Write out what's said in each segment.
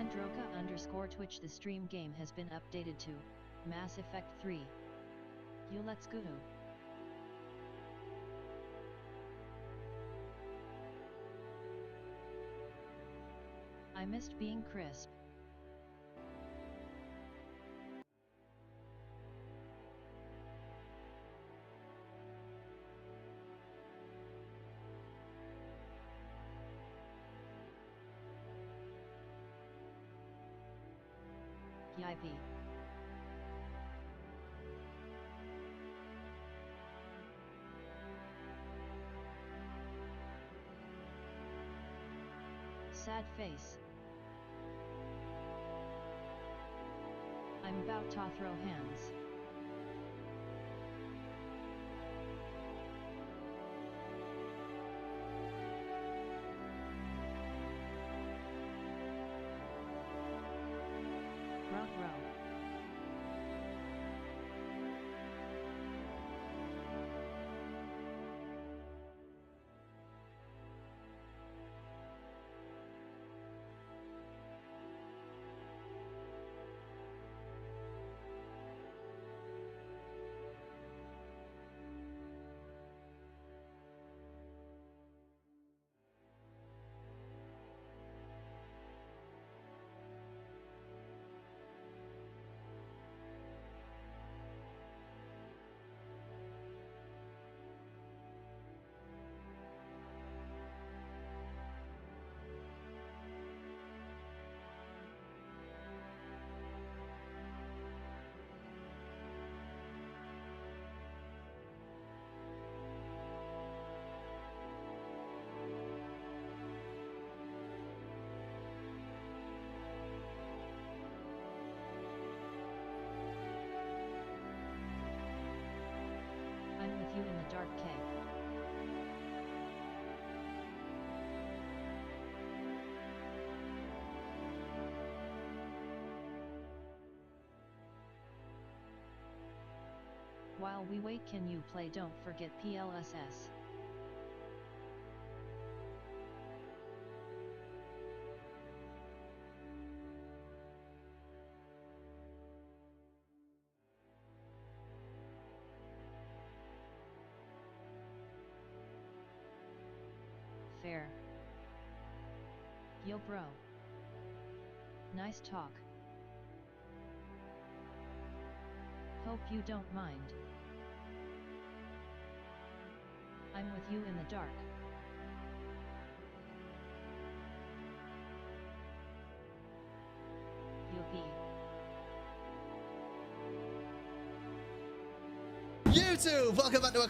Androka_Twitch. The stream game has been updated to Mass Effect 3. You let's go. I missed being crisp. Yippee. Sad face. I'm about to throw hands. Row. I'm with you in the dark, K. While we wait, can you play Don't Forget PLSS? Fair. Yo bro. Nice talk. Hope you don't mind. I'm with you in the dark. Yuppie. YouTube, welcome back to a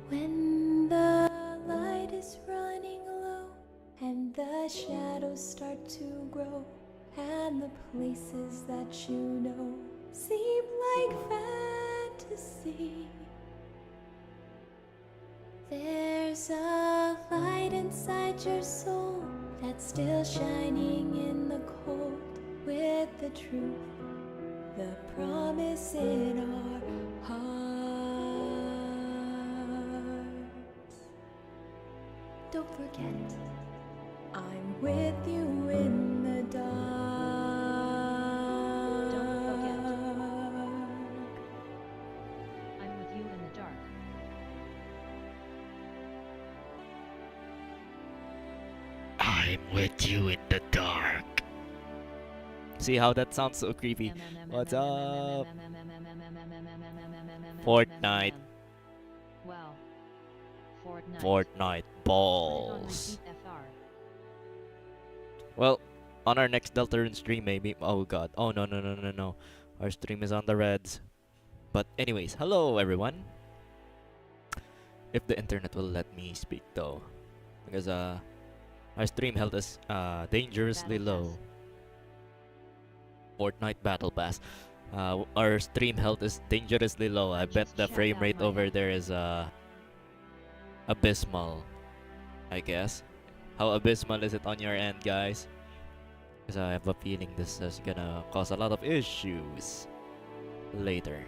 When the light is running low and the shadows start to grow and the places that you know seem like fantasy, there's a light inside your soul that's still shining in the cold with the truth, the promise in our hearts. Don't forget, I'm with you in the dark. Don't forget. I'm with you in the dark. I'm with you in the dark. See how that sounds so creepy? What's up? Fortnite. Wow. Fortnite. Fortnite balls. Well, on our next Deltarune stream maybe. Oh god. Oh no. Our stream is on the reds. But anyways, hello everyone. If the internet will let me speak though. Because our stream health is dangerously low. Fortnite Battle Pass. Our stream health is dangerously low. I bet Just the check frame out rate my over app. there is abysmal, I guess. How abysmal is it on your end, guys? Because I have a feeling this is gonna cause a lot of issues later.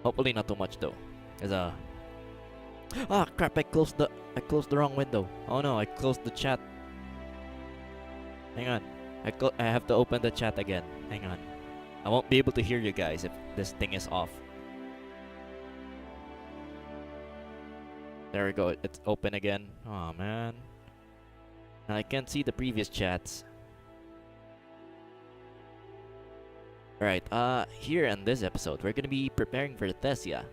Hopefully not too much though. Cause ah crap! I closed the wrong window. Oh no! I closed the chat. Hang on. I have to open the chat again. Hang on. I won't be able to hear you guys if this thing is off. There we go. It's open again. Oh man. And I can't see the previous chats. Alright, here in this episode, we're gonna be preparing for Thessia.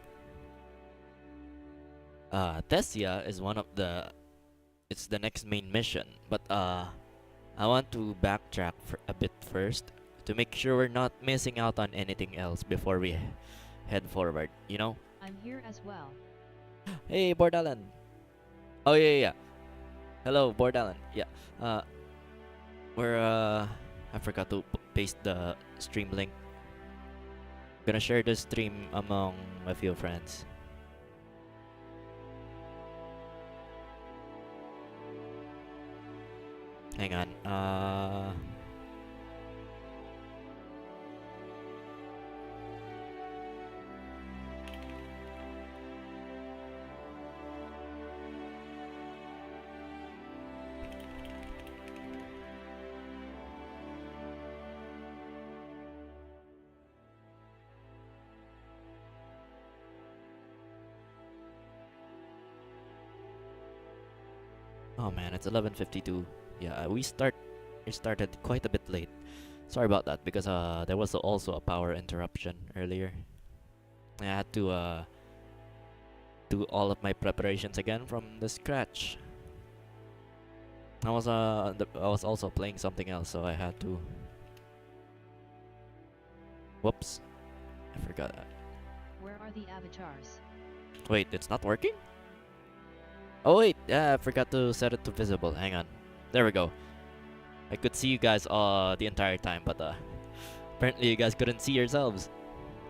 Thessia is one of the... It's the next main mission, but I want to backtrack for a bit first to make sure we're not missing out on anything else before we head forward, you know? I'm here as well. Hey, Bordalan! Oh, yeah. Hello, Bordalan. Yeah, we're, I forgot to paste the stream link. Gonna share the stream among a few friends. Hang on. Oh man, it's 11:52. Yeah, we started quite a bit late. Sorry about that because there was also a power interruption earlier. I had to do all of my preparations again from the scratch. I was also playing something else, so I had to. Whoops, I forgot that. Where are the avatars? Wait, it's not working? Oh wait, yeah, I forgot to set it to visible. Hang on. There we go. I could see you guys the entire time, but apparently you guys couldn't see yourselves.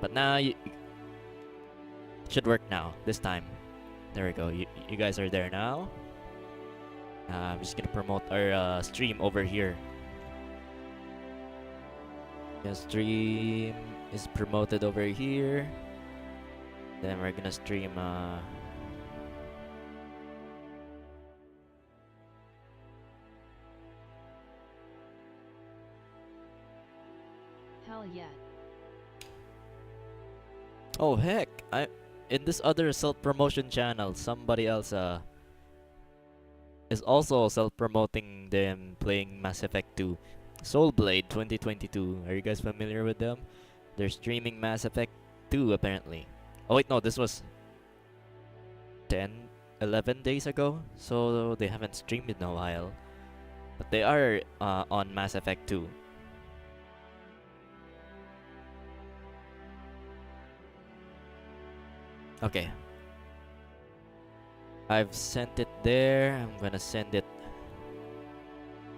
But now it should work now. This time. There we go. You guys are there now. I'm just gonna promote our stream over here. The stream is promoted over here. Then we're gonna stream Hell yeah. Oh heck! I in this other self-promotion channel, somebody else is also self-promoting them playing Mass Effect 2. Soulblade 2022. Are you guys familiar with them? They're streaming Mass Effect 2 apparently. Oh wait, no, this was 11 days ago, so they haven't streamed in a while. But they are on Mass Effect 2. Okay. I've sent it there. I'm gonna send it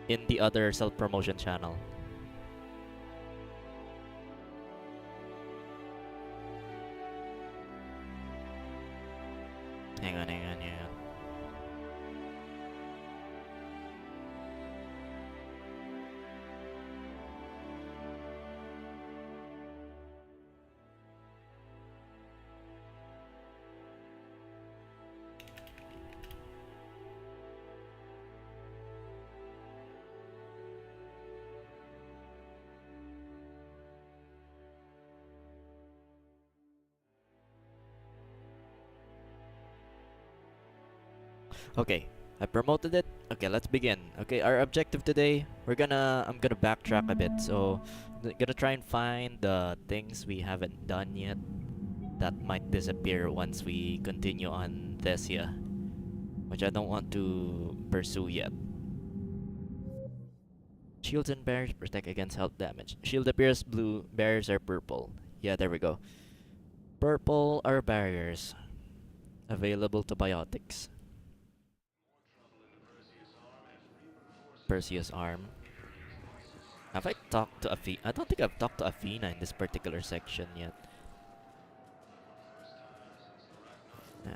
in the other self-promotion channel. Hang on. Okay, I promoted it. Okay, let's begin. Okay, our objective today, I'm gonna backtrack a bit. So, gonna try and find the things we haven't done yet that might disappear once we continue on Thessia, which I don't want to pursue yet. Shields and barriers protect against health damage. Shield appears blue, barriers are purple. Yeah, there we go. Purple are barriers. Available to biotics. Perseus arm. Have I talked to Athena? I don't think I've talked to Athena in this particular section yet.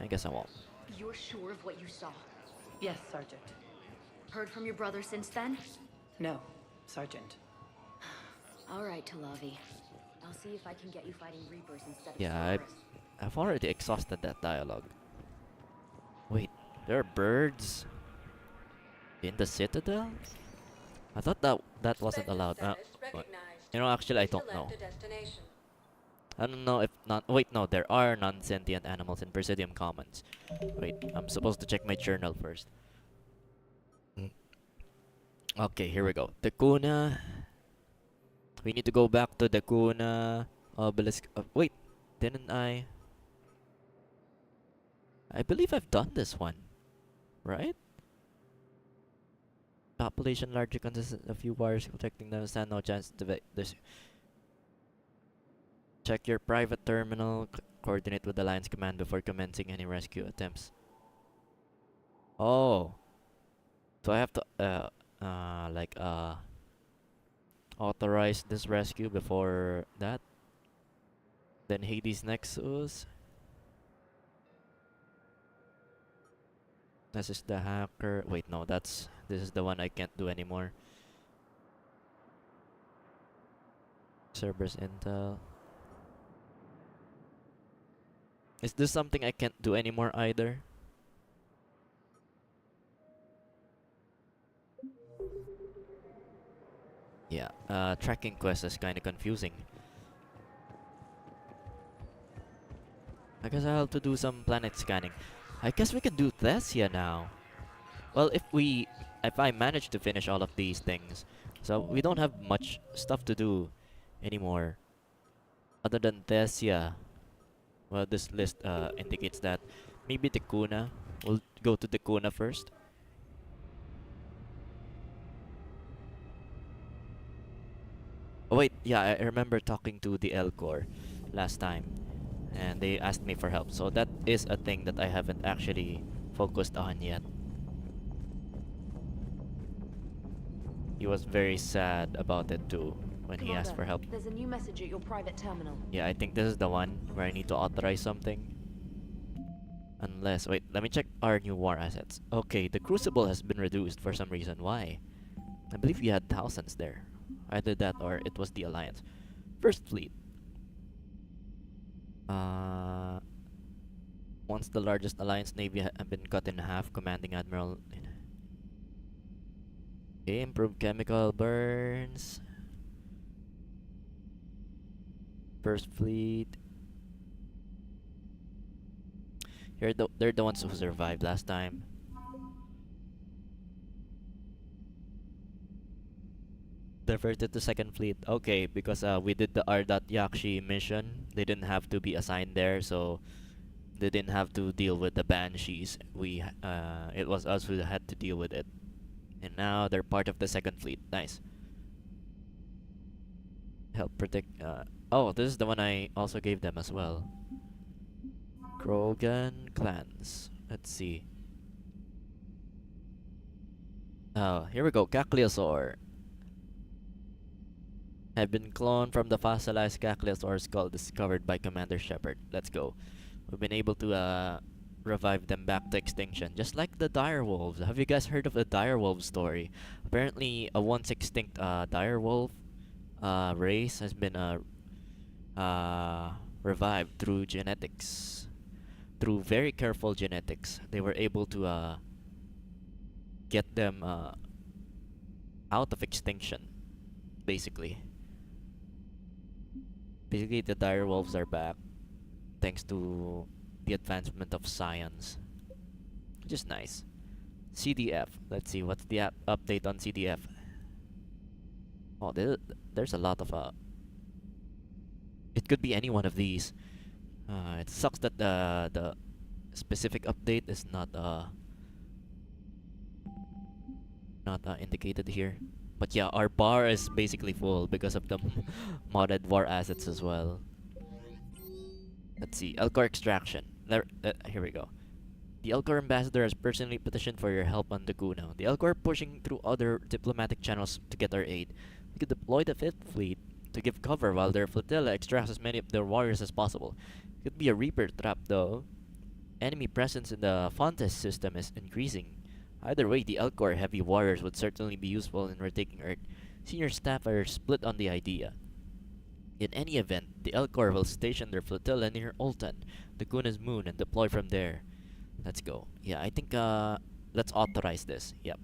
I guess I won't. You're sure of what you saw? Yes, Sergeant. Heard from your brother since then? No, Sergeant. All right, Talavi. I'll see if I can get you fighting Reapers instead of Yeah, Cerberus. I've already exhausted that dialogue. Wait, there are birds in the Citadel? I thought that wasn't allowed. You know, actually, I don't know. I don't know if not. Wait, no, there are non-sentient animals in Presidium Commons. Wait, I'm supposed to check my journal first. Okay, here we go. The Kuna. We need to go back to the Kuna obelisk. Wait, didn't I? I believe I've done this one, right? Population largely consists of few warriors protecting them. Stand no chance to this. Check your private terminal. Coordinate with the Alliance Command before commencing any rescue attempts. Oh, so I have to authorize this rescue before that. Then Hades Nexus. This is the hacker. Wait, no, this is the one I can't do anymore. Cerberus Intel. Is this something I can't do anymore either? Yeah, tracking quest is kind of confusing. I guess I'll have to do some planet scanning. I guess we can do Thessia now. Well, if I manage to finish all of these things, so we don't have much stuff to do anymore, other than Thessia. Well, this list indicates that maybe the Kuna. We'll go to the Kuna first. Oh wait, yeah, I remember talking to the Elcor last time, and they asked me for help. So that is a thing that I haven't actually focused on yet. He was very sad about it too when he asked for help. There's a new message at your private terminal. Yeah, I think this is the one where I need to authorize something. Unless, wait, let me check our new war assets. Okay, the Crucible has been reduced for some reason. Why? I believe we had thousands there. Either that or it was the Alliance. First Fleet. Once the largest Alliance Navy had been cut in half, Commanding Admiral... Okay, improved chemical burns. First Fleet. Here, they're the ones who survived last time. Diverted to Second Fleet. Okay, because we did the R.Yakshi mission. They didn't have to be assigned there, so they didn't have to deal with the Banshees. It was us who had to deal with it. And now they're part of the Second Fleet. Nice. Help protect... oh, this is the one I also gave them as well. Krogan clans. Let's see. Oh, here we go. Cacliosaur. Have been cloned from the fossilized Cacliosaur skull discovered by Commander Shepard. Let's go. We've been able to revive them back to extinction, just like the direwolves. Have you guys heard of the direwolf story? Apparently, a once extinct direwolf race has been revived through genetics. Through very careful genetics, they were able to get them out of extinction, basically. Basically, the direwolves are back thanks to the advancement of science, which is nice. CDF. Let's see, what's the update on CDF? Oh, there's a lot of it could be any one of these. It sucks that the specific update is not indicated here. But yeah, our bar is basically full because of the modded war assets as well. Let's see, Elcor extraction. Here we go. The Elcor ambassador has personally petitioned for your help on the Kuna. The Elcor are pushing through other diplomatic channels to get our aid. We could deploy the 5th Fleet to give cover while their flotilla extracts as many of their warriors as possible. Could be a Reaper trap though. Enemy presence in the Fontes system is increasing. Either way, the Elcor heavy warriors would certainly be useful in retaking Earth. Senior staff are split on the idea. In any event, the Elcor will station their flotilla near Oltan, the Kuna's moon, and deploy from there. Let's go. Yeah, I think let's authorize this. Yep.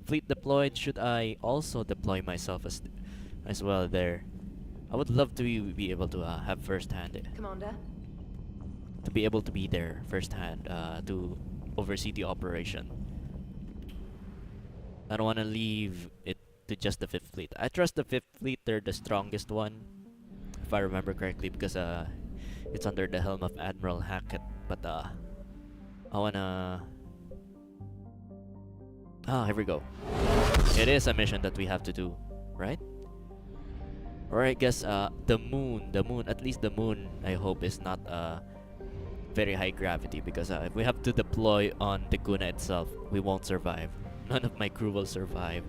Fleet deployed. Should I also deploy myself as well there? I would love to be able to have first-hand Commander? to be able to be there firsthand to oversee the operation. I don't want to leave it to just the 5th Fleet. I trust the 5th Fleet. They're the strongest one, if I remember correctly, because it's under the helm of Admiral Hackett. But I wanna... here we go. It is a mission that we have to do, right? Or I guess the moon, at least the moon, I hope is not very high gravity, because if we have to deploy on the Kuna itself, we won't survive. None of my crew will survive,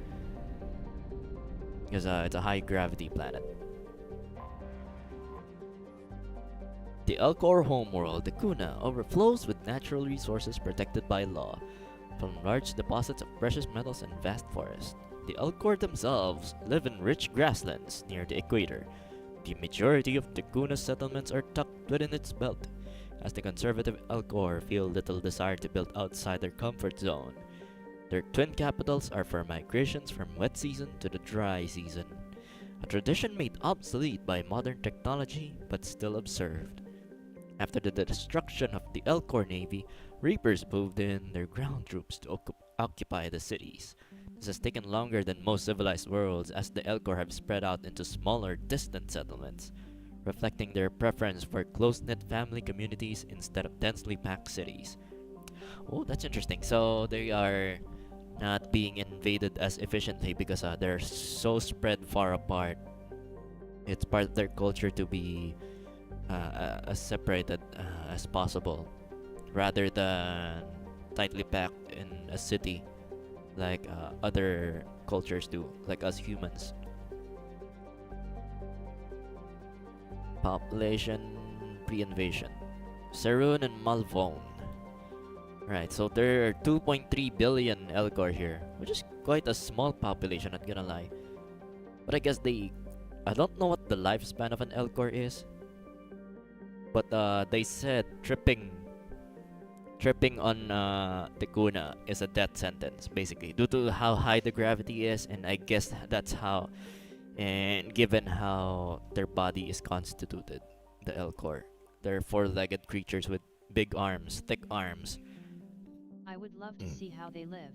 because it's a high gravity planet. The Elcor homeworld, the Kuna, overflows with natural resources protected by law, from large deposits of precious metals and vast forests. The Elcor themselves live in rich grasslands near the equator. The majority of the Kuna settlements are tucked within its belt, as the conservative Elcor feel little desire to build outside their comfort zone. Their twin capitals are for migrations from wet season to the dry season, a tradition made obsolete by modern technology but still observed. After the destruction of the Elcor navy, Reapers moved in their ground troops to occupy the cities. This has taken longer than most civilized worlds, as the Elcor have spread out into smaller, distant settlements, reflecting their preference for close-knit family communities instead of densely packed cities. Oh, that's interesting. So they are not being invaded as efficiently because they're so spread far apart. It's part of their culture to be as separated as possible, rather than tightly packed in a city like other cultures do, like us humans. Population pre-invasion. Sarun and Malvone. Right, so there are 2.3 billion Elcor here, which is quite a small population, not gonna lie. But I guess I don't know what the lifespan of an Elcor is, but they said tripping on the Kuna is a death sentence, basically, due to how high the gravity is, and I guess that's how, and given how their body is constituted, the Elcor. They're four-legged creatures with big arms, thick arms. I would love to see how they live.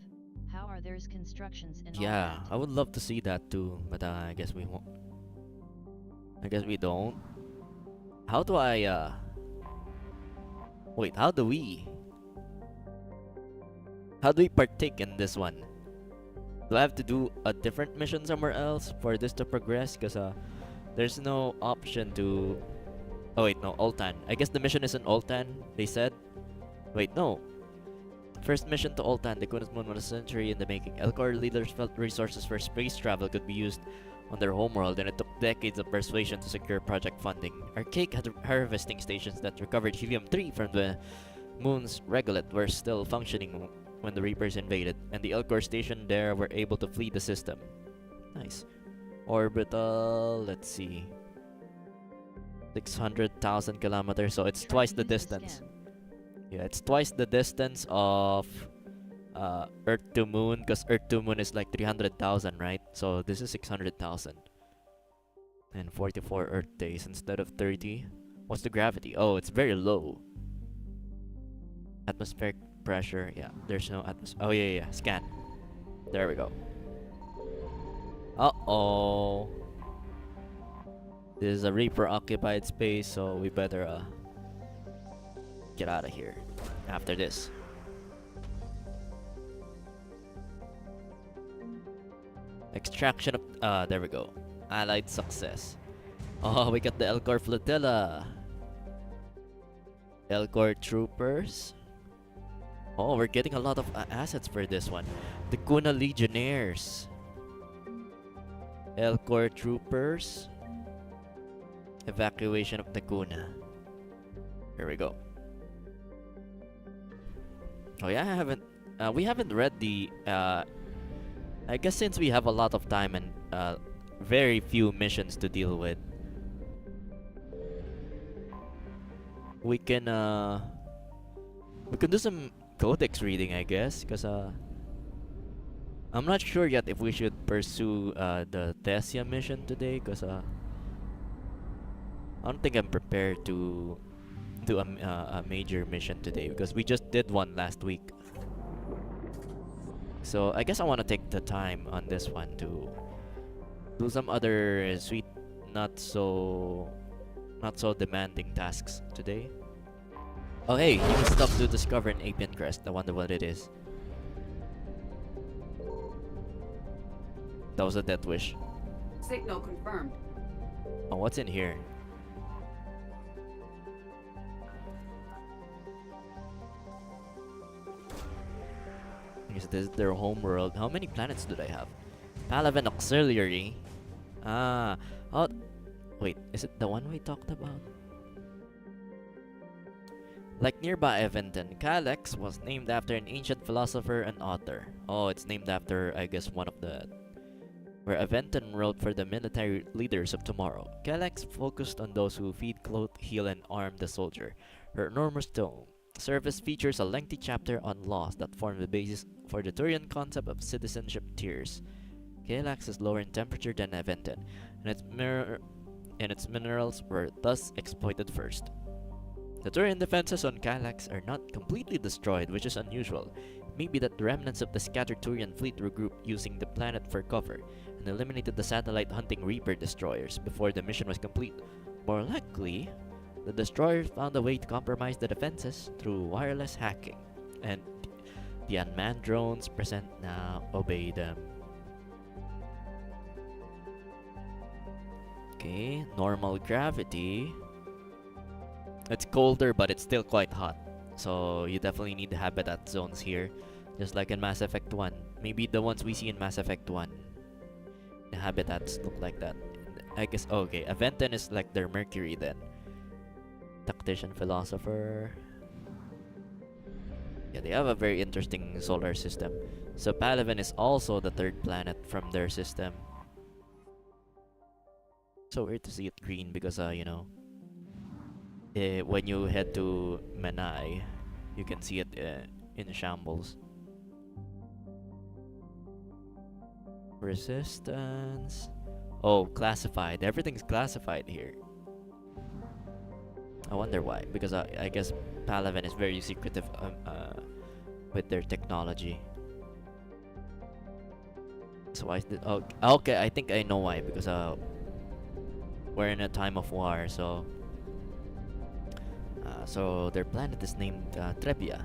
How are theirs constructions and all Yeah, that? I would love to see that too, but I guess we won't. I guess we don't. How do I, wait, how do we partake in this one? Do I have to do a different mission somewhere else for this to progress? Because there's no option to... Oh wait, no, Oltan. I guess the mission is in Oltan, they said. Wait, no. First mission to Oltan, the Kuna's moon was a century in the making. Elcor leaders felt resources for space travel could be used on their homeworld, and it took decades of persuasion to secure project funding. Archaic harvesting stations that recovered helium-3 from the moon's regolith were still functioning when the Reapers invaded, and the Elcor station there were able to flee the system. Nice. Orbital, let's see. 600,000 kilometers, so it's twice the distance. Yeah, it's twice the distance of Earth to Moon, because Earth to Moon is like 300,000, right? So this is 600,000. And 44 Earth days instead of 30. What's the gravity? Oh, it's very low. Atmospheric pressure, yeah, there's no atmosphere. Oh, yeah, scan. There we go. Uh-oh. This is a Reaper occupied space, so we better get out of here after this. Extraction of there we go. Allied success. Oh, we got the Elcor flotilla. Elcor troopers. Oh, we're getting a lot of assets for this one. The Kuna legionnaires. Elcor troopers. Evacuation of Nakuna. Here we go. Oh yeah, we haven't read the, I guess since we have a lot of time and very few missions to deal with, we can do some codex reading, I guess, because I'm not sure yet if we should pursue the Thessia mission today, because I don't think I'm prepared to do a major mission today, because we just did one last week. So I guess I want to take the time on this one to do some other sweet, not so demanding tasks today. Oh hey, new stuff to discover in Apian Crest. I wonder what it is. That was a death wish. Signal confirmed. Oh, what's in here? Is this their home world? How many planets do they have? Palaven Auxiliary. Ah. Oh, wait. Is it the one we talked about? Like nearby Aventon, Calyx was named after an ancient philosopher and author. Oh, it's named after, I guess, one of the... where Aventon wrote for the military leaders of tomorrow. Calyx focused on those who feed, clothe, heal, and arm the soldier. Her enormous tome service features a lengthy chapter on laws that form the basis for the Turian concept of citizenship tiers. Calyx is lower in temperature than Aventon, and its minerals were thus exploited first. The Turian defenses on Calyx are not completely destroyed, which is unusual. It may be that the remnants of the scattered Turian fleet regrouped using the planet for cover, and eliminated the satellite-hunting Reaper destroyers before the mission was complete. More likely, the destroyers found a way to compromise the defenses through wireless hacking, and the unmanned drones present now obey them. Okay, normal gravity. It's colder, but it's still quite hot. So you definitely need the habitat zones here. Just like in Mass Effect 1. Maybe the ones we see in Mass Effect 1. The habitats look like that. I guess, okay, Aventon is like their Mercury then. Tactician Philosopher. Yeah, they have a very interesting solar system. So Palaven is also the third planet from their system. So weird to see it green because, you know, when you head to Menai, you can see it in shambles. Resistance. Oh, classified. Everything's classified here. I wonder why. Because I guess Palaven is very secretive with their technology. So why is it? Oh, okay, I think I know why. Because we're in a time of war, so their planet is named Trebia.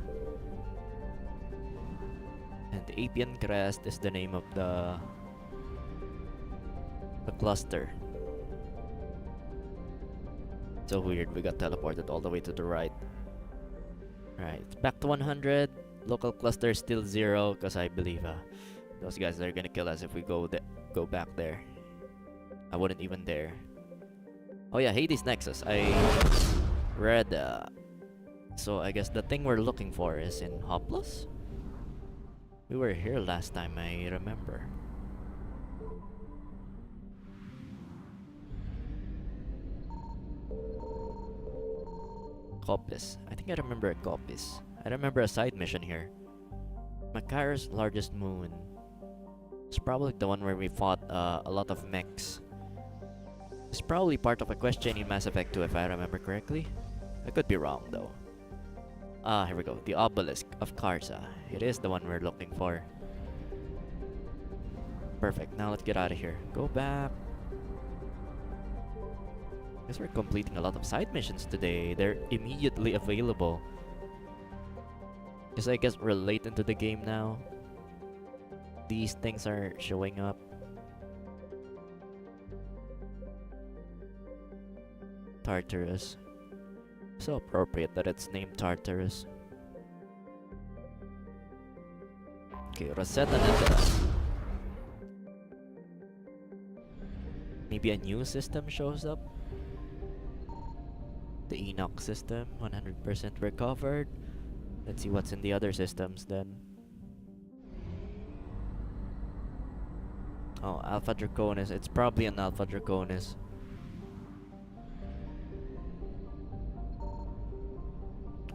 And the Apian Crest is the name of the cluster. So weird, we got teleported all the way to the right. Right, back to 100. Local cluster is still 0 because I believe those guys are gonna kill us if we go back there. I wouldn't even dare. Oh yeah, Hades Nexus. I read, so I guess the thing we're looking for is in Hoplos? We were here last time, I remember. Copis. I think I remember a Copis. I remember a side mission here. Makara's largest moon. It's probably the one where we fought a lot of mechs. It's probably part of a quest chain in Mass Effect 2 if I remember correctly. I could be wrong though. Ah, here we go. The Obelisk of Karza. It is the one we're looking for. Perfect. Now let's get out of here. Go back. Guess we're completing a lot of side missions today. They're immediately available. Because I guess we're late into the game now. These things are showing up. Tartarus. So appropriate that it's named Tartarus. Okay, Rosetta Nebula. Maybe a new system shows up. The Enoch system, 100% recovered. Let's see what's in the other systems then. Oh, Alpha Draconis. It's probably an Alpha Draconis.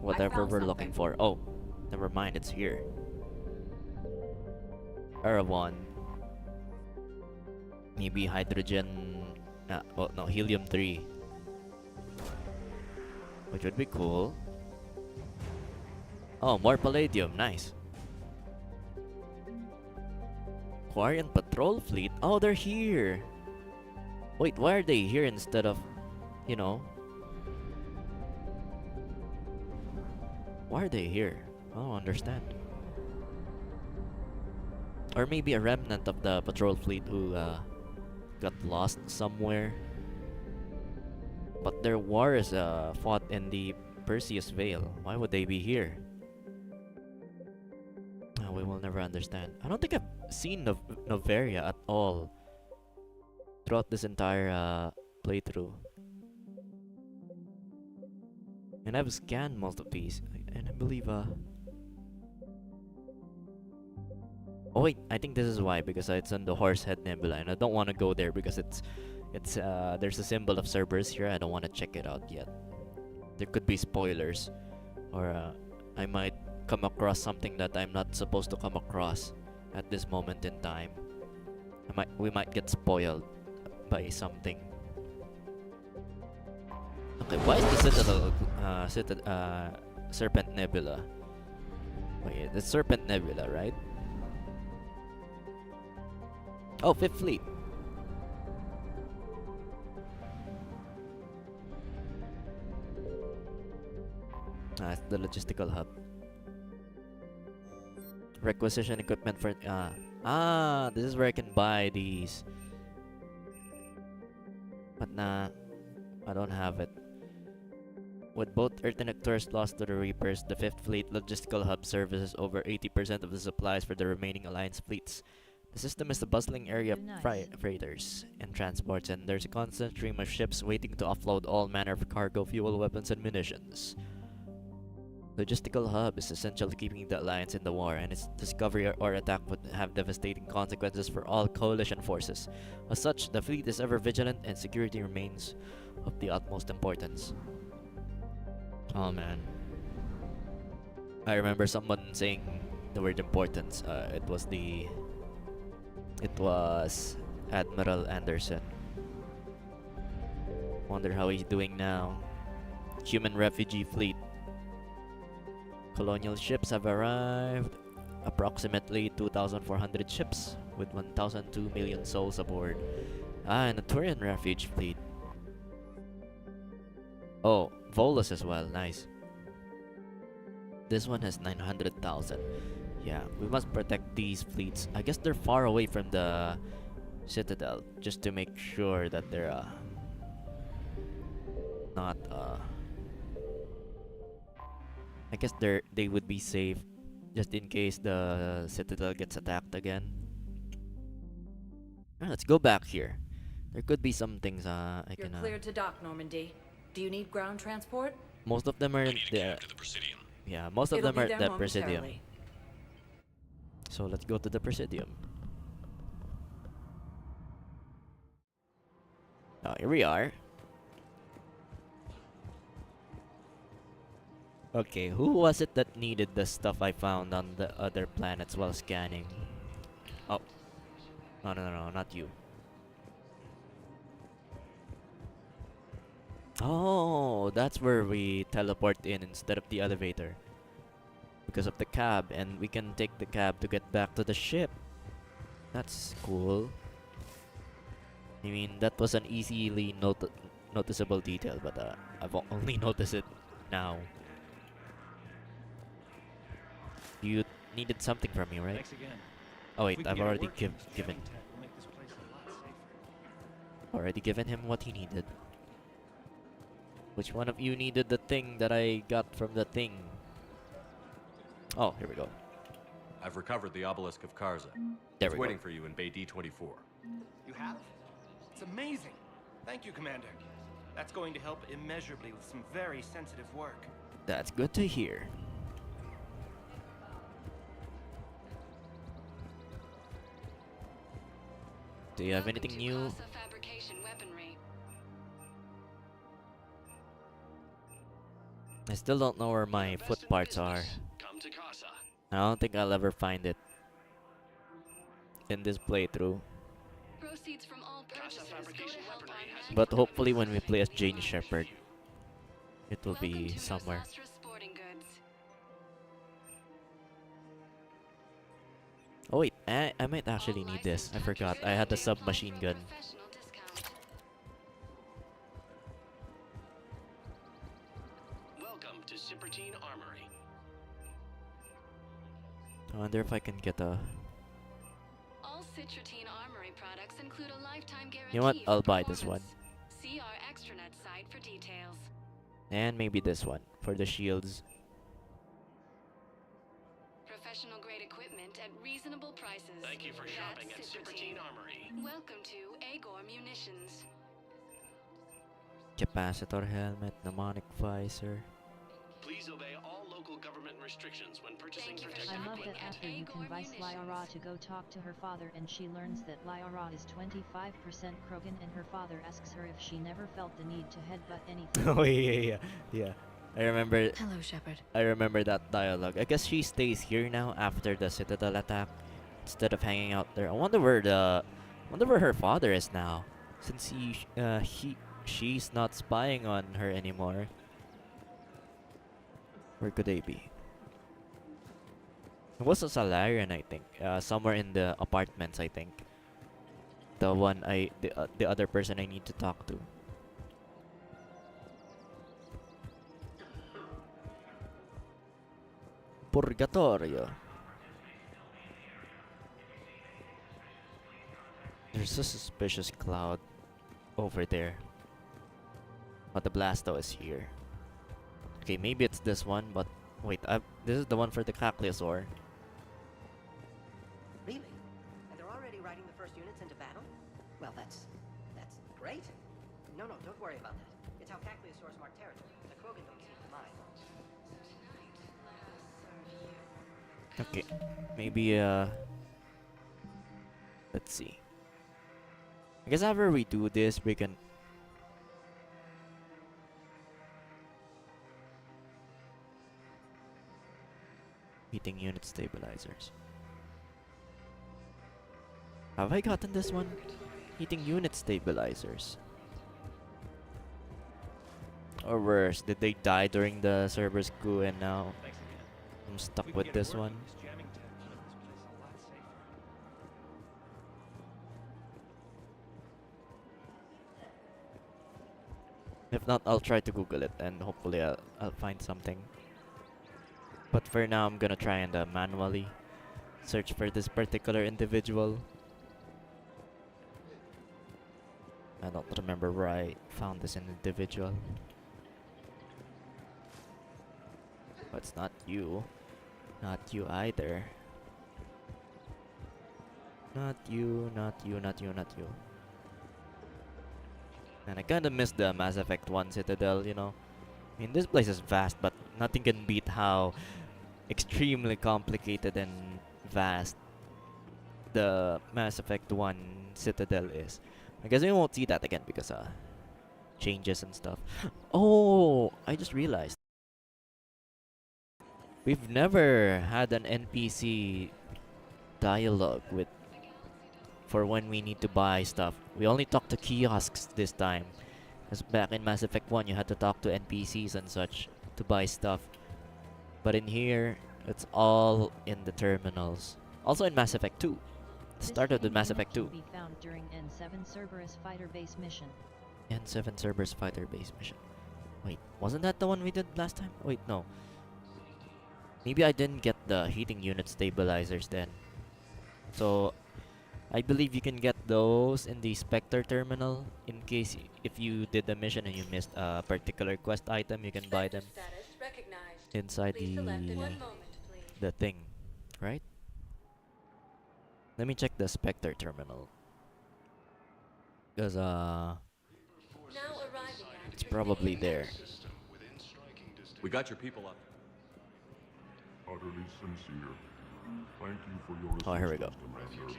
Whatever we're looking for. Oh, never mind, it's here. Eravon. Maybe hydrogen. Oh no, helium-3. Which would be cool. Oh, more palladium. Nice. Quarian patrol fleet? Oh, they're here. Wait, why are they here instead of, you know? Why are they here? I don't understand. Or maybe a remnant of the patrol fleet who got lost somewhere. But their wars fought in the Perseus Vale. Why would they be here? We will never understand. I don't think I've seen Noveria at all throughout this entire playthrough. And I've scanned most of these. And I believe oh wait, I think this is why, because it's on the Horsehead Nebula, and I don't want to go there because it's there's a symbol of Cerberus here. I don't want to check it out yet. There could be spoilers, or I might come across something that I'm not supposed to come across at this moment in time. We might get spoiled by something. Okay, why is the Citadel Serpent Nebula? Wait, the Serpent Nebula, right? Oh, 5th Fleet. It's the logistical hub. Requisition equipment for this is where I can buy these. But nah, I don't have it. With both Earthenectors lost to the Reapers, the 5th Fleet logistical hub services over 80% of the supplies for the remaining Alliance fleets. The system is a bustling area of freighters and transports, and there's a constant stream of ships waiting to offload all manner of cargo, fuel, weapons, and munitions. Logistical hub is essential to keeping the Alliance in the war, and its discovery or attack would have devastating consequences for all coalition forces. As such, the fleet is ever vigilant, and security remains of the utmost importance. Oh man. I remember someone saying the word importance. It was Admiral Anderson. Wonder how he's doing now. Human refugee fleet. Colonial ships have arrived. Approximately 2,400 ships with 1,002 million souls aboard. And a Turian refuge fleet. Oh, Volus as well. Nice. This one has 900,000. Yeah, we must protect these fleets. I guess they're far away from the Citadel, just to make sure that they're not I guess they would be safe just in case the Citadel gets attacked again. Let's go back here. There could be some things You're cleared to dock, Normandy. Do you need ground transport? Most of them are in the Presidium. yeah, most of It'll them are be at there the Presidium. momentarily. So let's go to the Presidium. Oh, here we are. Okay, who was it that needed the stuff I found on the other planets while scanning? Oh. No, not you. Oh, that's where we teleport in instead of the elevator. Because of the cab, and we can take the cab to get back to the ship. That's cool. I mean, that was an easily noticeable detail, but I've only noticed it now. You needed something from me, right? Thanks again. Oh wait, If we can I've get it already working, given Tech will make this place a lot safer. already given him what he needed. Which one of you needed the thing that I got from the thing? Oh, here we go. I've recovered the obelisk of Karza. There It's we waiting go. for you in Bay D24. You have? It's amazing. Thank you, Commander. That's going to help immeasurably with some very sensitive work. That's good to hear. Do you have anything new? I still don't know where my foot parts are. I don't think I'll ever find it in this playthrough. But hopefully when we play as Jane Shepherd, it will be somewhere. Oh wait, I might actually need this. I forgot. I had the submachine gun. Welcome to Cipertine Armory. I wonder if I can get a... All Cipertine Armory products include a lifetime guarantee. You know what? I'll buy this one. See our extranet site for details. And maybe this one for the shields. Professional grade equipment at reasonable prices. Thank you for shopping at Cipertine Armory. Welcome to Agor Munitions. Capacitor helmet, mnemonic visor. Please obey all local government restrictions when purchasing protective I love that equipment. after you convince Lyra to go talk to her father and she learns that Lyra is 25% Krogan and her father asks her if she never felt the need to headbutt anything. Oh yeah. I remember. Hello, Shepard. I remember that dialogue. I guess she stays here now after the Citadel attack, instead of hanging out there. I wonder where her father is now, since she's not spying on her anymore. Where could they be? It was a Salarian, I think. Somewhere in the apartments, I think. The other person I need to talk to. Purgatorio. There's a suspicious cloud over there. But the Blasto is here. Okay, maybe it's this one, but wait, this is the one for the Cacliosaur. Really? And they're already riding the first units into battle? Well, that's great. No, don't worry about that. It's how Cacliosaurs mark territory. The Krogan don't seem to mind. Okay, maybe let's see. I guess after we do this, we can... Heating unit stabilizers. Have I gotten this one? Heating unit stabilizers. Or worse, did they die during the server's coup and now I'm stuck with this one? If not, I'll try to Google it and hopefully I'll find something. But for now, I'm gonna try and manually search for this particular individual. I don't remember where I found this individual. But it's not you. Not you either. Not you, not you, not you, not you. And I kinda miss the Mass Effect 1 Citadel, you know. I mean, this place is vast, but nothing can beat how extremely complicated and vast the Mass Effect 1 Citadel is. I guess we won't see that again because changes and stuff. Oh, I just realized. We've never had an NPC dialogue for when we need to buy stuff. We only talk to kiosks this time. Because back in Mass Effect 1, you had to talk to NPCs and such to buy stuff. But in here, it's all in the terminals. Also in Mass Effect 2. Started with Mass Effect 2. Be found during N7 Cerberus fighter base mission. N7 Cerberus fighter base mission. Wait, wasn't that the one we did last time? Wait, no. Maybe I didn't get the heating unit stabilizers then. So, I believe you can get those in the Spectre terminal. In case if you did the mission and you missed a particular quest item, you can buy them inside the thing, right? Let me check the Spectre terminal. Because Now arriving at it's probably there. We got your people up. Utterly sincere. Thank you for your Oh, here we go. assistance, Commander.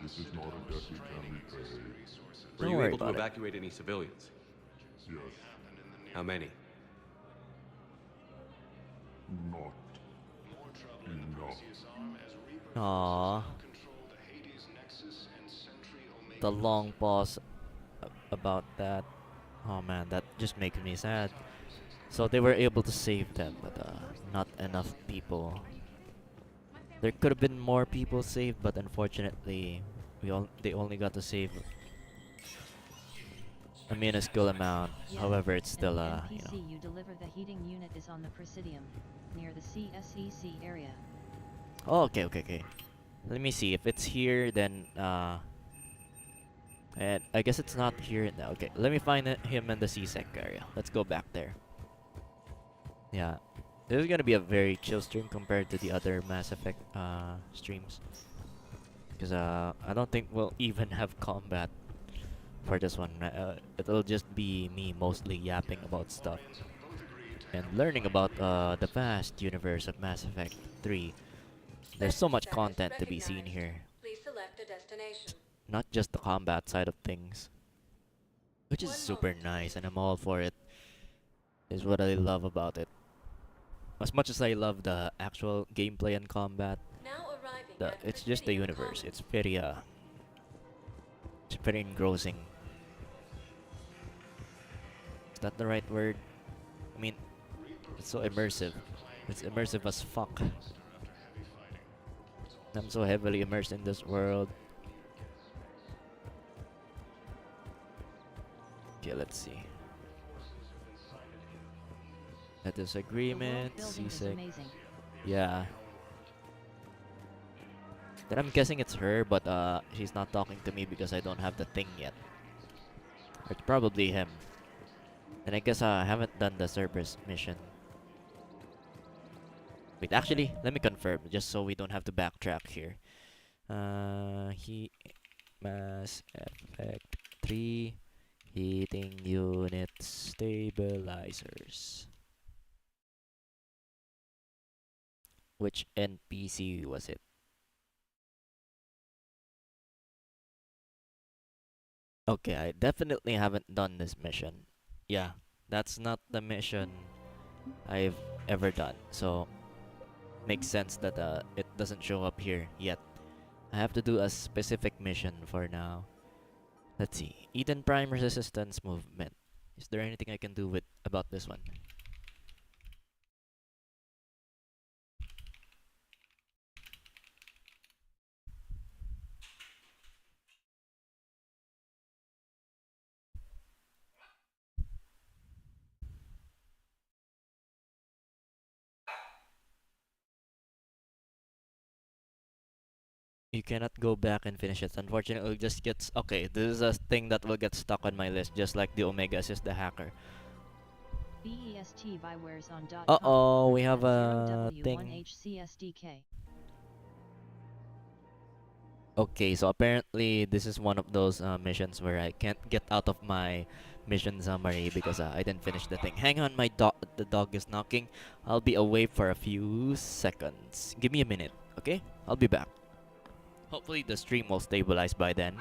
This is not a debt we can repay. Were Don't you worry able to about it. evacuate any civilians? Yes, How many? not enough. Aww. The long pause about that. Oh man, that just makes me sad. So they were able to save them, but not enough people. There could have been more people saved, but unfortunately, they only got to save a minuscule amount. Yeah, However, it's and still the you NPC know. you deliver the heating unit is on the Presidium, near the CSEC area. Oh, okay. Let me see if it's here. Then and I guess it's not here now. Okay, let me find him in the CSEC area. Let's go back there. Yeah, this is gonna be a very chill stream compared to the other Mass Effect streams. Because I don't think we'll even have combat for this one. It'll just be me mostly yapping about stuff and learning about the vast universe of Mass Effect 3. There's so much content to be seen here. Please select a destination. Not just the combat side of things, which is super nice, and I'm all for it. Is what I love about it. As much as I love the actual gameplay and combat, Now arriving at it's just the Presidium universe. Commons. It's very engrossing. Is that the right word? I mean, it's so immersive. It's immersive as fuck. I'm so heavily immersed in this world. Okay, let's see. A disagreement, The world building is seasick. amazing. Yeah. Then I'm guessing it's her, but she's not talking to me because I don't have the thing yet. Or it's probably him. Then I guess I haven't done the Cerberus mission. Wait, actually, let me confirm, just so we don't have to backtrack here. Mass Effect 3 heating unit stabilizers. Which NPC was it? Okay, I definitely haven't done this mission. Yeah, that's not the mission I've ever done. So, makes sense that it doesn't show up here yet. I have to do a specific mission for now. Let's see. Eden Prime resistance movement. Is there anything I can do with about this one? You cannot go back and finish it. Unfortunately, it just gets... Okay, this is a thing that will get stuck on my list, just like the Omega Assist the Hacker. BEST Bywares on Uh-oh, we have a thing. 0W1HCSDK. Okay, so apparently this is one of those missions where I can't get out of my mission summary because I didn't finish the thing. Hang on, the dog is knocking. I'll be away for a few seconds. Give me a minute, okay? I'll be back. Hopefully the stream will stabilize by then.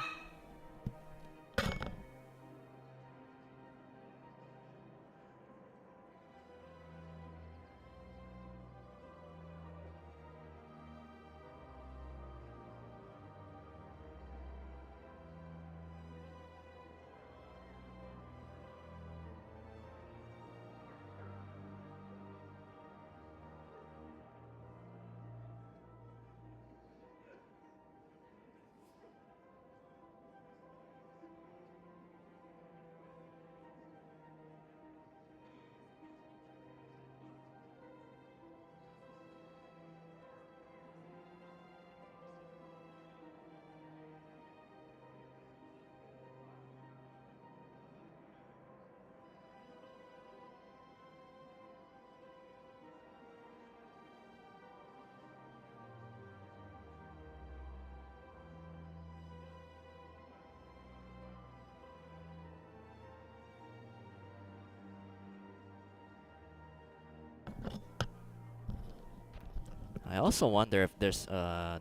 I also wonder if there's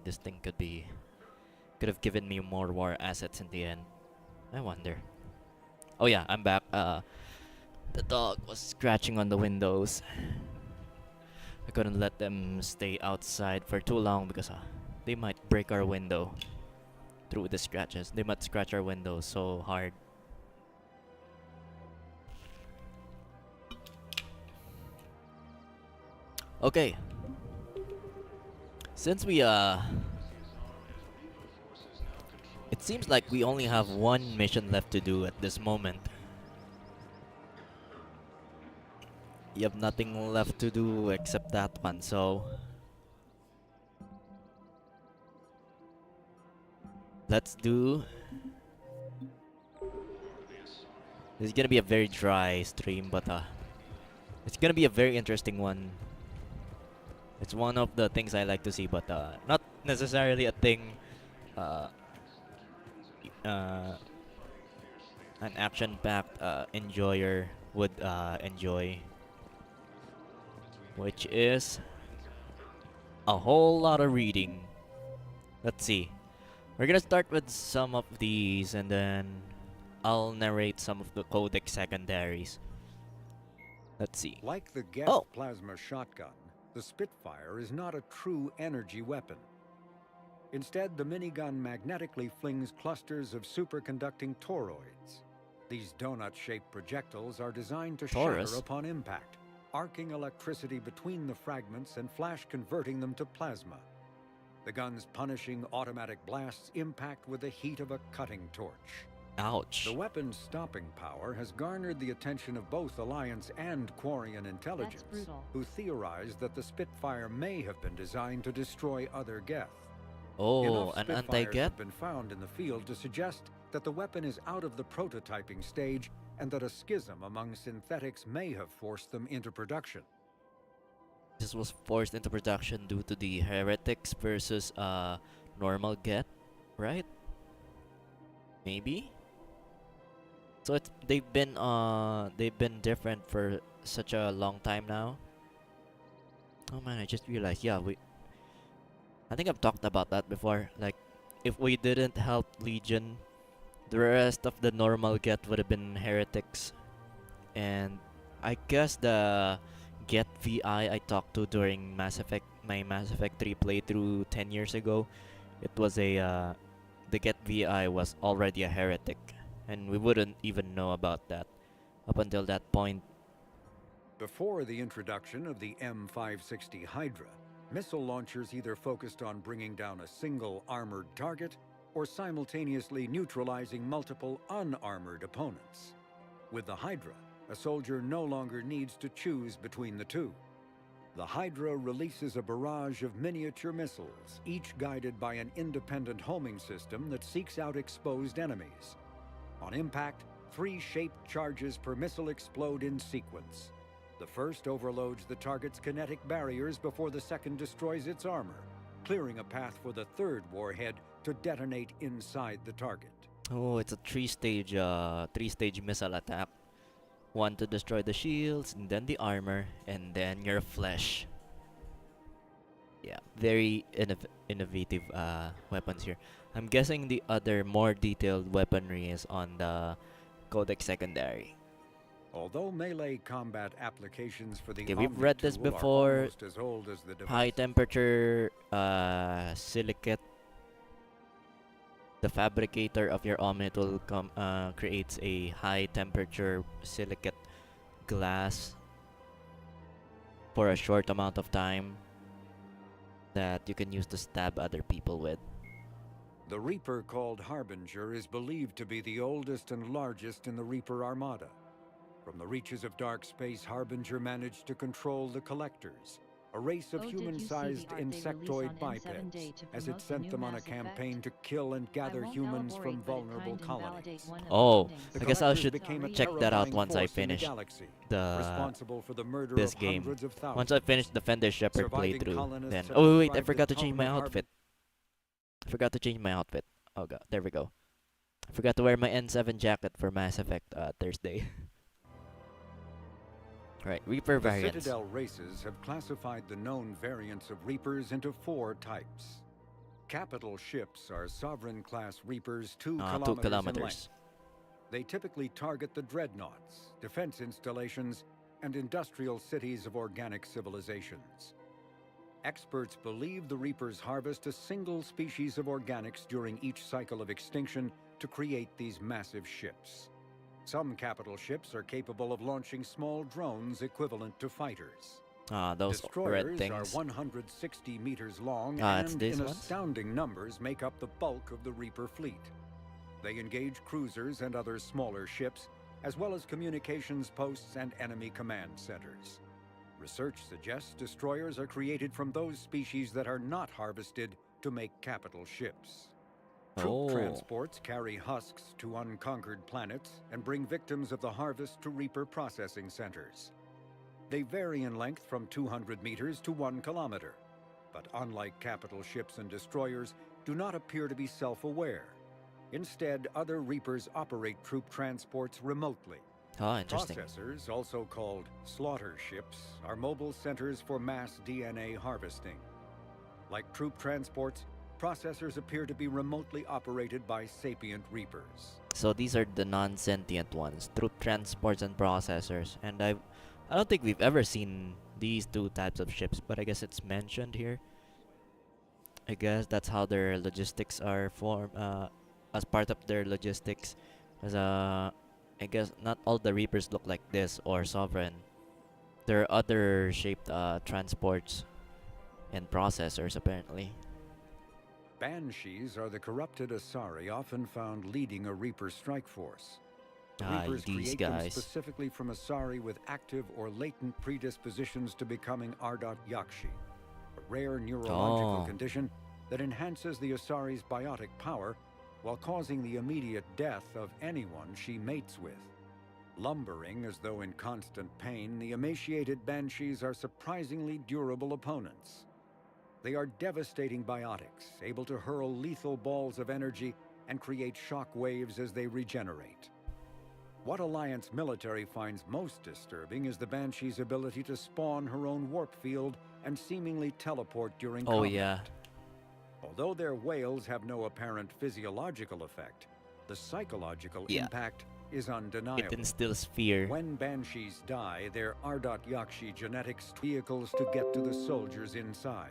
this thing could have given me more war assets in the end. I wonder. Oh yeah, I'm back. The dog was scratching on the windows. I couldn't let them stay outside for too long because they might break our window through the scratches. They might scratch our window so hard. Okay. Since we it seems like we only have one mission left to do at this moment. You have nothing left to do except that one, so let's do. This is gonna be a very dry stream, but it's gonna be a very interesting one. It's one of the things I like to see, but not necessarily a thing an action-packed enjoyer would enjoy, which is a whole lot of reading. Let's see. We're gonna start with some of these, and then I'll narrate some of the codex secondaries. Let's see. Like the Geth plasma shotgun, the Spitfire is not a true energy weapon. Instead, the minigun magnetically flings clusters of superconducting toroids. These donut-shaped projectiles are designed to shatter upon impact, arcing electricity between the fragments and flash-converting them to plasma. The gun's punishing automatic blasts impact with the heat of a cutting torch. Ouch. The weapon's stopping power has garnered the attention of both Alliance and Quarian intelligence, who theorized that the Spitfire may have been designed to destroy other Geth. Oh, an Spitfires anti-Geth? have been found in the field to suggest that the weapon is out of the prototyping stage and that a schism among synthetics may have forced them into production. This was forced into production due to the heretics versus normal Geth, right? Maybe. So they've been different for such a long time now. Oh man, I just realized. Yeah, I think I've talked about that before. Like, if we didn't help Legion, the rest of the normal Geth would have been heretics. And I guess the Geth VI I talked to during my Mass Effect 3 playthrough 10 years ago, it was the Geth VI was already a heretic, and we wouldn't even know about that up until that point. Before the introduction of the M560 Hydra, missile launchers either focused on bringing down a single armored target or simultaneously neutralizing multiple unarmored opponents. With the Hydra, a soldier no longer needs to choose between the two. The Hydra releases a barrage of miniature missiles, each guided by an independent homing system that seeks out exposed enemies. On impact, 3 shaped charges per missile explode in sequence. The first overloads the target's kinetic barriers before the second destroys its armor, clearing a path for the third warhead to detonate inside the target. Oh, it's a three-stage missile attack. One to destroy the shields, and then the armor, and then your flesh. Yeah, very innovative weapons here. I'm guessing the other more detailed weaponry is on the Codex Secondary. Although melee combat applications for the okay, we've read this before. As old as the high temperature silicate. The fabricator of your Omnit will creates a high temperature silicate glass for a short amount of time that you can use to stab other people with. The Reaper called Harbinger is believed to be the oldest and largest in the Reaper Armada. From the reaches of dark space, Harbinger managed to control the Collectors, a race of human-sized insectoid bipeds, as it sent them on a campaign to kill and gather humans from vulnerable colonies. Oh, I guess I should check that out once I finish this game. Once I finish the Fender Shepherd playthrough, then... Oh wait, I forgot to change my outfit. Oh god, there we go. I forgot to wear my N7 jacket for Mass Effect Thursday. Right, Reaper The variants. Citadel races have classified the known variants of Reapers into 4 types. Capital ships are Sovereign-class Reapers 2 2 kilometers in kilometers. length. They typically target the dreadnoughts, defense installations, and industrial cities of organic civilizations. Experts believe the Reapers harvest a single species of organics during each cycle of extinction to create these massive ships. Some capital ships are capable of launching small drones equivalent to fighters. Those red Destroyers things. are 160 meters long It's and these in ones? astounding numbers make up the bulk of the Reaper fleet. They engage cruisers and other smaller ships, as well as communications posts and enemy command centers. Research suggests destroyers are created from those species that are not harvested to make capital ships. Troop transports carry husks to unconquered planets and bring victims of the harvest to Reaper processing centers. They vary in length from 200 meters to 1 kilometer, but unlike capital ships and destroyers, do not appear to be self-aware. Instead, other Reapers operate troop transports remotely. Interesting. Processors, also called slaughter ships, are mobile centers for mass DNA harvesting. Like troop transports, processors appear to be remotely operated by sapient Reapers. So these are the non-sentient ones, troop transports and processors. And I don't think we've ever seen these 2 types of ships, but I guess it's mentioned here. I guess that's how their logistics are formed, as part of their logistics. As I guess not all the Reapers look like this or Sovereign. There are other shaped transports and processors apparently. Banshees are the corrupted Asari often found leading a Reaper strike force. The Reapers these create them guys. specifically from Asari with active or latent predispositions to becoming Ardot Yakshi, a rare neurological condition that enhances the Asari's biotic power while causing the immediate death of anyone she mates with. Lumbering as though in constant pain, the emaciated Banshees are surprisingly durable opponents. They are devastating biotics, able to hurl lethal balls of energy and create shock waves as they regenerate. What Alliance military finds most disturbing is the Banshee's ability to spawn her own warp field and seemingly teleport during combat. Although their whales have no apparent physiological effect, the psychological impact is undeniable. It instills fear. When Banshees die, their Ardot Yakshi genetics vehicles to get to the soldiers inside.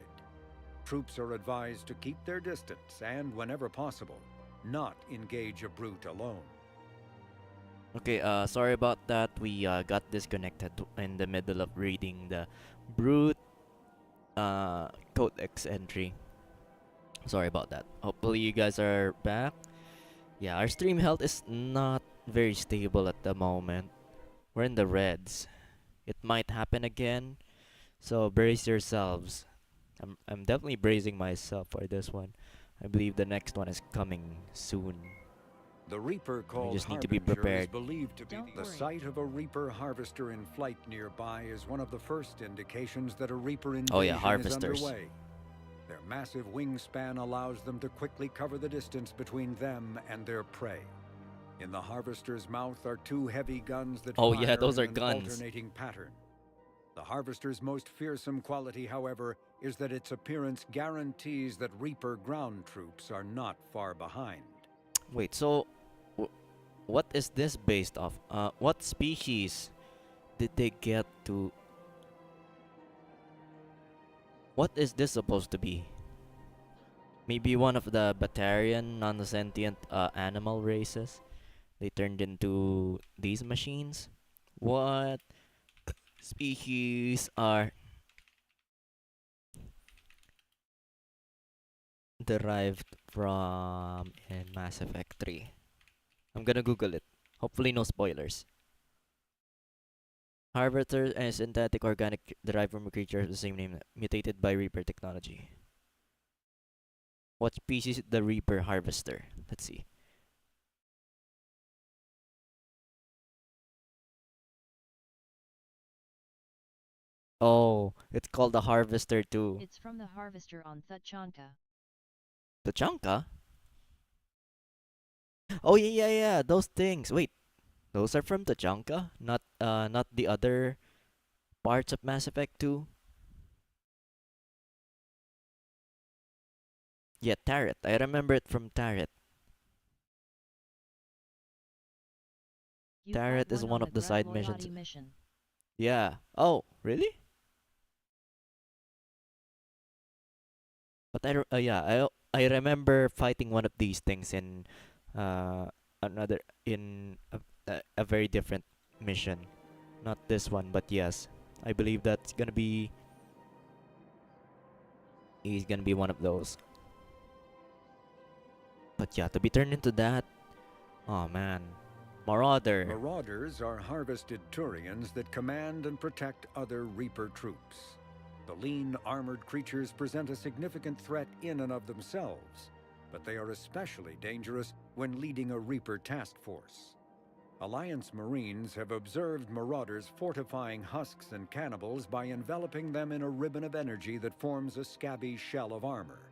Troops are advised to keep their distance and, whenever possible, not engage a brute alone. Okay, sorry about that. We got disconnected in the middle of reading the Brute Codex entry. Sorry about that. Hopefully you guys are back. Yeah, our stream health is not very stable at the moment. We're in the reds. It might happen again, so brace yourselves. I'm definitely bracing myself for this one. I believe the next one is coming soon. The Reaper called just need to be Harbinger prepared. is believed to be the sight of a Reaper harvester in flight nearby is one of the first indications that a Reaper invasion harvesters. is underway. Their massive wingspan allows them to quickly cover the distance between them and their prey. In the harvester's mouth are 2 heavy guns that fire those are in an guns. alternating pattern. The harvester's most fearsome quality, however, is that its appearance guarantees that Reaper ground troops are not far behind. Wait, so what is this based off? What species did they get to? What is this supposed to be? Maybe one of the Batarian non-sentient animal races they turned into these machines? What species are derived from in Mass Effect 3? I'm gonna Google it. Hopefully no spoilers. Harvester and synthetic organic derived from a creature of the same name, mutated by Reaper technology. What species is the Reaper harvester? Let's see. Oh, it's called the harvester too. It's from the harvester on Thechanka. Tachanka? Oh yeah, those things. Wait, those are from Tachanka? Not the other parts of Mass Effect 2. Yeah, Turret. I remember it from Turret. You Turret fought is one one on of the the side Grand missions. Loyalty mission. Yeah. Oh, really? But yeah, I remember fighting one of these things in uh another in a very different mission. Not this one, but yes. I believe that's gonna be he's gonna be one of those. But yeah, to be turned into that, oh man. Marauder. Marauders are harvested Turians that command and protect other Reaper troops. The lean, armored creatures present a significant threat in and of themselves, but they are especially dangerous when leading a Reaper task force. Alliance Marines have observed Marauders fortifying husks and cannibals by enveloping them in a ribbon of energy that forms a scabby shell of armor.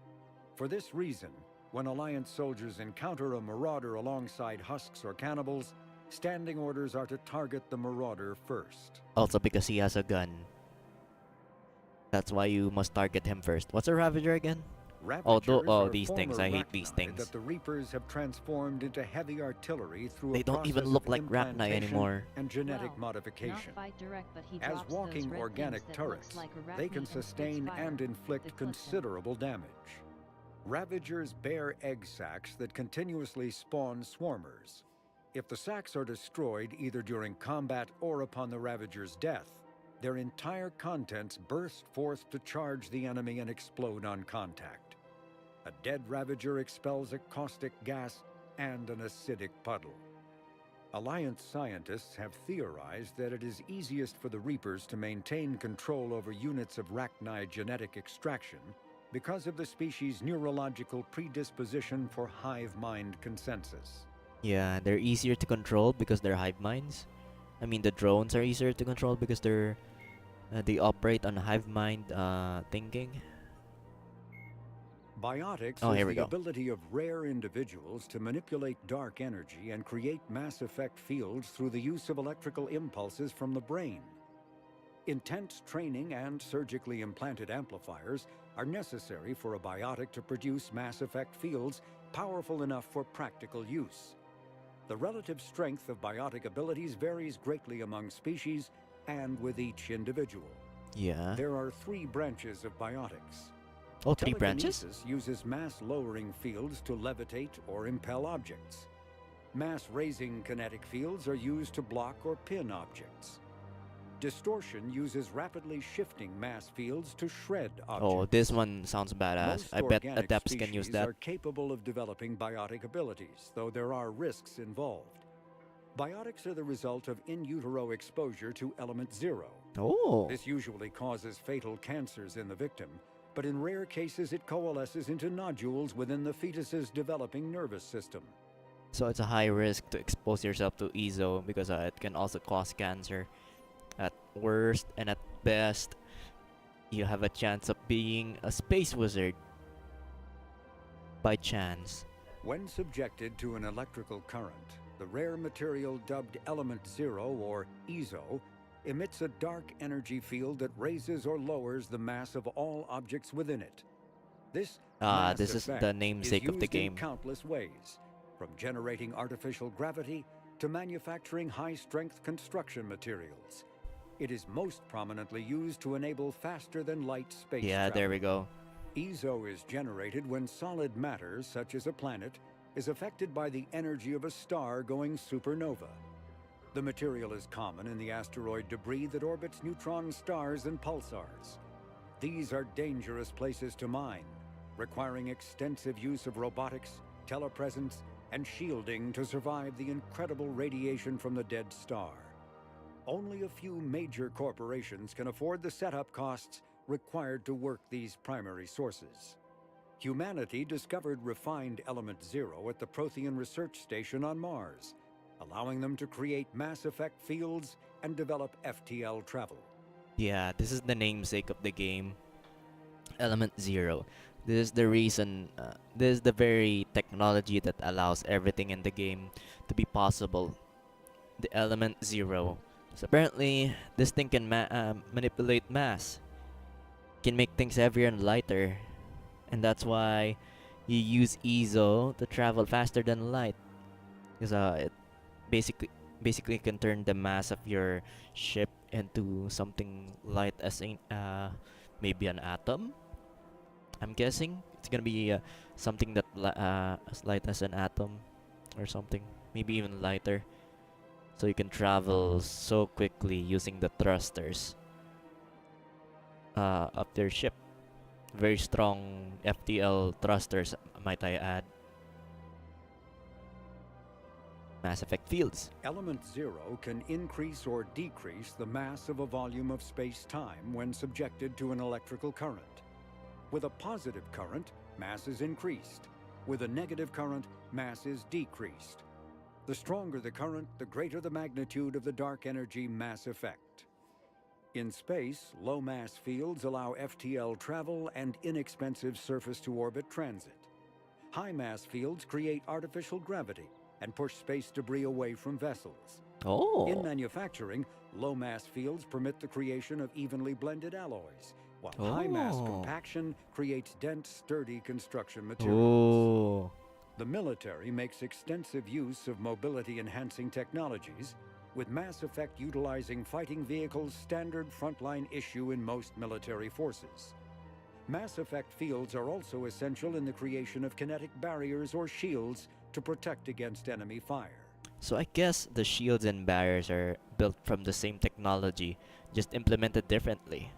For this reason, when Alliance soldiers encounter a Marauder alongside husks or cannibals, standing orders are to target the Marauder first. Also because he has a gun. That's why you must target him first. What's a Ravager again? Ravagers these things. I hate these things. That the Reapers have transformed into heavy artillery through They don't even look like Rachni anymore. And genetic modification. Not fight direct, but he As drops walking those red organic things that turrets, looks like a they Rachni can sustain spits fire. and inflict They clip him. considerable damage. Ravagers bear egg sacs that continuously spawn swarmers. If the sacs are destroyed either during combat or upon the Ravager's death, their entire contents burst forth to charge the enemy and explode on contact. A dead Ravager expels a caustic gas and an acidic puddle. Alliance scientists have theorized that it is easiest for the Reapers to maintain control over units of Rachni genetic extraction because of the species' neurological predisposition for hive mind consensus. Yeah, they're easier to control because they're hive minds. I mean, the drones are easier to control because they operate on hive mind thinking. Biotics here we is the go. ability of rare individuals to manipulate dark energy and create mass effect fields through the use of electrical impulses from the brain. Intense training and surgically implanted amplifiers are necessary for a biotic to produce mass effect fields powerful enough for practical use. The relative strength of biotic abilities varies greatly among species and with each individual. Yeah. There are 3 branches of biotics. Oh, 3 branches? Telekinesis uses mass-lowering fields to levitate or impel objects. Mass-raising kinetic fields are used to block or pin objects. Distortion uses rapidly shifting mass fields to shred objects. Oh, this one sounds badass. Most I bet organic Adepts can use species that. are capable of developing biotic abilities, though there are risks involved. Biotics are the result of in utero exposure to element 0. Oh. This usually causes fatal cancers in the victim, but in rare cases it coalesces into nodules within the fetus's developing nervous system. So it's a high risk to expose yourself to EZO because it can also cause cancer. At worst and at best, you have a chance of being a space wizard. By chance. When subjected to an electrical current, the rare material dubbed Element 0, or EZO, emits a dark energy field that raises or lowers the mass of all objects within it. This this is the namesake of the game. In countless ways, from generating artificial gravity to manufacturing high-strength construction materials. It is most prominently used to enable faster-than-light space travel. There we go. EZO is generated when solid matter, such as a planet, is affected by the energy of a star going supernova. The material is common in the asteroid debris that orbits neutron stars and pulsars. These are dangerous places to mine, requiring extensive use of robotics, telepresence, and shielding to survive the incredible radiation from the dead star. Only a few major corporations can afford the setup costs required to work these primary sources. Humanity discovered refined Element 0 at the Prothean Research Station on Mars, allowing them to create mass effect fields and develop FTL travel. Yeah, this is the namesake of the game. Element 0. This is the reason, this is the very technology that allows everything in the game to be possible. The Element 0. So apparently, this thing can manipulate mass, can make things heavier and lighter, and that's why you use EZO to travel faster than light, because it basically can turn the mass of your ship into something light as maybe an atom. I'm guessing it's gonna be something that as light as an atom or something, maybe even lighter. So you can travel so quickly using the thrusters of their ship. Very strong FTL thrusters, might I add. Mass effect fields. Element zero can increase or decrease the mass of a volume of space-time when subjected to an electrical current. With a positive current, mass is increased. With a negative current, mass is decreased. The stronger the current, the greater the magnitude of the dark energy mass effect. In space, low mass fields allow FTL travel and inexpensive surface-to-orbit transit. High mass fields create artificial gravity and push space debris away from vessels. Oh. In manufacturing, low mass fields permit the creation of evenly blended alloys, while high mass compaction creates dense, sturdy construction materials. The military makes extensive use of mobility-enhancing technologies, with Mass Effect utilizing fighting vehicles standard frontline issue in most military forces. Mass Effect fields are also essential in the creation of kinetic barriers or shields to protect against enemy fire. So I guess the shields and barriers are built from the same technology, just implemented differently.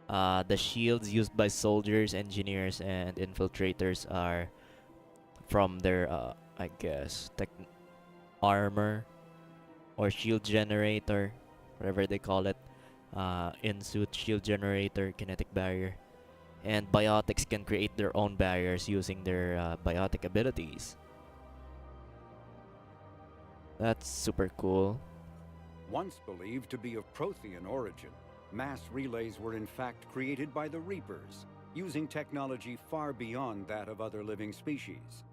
The shields used by soldiers, engineers, and infiltrators are from their, I guess, armor or shield generator, whatever they call it. In-suit shield generator, kinetic barrier. And biotics can create their own barriers using their biotic abilities. That's super cool. Once believed to be of Prothean origin, mass relays were in fact created by the Reapers, using technology far beyond that of other living species.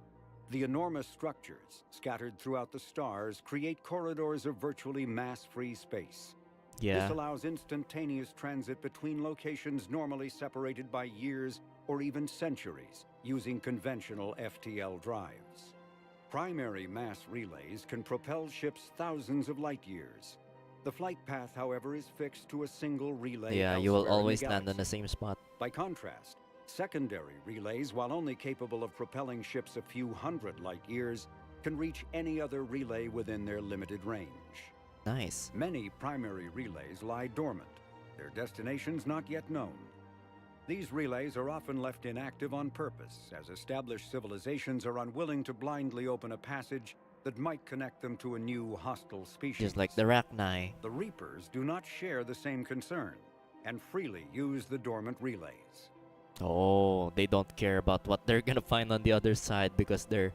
The enormous structures, scattered throughout the stars, create corridors of virtually mass-free space. Yeah. This allows instantaneous transit between locations normally separated by years or even centuries, using conventional FTL drives. Primary mass relays can propel ships thousands of light years. The flight path, however, is fixed to a single relay. Yeah, you will always land in the same spot. By contrast, secondary relays, while only capable of propelling ships a few hundred light years, can reach any other relay within their limited range. Nice. Many primary relays lie dormant, their destinations not yet known. These relays are often left inactive on purpose, as established civilizations are unwilling to blindly open a passage that might connect them to a new hostile species. Just like the Rachni. The Reapers do not share the same concern, and freely use the dormant relays. Oh, they don't care about what they're gonna find on the other side because they're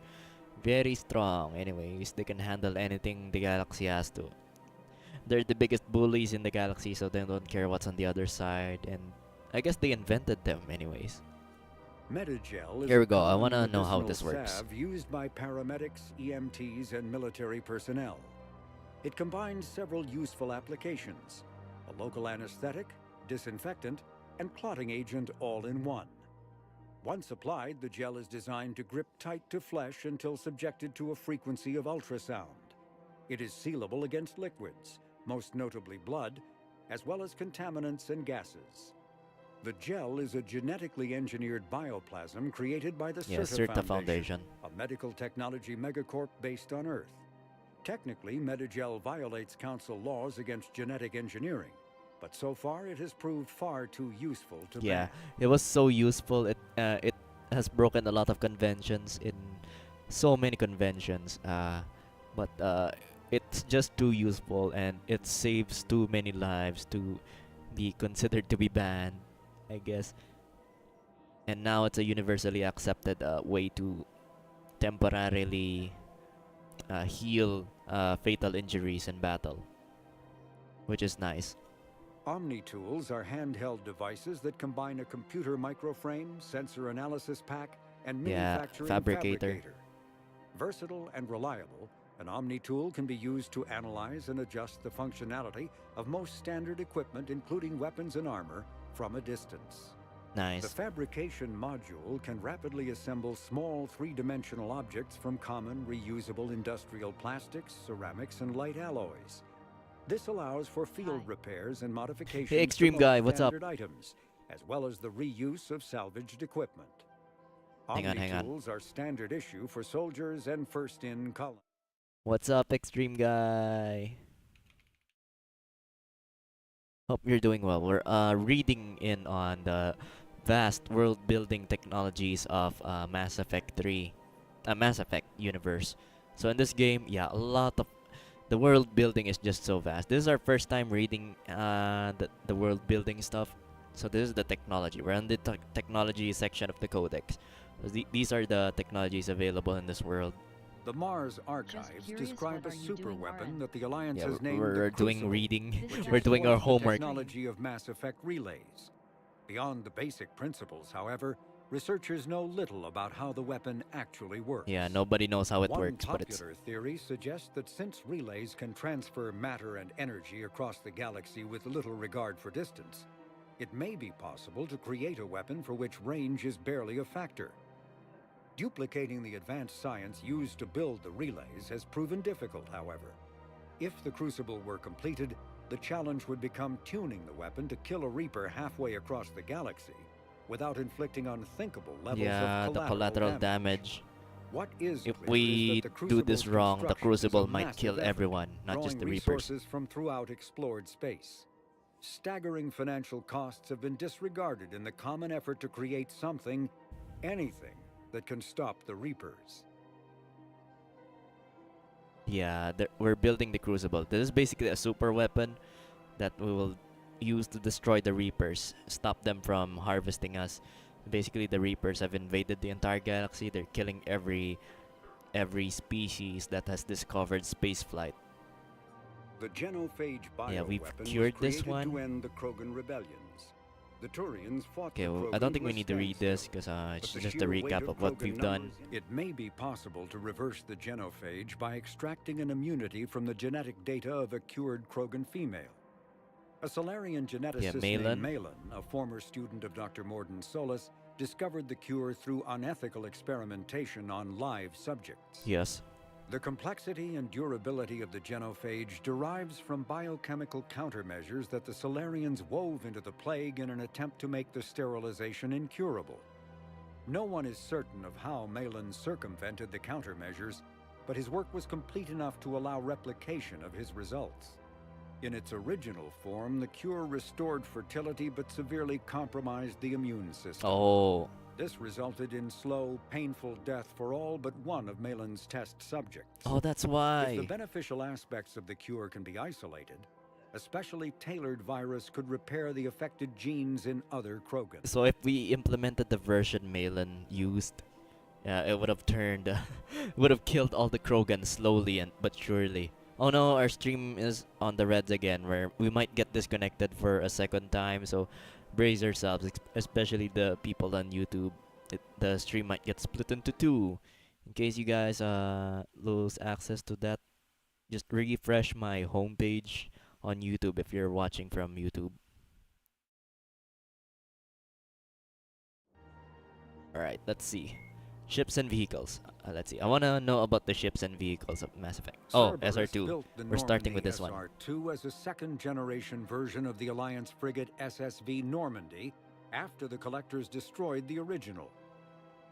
very strong. Anyways, they can handle anything the galaxy has to. They're the biggest bullies in the galaxy, so they don't care what's on the other side, and I guess they invented them anyways. Metagel is Here we a go. I common wanna know how medicinal this works. salve used by paramedics, EMTs, and military personnel. It combines several useful applications: a local anesthetic, disinfectant, and clotting agent all in one. Once applied, the gel is designed to grip tight to flesh until subjected to a frequency of ultrasound. It is sealable against liquids, most notably blood, as well as contaminants and gases. The gel is a genetically engineered bioplasm created by the Certa Foundation, a medical technology megacorp based on Earth. Technically, Metagel violates council laws against genetic engineering, but so far it has proved far too useful to ban. It was so useful. It has broken a lot of conventions in so many conventions. But it's just too useful, and it saves too many lives to be considered to be banned, I guess. And now it's a universally accepted way to temporarily heal fatal injuries in battle, which is nice. Omni-tools are handheld devices that combine a computer microframe, sensor analysis pack, and manufacturing fabricator. Versatile and reliable, An Omni tool can be used to analyze and adjust the functionality of most standard equipment, including weapons and armor, from a distance. Nice. The fabrication module can rapidly assemble small three-dimensional objects from common reusable industrial plastics, ceramics, and light alloys. This allows for field repairs and modifications Hey, Extreme to Guy, most what's up? standard items, as well as the reuse of salvaged equipment. Hang on. Omni-tools are standard issue for soldiers and first-in column. What's up, Extreme Guy? Hope you're doing well. We're reading in on the vast world-building technologies of Mass Effect 3, Mass Effect universe. So in this game, yeah, a lot of the world building is just so vast. This is our first time reading the world building stuff. So this is the technology. We're on the technology section of the codex. These are the technologies available in this world. The Mars archives describe a super weapon that the Alliance has named we're the doing Crucible, reading. which We're doing our exploits the homework. technology of Mass Effect relays. Beyond the basic principles, however, researchers know little about how the weapon actually works. Yeah, nobody knows how it One works, but it's popular theory suggests that since relays can transfer matter and energy across the galaxy with little regard for distance, it may be possible to create a weapon for which range is barely a factor. Duplicating the advanced science used to build the relays has proven difficult, however. If the Crucible were completed, the challenge would become tuning the weapon to kill a Reaper halfway across the galaxy without inflicting unthinkable levels of the collateral damage. What is If clear we is that the do this Crucible's wrong, the construction is a Crucible might massive kill effort, everyone, not just drawing the Reapers. resources from throughout explored space. Staggering financial costs have been disregarded in the common effort to create something, anything, that can stop the Reapers. Yeah, we're building the Crucible. This is basically a super weapon that we will use to destroy the Reapers, stop them from harvesting us. Basically, the Reapers have invaded the entire galaxy. They're killing every species that has discovered spaceflight. The genophage Yeah, we've bioweapon cured was this created to one. end the Krogan rebellions. The Turians fought Okay, the well, I Krogan don't think to we a need to read this because standstill, it's but the just a sheer weight recap of what Krogan we've done. numbers- It may be possible to reverse the genophage by extracting an immunity from the genetic data of a cured Krogan female. A Solarian geneticist named Malin. Malin, a former student of Dr. Morden Solis, discovered the cure through unethical experimentation on live subjects. Yes. The complexity and durability of the genophage derives from biochemical countermeasures that the Solarians wove into the plague in an attempt to make the sterilization incurable. No one is certain of how Malin circumvented the countermeasures, but his work was complete enough to allow replication of his results. In its original form, the cure restored fertility but severely compromised the immune system. Oh. This resulted in slow, painful death for all but one of Malin's test subjects. Oh, that's why. If the beneficial aspects of the cure can be isolated, a specially tailored virus could repair the affected genes in other Krogans. So if we implemented the version Malin used, it would have turned, would have killed all the Krogans slowly but surely. Oh no, our stream is on the reds again, where we might get disconnected for a second time. So brace yourselves, especially the people on YouTube. The stream might get split into two. In case you guys lose access to that, just refresh my homepage on YouTube if you're watching from YouTube. Alright, let's see. Ships and vehicles. Let's see. I want to know about the ships and vehicles of Mass Effect. Oh, Cerberus SR2. built the We're starting with Normandy this one. SR2 as a second-generation version of the Alliance frigate SSV Normandy after the Collectors destroyed the original.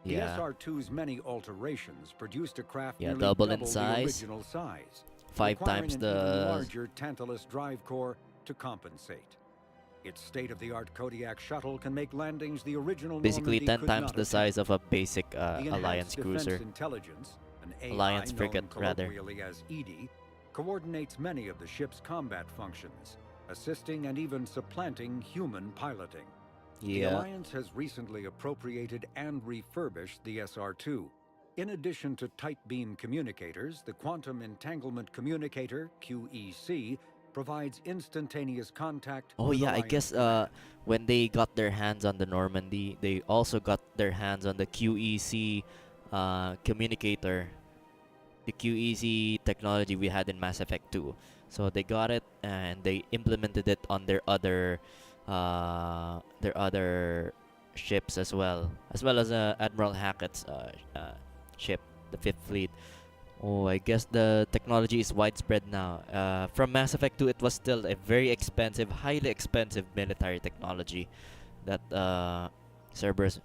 Yeah. The SR2's many alterations produced a craft Yeah, nearly double in the size. original size, 5 requiring times an the even larger Tantalus drive core to compensate. Its state-of-the-art Kodiak shuttle can make landings the original basically Normandy 10 could times not the attempt. size of a basic The Enhanced Alliance Defense cruiser. Intelligence, an AI Alliance known frigate, rather. colloquially as EDI, coordinates many of the ship's combat functions, assisting and even supplanting human piloting. The Yeah. Alliance has recently appropriated and refurbished the SR2. In addition to tight beam communicators, the Quantum Entanglement Communicator, QEC, provides instantaneous contact. Oh with yeah, I Alliance guess when they got their hands on the Normandy, they also got their hands on the QEC communicator. the QEZ technology we had in Mass Effect 2. So they got it and they implemented it on their other ships as well as Admiral Hackett's ship, the Fifth Fleet. Oh, I guess the technology is widespread now. From Mass Effect 2, it was still a very expensive, highly expensive military technology that Cerberus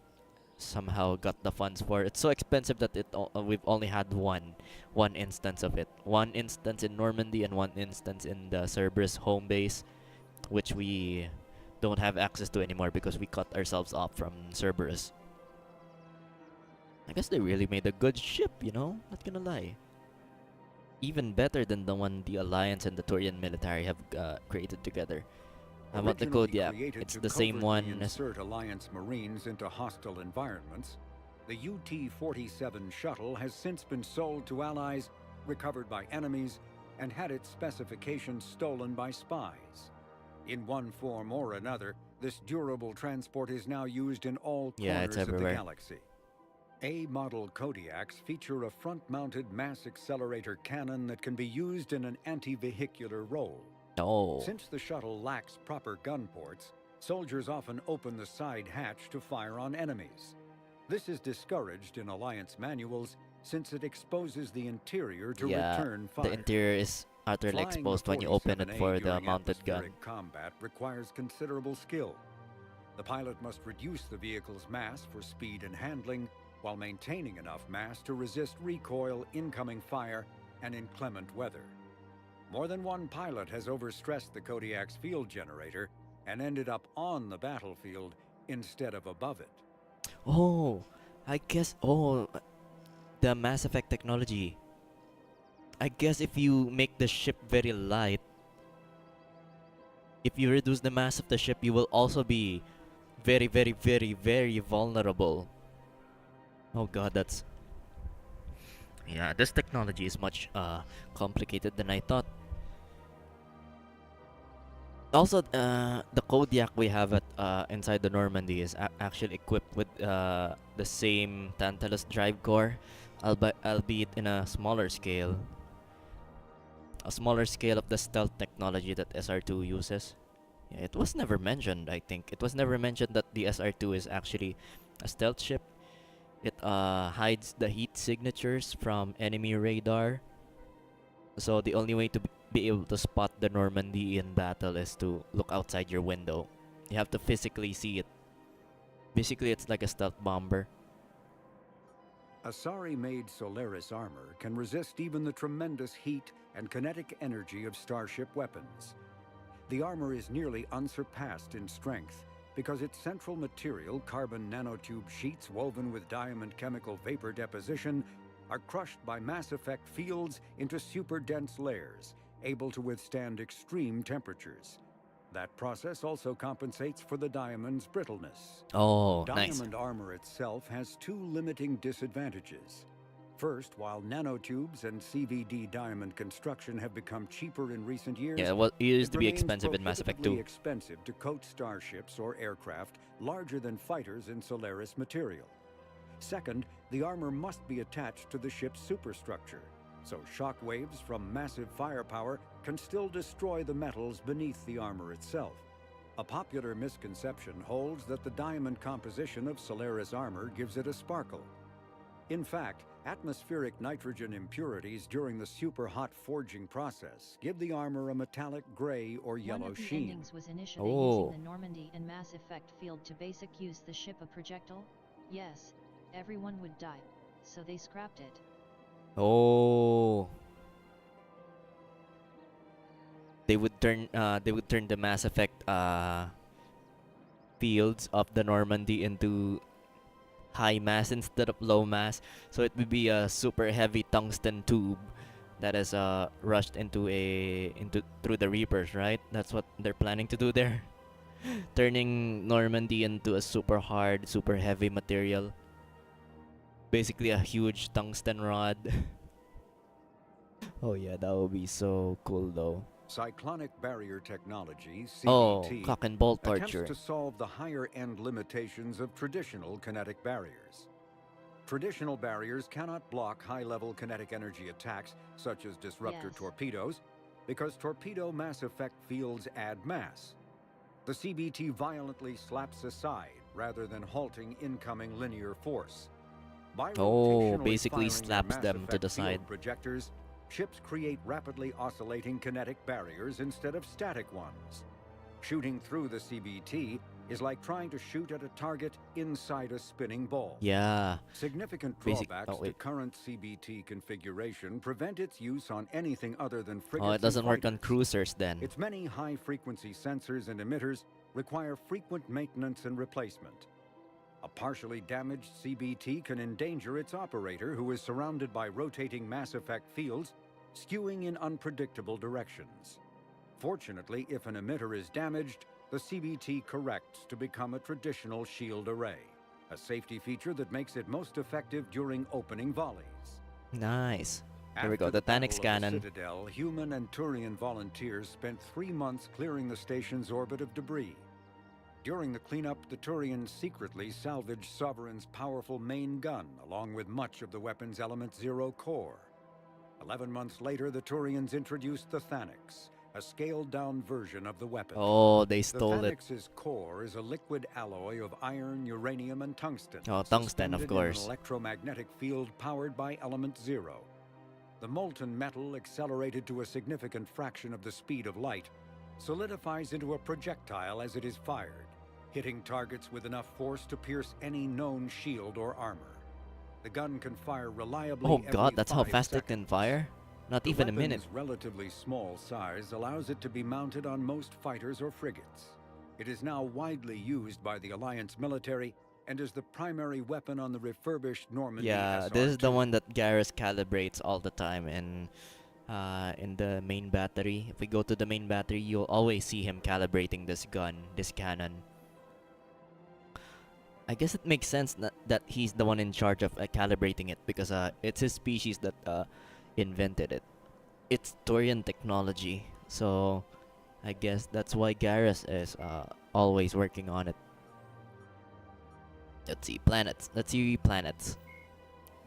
somehow got the funds for. It's so expensive that we've only had one instance of it. One instance in Normandy and one instance in the Cerberus home base, which we don't have access to anymore because we cut ourselves off from Cerberus. I guess they really made a good ship, you know? Not gonna lie. Even better than the one the Alliance and the Turian military have created together. How about the Kodiak? It's the same one as... insert Alliance Marines into hostile environments. The UT-47 shuttle has since been sold to allies, recovered by enemies, and had its specifications stolen by spies. In one form or another, this durable transport is now used in all corners of the galaxy. A-model Kodiaks feature a front-mounted mass accelerator cannon that can be used in an anti-vehicular role. Oh. Since the shuttle lacks proper gun ports, soldiers often open the side hatch to fire on enemies. This is discouraged in Alliance manuals since it exposes the interior to return fire. The interior is utterly exposed when you open it for the mounted gun. Combat requires considerable skill. The pilot must reduce the vehicle's mass for speed and handling, while maintaining enough mass to resist recoil, incoming fire, and inclement weather. More than one pilot has overstressed the Kodiak's field generator and ended up on the battlefield instead of above it. Oh, I guess, the Mass Effect technology. I guess if you make the ship very light, if you reduce the mass of the ship, you will also be very, very, very, very vulnerable. Oh god, that's... Yeah, this technology is much complicated than I thought. Also, the Kodiak we have at inside the Normandy is actually equipped with the same Tantalus drive core, albeit in a smaller scale. A smaller scale of the stealth technology that SR2 uses. Yeah, it was never mentioned, I think. It was never mentioned that the SR2 is actually a stealth ship. It hides the heat signatures from enemy radar. So the only way to be able to spot the Normandy in battle is to look outside your window. You have to physically see it. Basically, it's like a stealth bomber. Asari-made Solaris armor can resist even the tremendous heat and kinetic energy of starship weapons. The armor is nearly unsurpassed in strength because its central material, carbon nanotube sheets woven with diamond chemical vapor deposition, are crushed by Mass Effect fields into super-dense layers, able to withstand extreme temperatures. That process also compensates for the diamond's brittleness. Oh, nice. Diamond armor itself has two limiting disadvantages. First, while nanotubes and CVD diamond construction have become cheaper in recent years, yeah, well, it used to be expensive in Mass Effect 2. Expensive to coat starships or aircraft larger than fighters in Solaris material. Second, the armor must be attached to the ship's superstructure, so shock waves from massive firepower can still destroy the metals beneath the armor itself. A popular misconception holds that the diamond composition of Solaris armor gives it a sparkle. In fact, atmospheric nitrogen impurities during the super-hot forging process give the armor a metallic gray or yellow One of the sheen. endings was initially using the Normandy and Mass Effect field to basic use the ship a projectile. Yes, everyone would die, so they scrapped it. Oh. They would turn the Mass Effect fields of the Normandy into high mass instead of low mass, so it would be a super heavy tungsten tube that is rushed through the Reapers, right? That's what they're planning to do there. Turning Normandy into a super hard, super heavy material. Basically a huge tungsten rod. Oh yeah, that would be so cool though. Cyclonic barrier technology, CBT, cock and bolt torture, attempts to solve the higher-end limitations of traditional kinetic barriers. Traditional barriers cannot block high-level kinetic energy attacks, such as disruptor torpedoes, because torpedo mass effect fields add mass. The CBT violently slaps aside rather than halting incoming linear force. By rotationally basically firing slaps their mass them to effect the field side. projectors, ships create rapidly oscillating kinetic barriers instead of static ones. Shooting through the CBT is like trying to shoot at a target inside a spinning ball. Yeah. Significant Basic- drawbacks oh, to wait. current CBT configuration prevent its use on anything other than frigates Oh, it and doesn't work on fighters. cruisers then. Its many high-frequency sensors and emitters require frequent maintenance and replacement. A partially damaged CBT can endanger its operator, who is surrounded by rotating mass effect fields, skewing in unpredictable directions. Fortunately, if an emitter is damaged, the CBT corrects to become a traditional shield array, a safety feature that makes it most effective during opening volleys. Nice. Here we After go, the Battle Tanix of cannon. The Citadel, human and Turian volunteers spent 3 months clearing the station's orbit of debris. During the cleanup, the Turians secretly salvaged Sovereign's powerful main gun, along with much of the weapon's Element Zero core. 11 months later, the Turians introduced the Thanix, a scaled-down version of the weapon. Oh, they stole it. The Thanix's core is a liquid alloy of iron, uranium, and tungsten. Oh, tungsten, of suspended course. in an electromagnetic field powered by Element Zero. The molten metal, accelerated to a significant fraction of the speed of light, solidifies into a projectile as it is fired, hitting targets with enough force to pierce any known shield or armor. The gun can fire reliably. Oh god, every that's how 5 fast seconds. it can fire? Not even a minute. The weapon's relatively small size allows it to be mounted on most fighters or frigates. It is now widely used by the Alliance military and is the primary weapon on the refurbished Normandy Yeah, SR-2. this is the one that Garrus calibrates all the time in the main battery. If we go to the main battery, you'll always see him calibrating this gun, this cannon. I guess it makes sense that he's the one in charge of calibrating it, because it's his species that invented it. It's Turian technology, so I guess that's why Garrus is always working on it. Let's see, planets. Let's see planets.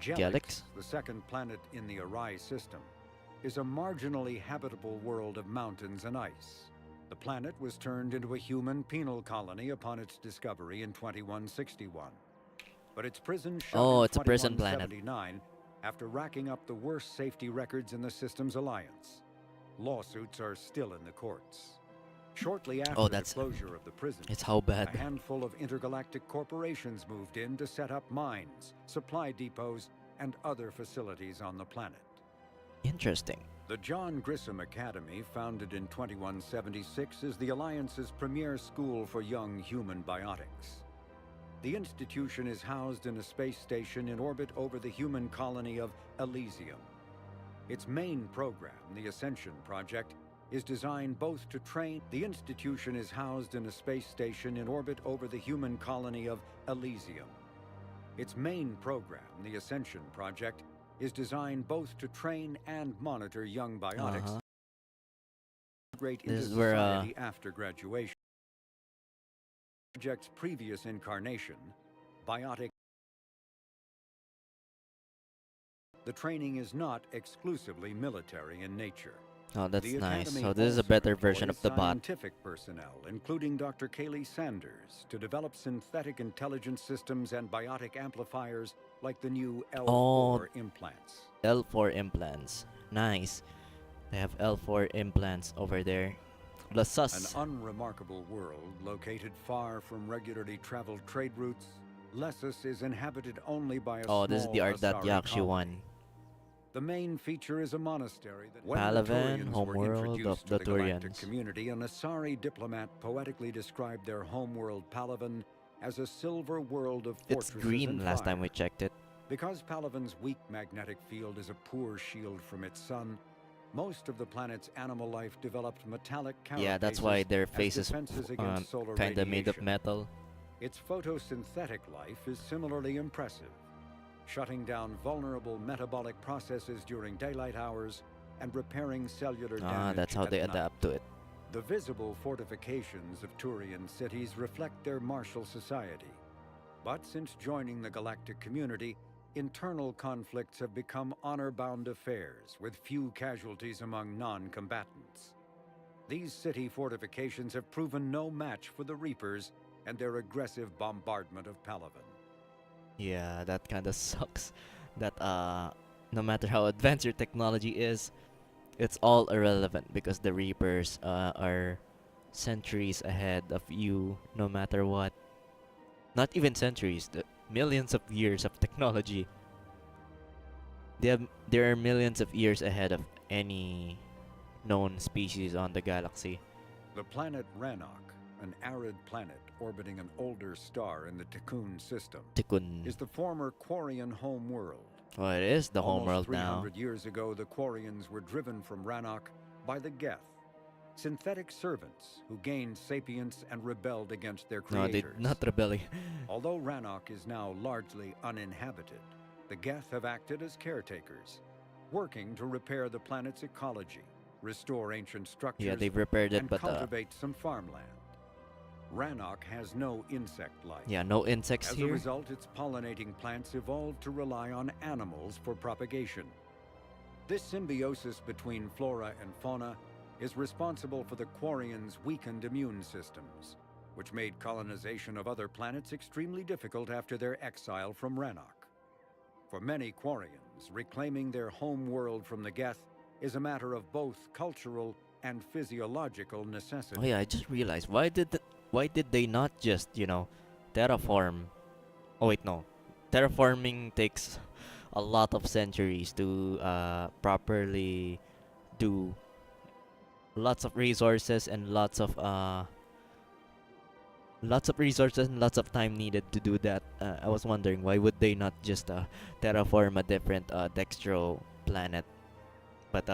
Gelix, the second planet in the Asari system, is a marginally habitable world of mountains and ice. The planet was turned into a human penal colony upon its discovery in 2161. But its prison shut in it's a prison planet. 2179 after racking up the worst safety records in the system's alliance. Lawsuits are still in the courts. Shortly after the closure of the prison, it's how bad. a handful of intergalactic corporations moved in to set up mines, supply depots, and other facilities on the planet. Interesting. The John Grissom Academy, founded in 2176, is the Alliance's premier school for young human biotics. The institution is housed in a space station in orbit over the human colony of Elysium. Its main program, the Ascension Project, is designed both to train. The institution is housed in a space station in orbit over the human colony of Elysium. Its main program, the Ascension Project, is designed both to train and monitor young biotics. Integrate into society after graduation. Project's previous incarnation, biotic. The training is not exclusively military in nature. Oh, that's The nice. Academy So this is a also better version of employs the bot. scientific personnel, including Dr. Kaylee Sanders, to develop synthetic intelligence systems and biotic amplifiers like the new L4 implants. L4 implants. Nice. They have L4 implants over there. The sus. An unremarkable world located far from regularly traveled trade routes, Lessus is inhabited only by a small this is the art that Asari Yakshi colony. one. The main feature is a monastery that Palaven, Turians were homeworld of introduced the to the galactic Turians. community, an Asari diplomat poetically described their homeworld Palaven as a silver world of It's fortresses green and last time fire. we checked it. Because Palaven's weak magnetic field is a poor shield from its sun, most of the planet's animal life developed metallic carapaces Yeah, that's why their as faces defenses against solar kinda made of radiation. metal. Its photosynthetic life is similarly impressive, shutting down vulnerable metabolic processes during daylight hours and repairing cellular damage That's how at they night. adapt to it. The visible fortifications of Turian cities reflect their martial society. But since joining the galactic community, internal conflicts have become honor-bound affairs, with few casualties among non-combatants. These city fortifications have proven no match for the Reapers and their aggressive bombardment of Palaven. Yeah, that kind of sucks. That no matter how advanced your technology is, it's all irrelevant because the Reapers are centuries ahead of you no matter what. Not even centuries, the millions of years of technology. There are millions of years ahead of any known species on the galaxy. The planet Rannoch, an arid planet orbiting an older star in the Tikkun system, is the former Quarian home world. Oh, it is the home world now. Almost 300 years ago, the Quarians were driven from Rannoch by the Geth, synthetic servants who gained sapience and rebelled against their creators. No, they did not rebel. Although Rannoch is now largely uninhabited, the Geth have acted as caretakers, working to repair the planet's ecology, restore ancient structures, Yeah, they've repaired it, and but cultivate some farmland. Rannoch has no insect life. Yeah, no insects As here. a result, its pollinating plants evolved to rely on animals for propagation. This symbiosis between flora and fauna is responsible for the Quarians' weakened immune systems, which made colonization of other planets extremely difficult after their exile from Rannoch. For many Quarians, reclaiming their home world from the Geth is a matter of both cultural and physiological necessity. Oh yeah, I just realized, why did they not just, terraform? Oh wait, no. Terraforming takes a lot of centuries to properly do. Lots of resources and lots of time needed to do that. I was wondering, why would they not just terraform a different dextro planet? But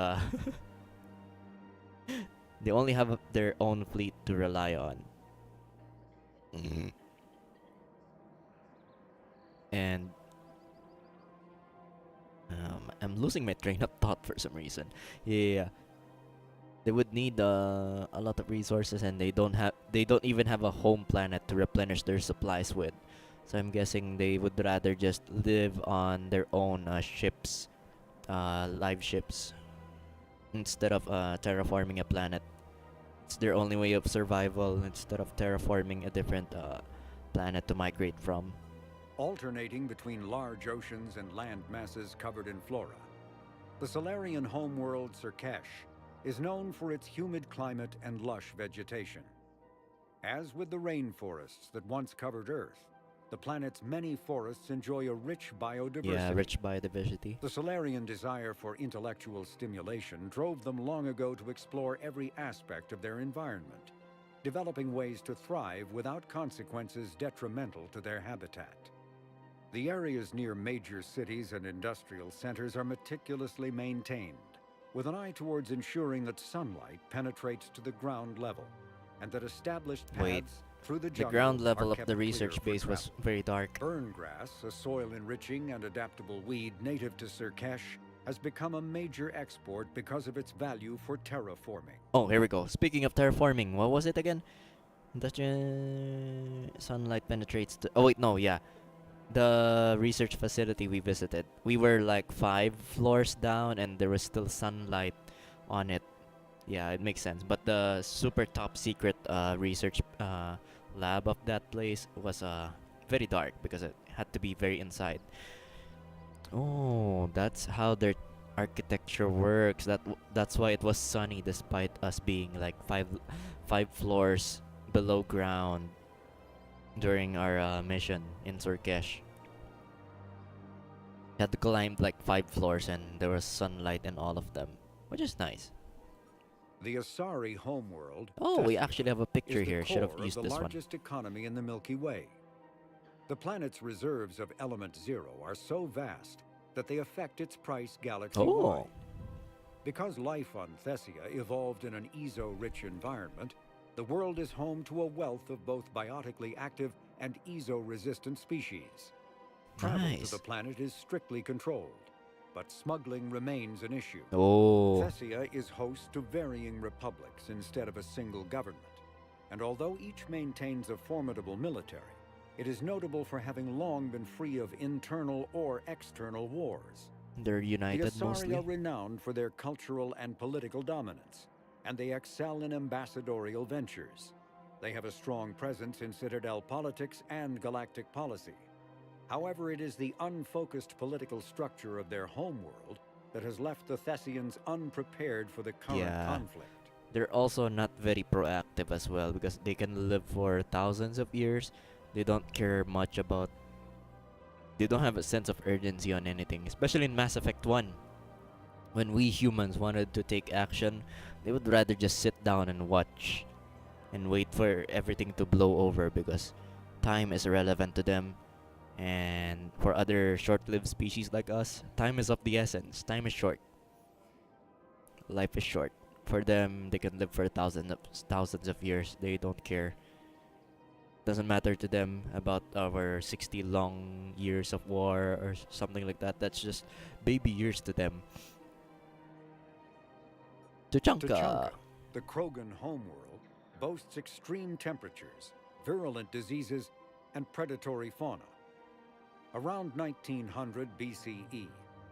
they only have their own fleet to rely on. And I'm losing my train of thought for some reason. Yeah, they would need a lot of resources, and they don't even have a home planet to replenish their supplies with. So I'm guessing they would rather just live on their own ships, live ships, instead of terraforming a planet. It's their only way of survival instead of terraforming a different planet to migrate from. Alternating between large oceans and land masses covered in flora, the Solarian homeworld Surkesh is known for its humid climate and lush vegetation. As with the rainforests that once covered Earth, the planet's many forests enjoy a rich biodiversity. Yeah, rich biodiversity. The Solarian desire for intellectual stimulation drove them long ago to explore every aspect of their environment, developing ways to thrive without consequences detrimental to their habitat. The areas near major cities and industrial centers are meticulously maintained, with an eye towards ensuring that sunlight penetrates to the ground level, and that established paths through the jungle ground level are of kept the clear research for base was travel. very dark. Burngrass, a soil-enriching and adaptable weed native to Surkesh, has become a major export because of its value for terraforming. Oh, here we go. Speaking of terraforming, what was it again? Sunlight penetrates to... Oh wait, no, yeah. The research facility we visited, we were like 5 floors down and there was still sunlight on it. Yeah, it makes sense. But the super top secret research lab of that place was very dark because it had to be very inside. Oh, that's how their architecture works. That's why it was sunny despite us being like 5 floors below ground during our mission in Surkesh. Had to climb like 5 floors and there was sunlight in all of them, which is nice. The Asari homeworld. Oh, we Thessia, actually have a picture is the here. Should have core used of this the one. largest economy in the Milky Way. The planet's reserves of element zero are so vast that they affect its price galaxy-wide. Because life on Thessia evolved in an ezo-rich environment, the world is home to a wealth of both biotically active and ezo-resistant species. Travel to the planet is strictly controlled, but smuggling remains an issue. Thessia is host to varying republics instead of a single government, and although each maintains a formidable military, It is notable for having long been free of internal or external wars. They're united The Asari mostly. are renowned for their cultural and political dominance, and they excel in ambassadorial ventures. They have a strong presence in Citadel politics and galactic policy. However, it is the unfocused political structure of their homeworld that has left the Thessians unprepared for the current conflict. They're also not very proactive as well, because they can live for thousands of years. They don't care much about... They don't have a sense of urgency on anything, especially in Mass Effect 1. When we humans wanted to take action, they would rather just sit down and watch and wait for everything to blow over, because time is irrelevant to them. And for other short-lived species like us, time is of the essence. Time is short. Life is short. For them, they can live for thousands of years. They don't care. Doesn't matter to them about our 60 long years of war or something like that. That's just baby years to them. Tuchanka, the Krogan homeworld, boasts extreme temperatures, virulent diseases, and predatory fauna. Around 1900 BCE,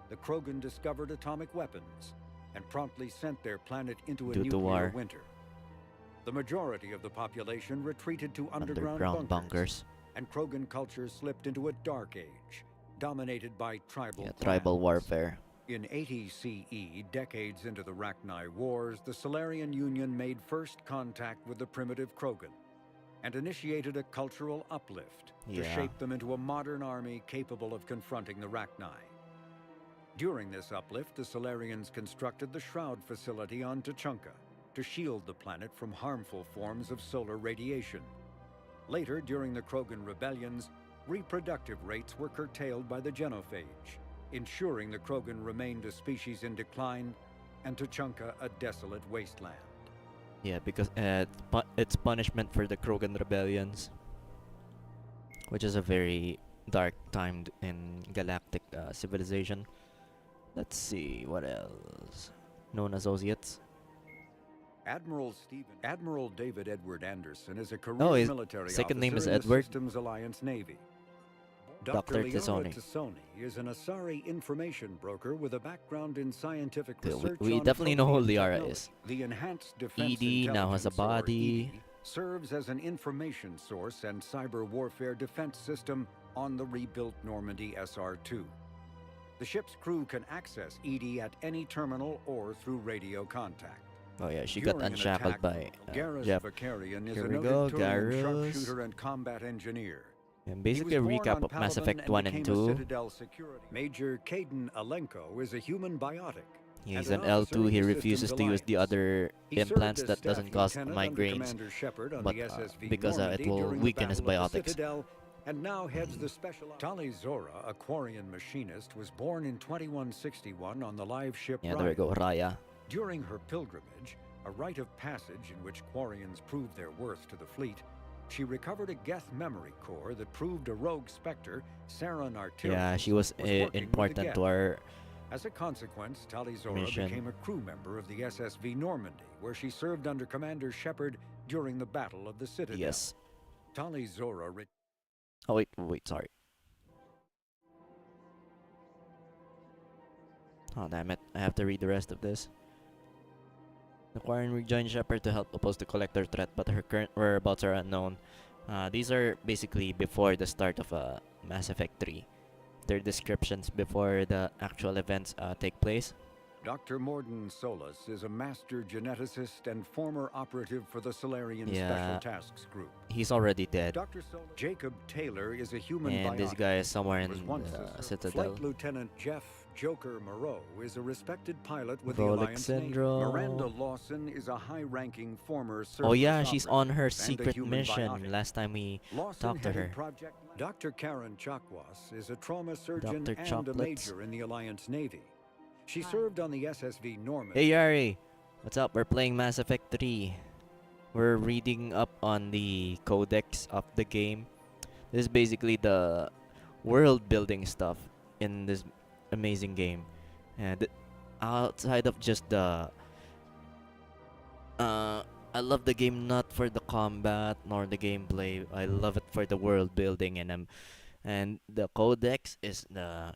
the Krogan discovered atomic weapons and promptly sent their planet into a nuclear winter. The majority of the population retreated to underground bunkers, and Krogan culture slipped into a dark age, dominated by tribal warfare. In 80 CE, decades into the Rachni Wars, the Solarian Union made first contact with the primitive Krogan and initiated a cultural uplift to shape them into a modern army capable of confronting the Rachni. During this uplift, the Solarians constructed the Shroud facility on Tuchanka to shield the planet from harmful forms of solar radiation. Later, during the Krogan rebellions, reproductive rates were curtailed by the genophage, ensuring the Krogan remained a species in decline and Tuchanka a desolate wasteland. Yeah, because it's punishment for the Krogan rebellions, which is a very dark time in galactic civilization. Let's see, what else? Known associates. Admiral David Edward Anderson is a career military second name is officer in the Edward. Systems Alliance Navy. Dr. Leona Tassoni is an Asari information broker with a background in scientific research. We definitely know who Liara is. The Enhanced Defense ED now has a Intelligence, or body. ED, serves as an information source and cyber warfare defense system on the rebuilt Normandy SR-2. The ship's crew can access ED at any terminal or through radio contact. Oh yeah, she got During an unshackled attack, by Garrus Jeff. Vakarian is Here a we noted go, Turian Garrus. sharpshooter and combat engineer. And basically a recap of Mass Effect 1 and 2. Major Caden Alenko is a human biotic. He's and an officer L2. in He the refuses Systems to use the Alliance. other He served implants as that staff doesn't cause lieutenant under migraines, Commander Shepard on but the SSV because it Normandy will during the weaken his Battle of the biotics. Citadel, and now heads the special. Tali Zora, a Quarian machinist, was born in 2161 on the live ship Yeah, there we go, Raya. During her pilgrimage, a rite of passage in which Quarians proved their worth to the fleet, she recovered a Geth memory core that proved a rogue Spectre, Saren Arterius, Yeah, she was working with the important Geth. to our As a consequence, Tali Zora mission. became a crew member of the SSV Normandy, where she served under Commander Shepard during the Battle of the Citadel. Yes. Tali Zora... Oh, wait, sorry. Oh, damn it. I have to read the rest of this. The Quarian rejoined Shepard to help oppose the Collector threat, but her current whereabouts are unknown. These are basically before the start of Mass Effect 3. They're descriptions before the actual events take place. Dr. Morden Solis is a master geneticist and former operative for the Solarian Yeah. Special Tasks Group. He's already dead. Dr. Jacob Taylor is a human And this biotic. guy is somewhere in Was once Citadel. Flight Lieutenant Jeff Joker Moreau is a respected pilot with Frolic the Alliance Navy. Syndrome. Miranda Lawson is a high-ranking former Oh yeah, Cerberus she's operative on her and a secret human mission. biotic. Last time we Lawson talked to headed her. Project. Dr. Karen Chakwas is a trauma surgeon Dr. and a Chocolates. major in the Alliance Navy. She served on the SSV Normandy. Hey Yari, what's up? We're playing Mass Effect 3. We're reading up on the codex of the game. This is basically the world building stuff in this amazing game. And outside of just the I love the game not for the combat nor the gameplay. I love it for the world building, and the codex is the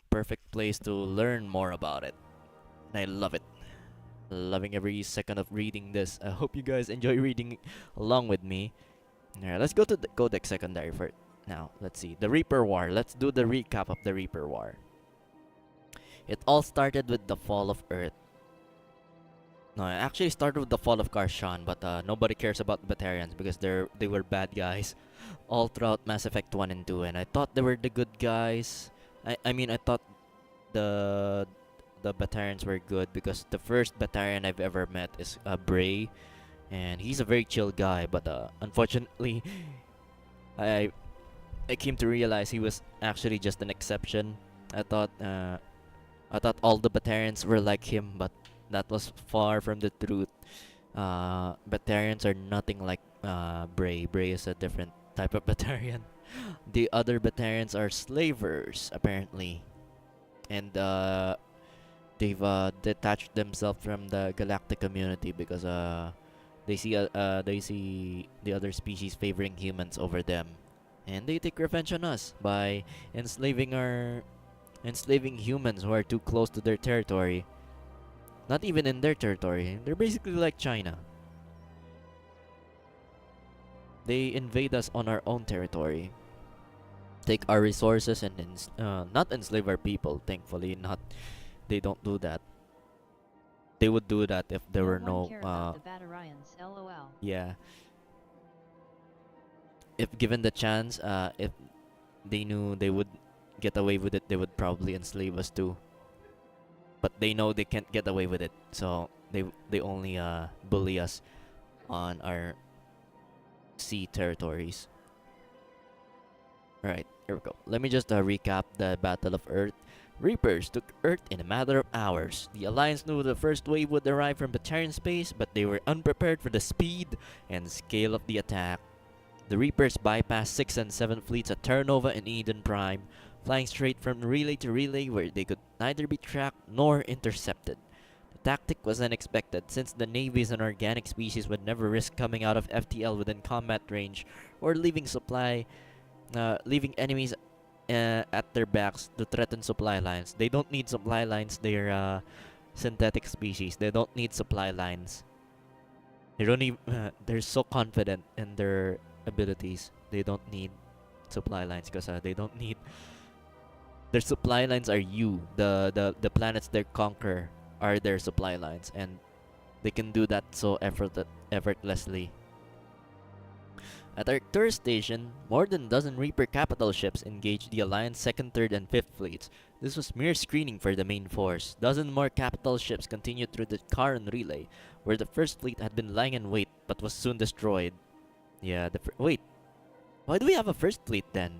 perfect place to learn more about it. And I love it. Loving every second of reading this. I hope you guys enjoy reading along with me. Alright, let's go to the codex secondary first. Now, let's see. The Reaper War. Let's do the recap of the Reaper War. It all started with the fall of Earth. No, it actually started with the fall of Karshan, but nobody cares about the Batarians because they were bad guys all throughout Mass Effect 1 and 2, and I thought they were the good guys. I mean, I thought the Batarians were good because the first Batarian I've ever met is Bray, and he's a very chill guy, but unfortunately, I came to realize he was actually just an exception. I thought all the Batarians were like him, but that was far from the truth. Batarians are nothing like Bray. Bray is a different type of Batarian. The other Batarians are slavers, apparently, and they've detached themselves from the galactic community because they see the other species favoring humans over them, and they take revenge on us by enslaving humans who are too close to their territory. Not even in their territory. They're basically like China. They invade us on our own territory, take our resources, and not enslave our people. Thankfully, not. They don't do that. They would do that if there were no. The Batarians, LOL. Yeah. If given the chance, if they knew they would get away with it, they would probably enslave us too. But they know they can't get away with it, so they only bully us on our sea territories. Alright, here we go. Let me just recap the Battle of Earth. Reapers took Earth in a matter of hours. The Alliance knew the first wave would arrive from Batarian space, but they were unprepared for the speed and scale of the attack. The Reapers bypassed 6 and 7 fleets at Terra Nova and Eden Prime, flying straight from relay to relay where they could neither be tracked nor intercepted. The tactic was unexpected, since the navies and organic species would never risk coming out of FTL within combat range or leaving enemies at their backs to threaten supply lines. They don't need supply lines. They're synthetic species. They don't need supply lines. They don't even, they're so confident in their abilities. They don't need supply lines because they don't need. Their supply lines are you. The planets they conquer are their supply lines, and they can do that so effortlessly. At Arcturus Station, more than a dozen Reaper capital ships engaged the Alliance 2nd, 3rd, and 5th fleets. This was mere screening for the main force. Dozen more capital ships continued through the Charon relay, where the 1st fleet had been lying in wait but was soon destroyed. Yeah, wait. Why do we have a 1st fleet then?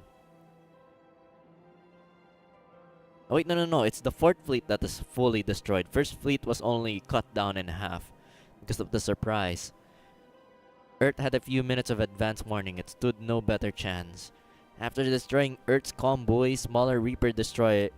Oh wait, no. It's the 4th fleet that is fully destroyed. 1st fleet was only cut down in half because of the surprise. Earth had a few minutes of advance warning. It stood no better chance. After destroying Earth's convoy, smaller Reaper destroyer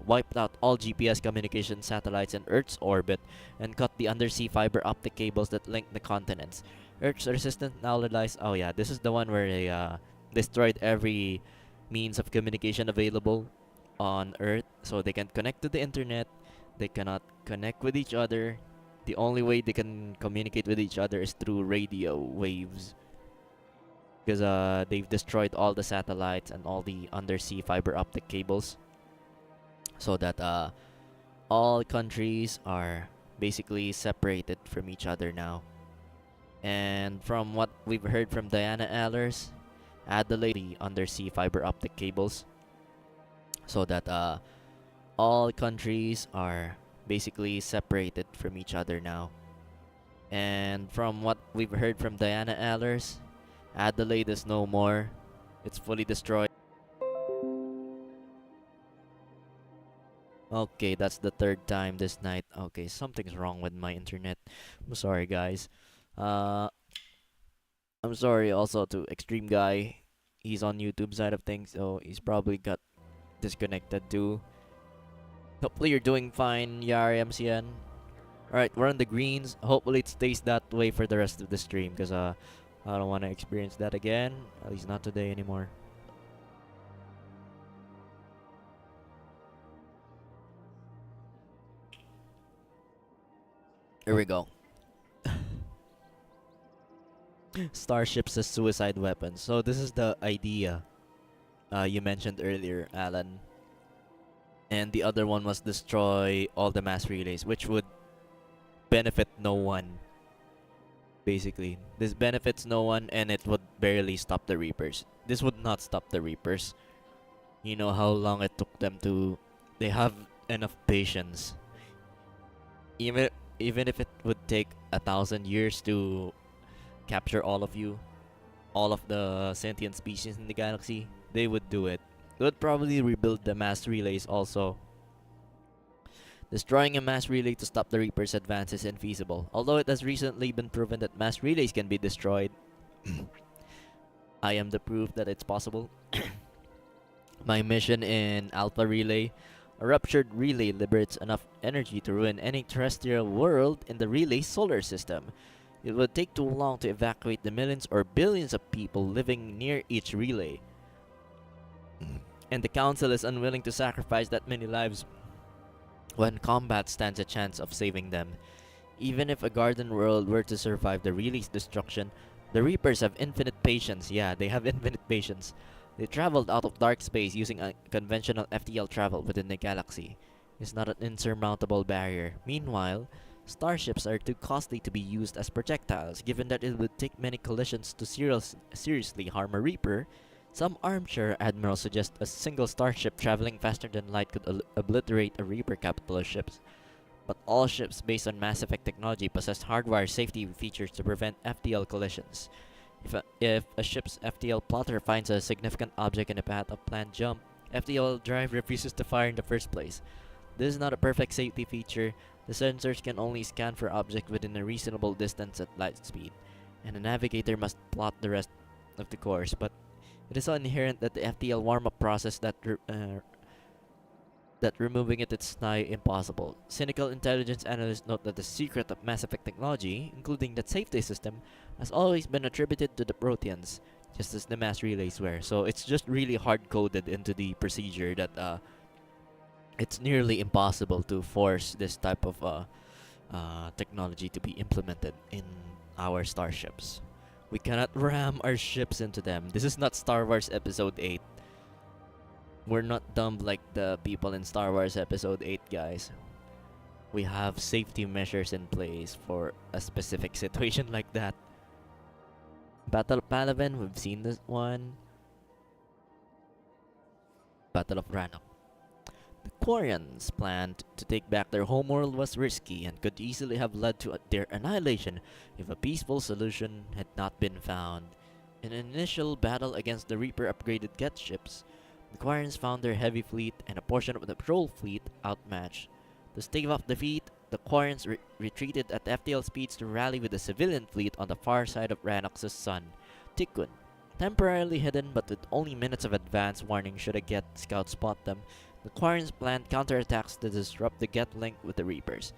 wiped out all GPS communication satellites in Earth's orbit and cut the undersea fiber optic cables that linked the continents. Earth's resistance now relies. Oh yeah, this is the one where they destroyed every means of communication available on Earth, so they can connect to the internet. They cannot connect with each other. The only way they can communicate with each other is through radio waves, because they've destroyed all the satellites and all the undersea fiber optic cables, so that all countries are basically separated from each other now. And from what we've heard from Diana Allers, Adelaide, the undersea fiber optic cables, so that all countries are basically separated from each other now. And from what we've heard from Diana Allers, Adelaide is no more. It's fully destroyed. Okay, that's the 3rd time this night. Okay, something's wrong with my internet. I'm sorry, guys. I'm sorry also to Extreme Guy. He's on YouTube side of things, so he's probably got disconnected too. Hopefully you're doing fine, Yari MCN. Alright, we're on the greens. Hopefully it stays that way for the rest of the stream, because I don't want to experience that again. At least not today anymore. Here we go. Starships as suicide weapons. So this is the idea you mentioned earlier, Alan. And the other one was destroy all the mass relays, which would benefit no one. Basically, this benefits no one, and it would barely stop the Reapers. This would not stop the Reapers. You know how long it took them to... They have enough patience. Even if it would take 1,000 years to capture all of you, all of the sentient species in the galaxy, they would do it. They would probably rebuild the mass relays also. Destroying a mass relay to stop the Reaper's advance is infeasible. Although it has recently been proven that mass relays can be destroyed, I am the proof that it's possible. My mission in Alpha Relay, a ruptured relay liberates enough energy to ruin any terrestrial world in the relay solar system. It would take too long to evacuate the millions or billions of people living near each relay. And the Council is unwilling to sacrifice that many lives when combat stands a chance of saving them. Even if a garden world were to survive the relay's destruction, the Reapers have infinite patience. Yeah, they have infinite patience. They traveled out of dark space using a conventional FTL travel within the galaxy. It's not an insurmountable barrier. Meanwhile, starships are too costly to be used as projectiles, given that it would take many collisions to seriously harm a Reaper. Some armchair admirals suggest a single starship traveling faster than light could obliterate a Reaper capital of ships. But all ships based on Mass Effect technology possess hardwired safety features to prevent FTL collisions. If a ship's FTL plotter finds a significant object in the path of planned jump, FTL drive refuses to fire in the first place. This is not a perfect safety feature. The sensors can only scan for objects within a reasonable distance at light speed, and the navigator must plot the rest of the course. But it is so inherent that the FTL warm-up process that removing it is nigh impossible. Cynical intelligence analysts note that the secret of Mass Effect technology, including that safety system, has always been attributed to the Proteans, just as the mass relays were. So it's just really hard-coded into the procedure that it's nearly impossible to force this type of technology to be implemented in our starships. We cannot ram our ships into them. This is not Star Wars Episode 8. We're not dumb like the people in Star Wars Episode 8, guys. We have safety measures in place for a specific situation like that. Battle of Palaven, we've seen this one. Battle of Rannoch. The Quarians' plan to take back their homeworld was risky and could easily have led to their annihilation if a peaceful solution had not been found. In an initial battle against the Reaper upgraded Geth ships, the Quarians found their heavy fleet and a portion of the patrol fleet outmatched. To stave off defeat, the Quarians retreated at FTL speeds to rally with the civilian fleet on the far side of Rannox's sun, Tikkun. Temporarily hidden but with only minutes of advance warning should a Geth scout spot them, the Quarians planned counterattacks to disrupt the Geth link with the Reapers.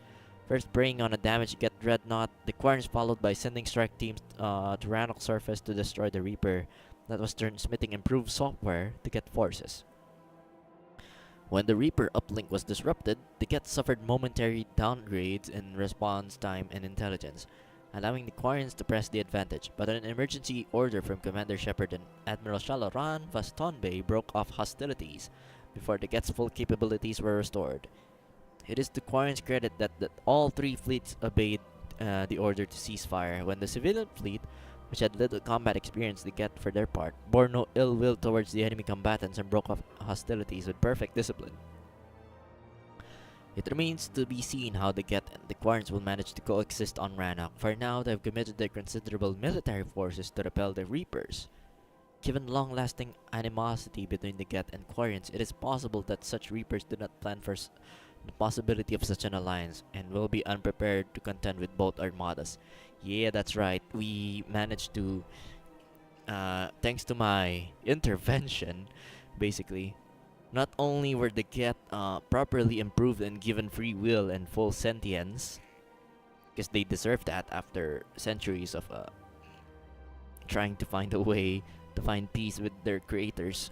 First preying on a damaged Geth dreadnought, the Quarians followed by sending strike teams to Rannoch's surface to destroy the Reaper that was transmitting improved software to Geth forces. When the Reaper uplink was disrupted, the Geth suffered momentary downgrades in response time and intelligence, allowing the Quarians to press the advantage, but an emergency order from Commander Shepard and Admiral Shaloran Vastonbe broke off hostilities before the Geth's full capabilities were restored. It is to Quarians' credit that all three fleets obeyed the order to cease fire. When the civilian fleet, which had little combat experience, the Geth for their part, bore no ill will towards the enemy combatants and broke off hostilities with perfect discipline. It remains to be seen how the Geth and the Quarians will manage to coexist on Rannoch. For now, they have committed their considerable military forces to repel the Reapers. Given long-lasting animosity between the Geth and Quarians, it is possible that such Reapers do not plan for the possibility of such an alliance, and will be unprepared to contend with both armadas. Yeah, that's right. We managed to, thanks to my intervention, basically, not only were the Geth properly improved and given free will and full sentience, Because they deserve that after centuries of trying to find a way to find peace with their creators.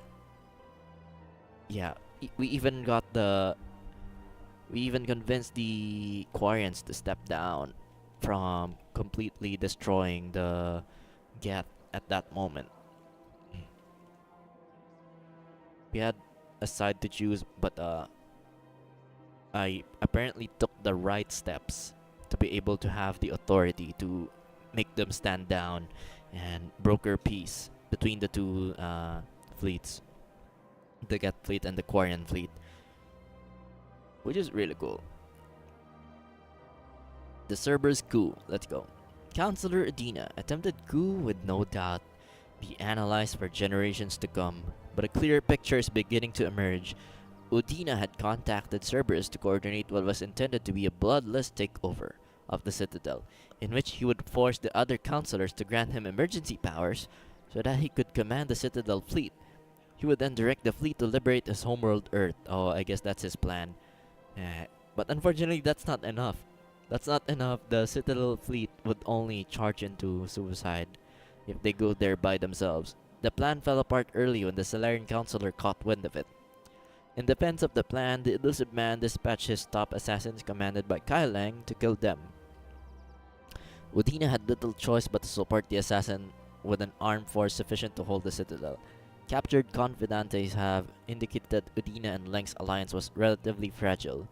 Yeah, we even convinced the Quarians to step down from completely destroying the Geth at that moment. We had a side to choose, but I apparently took the right steps to be able to have the authority to make them stand down and broker peace between the two fleets, the Geth fleet and the Quarian fleet, which is really cool. The Cerberus coup. Let's go. Counselor Udina attempted coup would no doubt be analyzed for generations to come, but a clearer picture is beginning to emerge. Udina had contacted Cerberus to coordinate what was intended to be a bloodless takeover of the Citadel, in which he would force the other counselors to grant him emergency powers so that he could command the Citadel fleet. He would then direct the fleet to liberate his homeworld Earth. Oh, I guess that's his plan. But unfortunately, that's not enough. That's not enough. The Citadel fleet would only charge into suicide if they go there by themselves. The plan fell apart early when the Solarian Counselor caught wind of it. In defense of the plan, the elusive man dispatched his top assassins commanded by Kai Lang to kill them. Udina had little choice but to support the assassin with an armed force sufficient to hold the Citadel. Captured confidantes have indicated that Udina and Lang's alliance was relatively fragile.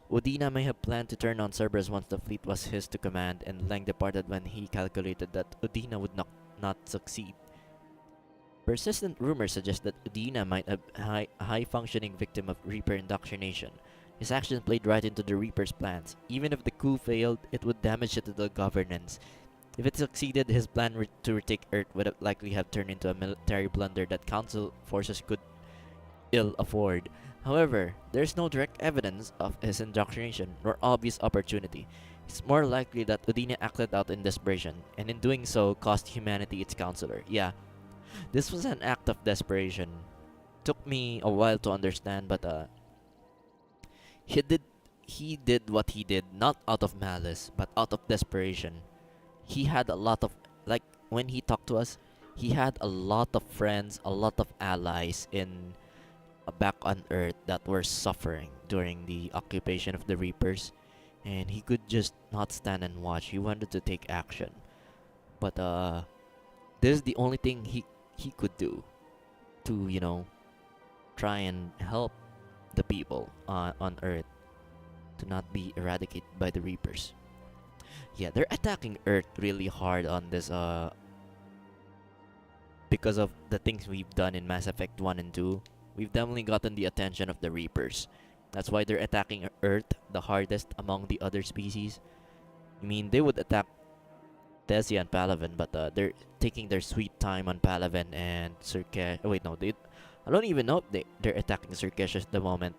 Udina may have planned to turn on Cerberus once the fleet was his to command, and Lang departed when he calculated that Udina would not succeed. Persistent rumors suggest that Udina might be a high-functioning victim of Reaper indoctrination. His actions played right into the Reaper's plans. Even if the coup failed, it would damage Citadel governance. If it succeeded, his plan to retake Earth would have likely have turned into a military blunder that Council forces could ill afford. However, there is no direct evidence of his indoctrination nor obvious opportunity. It's more likely that Udina acted out in desperation, and in doing so, cost humanity its counselor. Yeah, this was an act of desperation. Took me a while to understand, but he did what he did not out of malice, but out of desperation. He had a lot of, like, when he talked to us, he had a lot of friends, a lot of allies in back on Earth that were suffering during the occupation of the Reapers, and he could just not stand and watch. He wanted to take action, but this is the only thing he could do to, you know, try and help the people on Earth to not be eradicated by the Reapers. Yeah, they're attacking Earth really hard on this because of the things we've done in Mass Effect 1 and 2. We've definitely gotten the attention of the Reapers. That's why they're attacking Earth the hardest among the other species. I mean, they would attack Thessia and Palaven, but they're taking their sweet time on Palaven and Circassian. Oh, wait, no, I don't even know if they're attacking Circassian at the moment.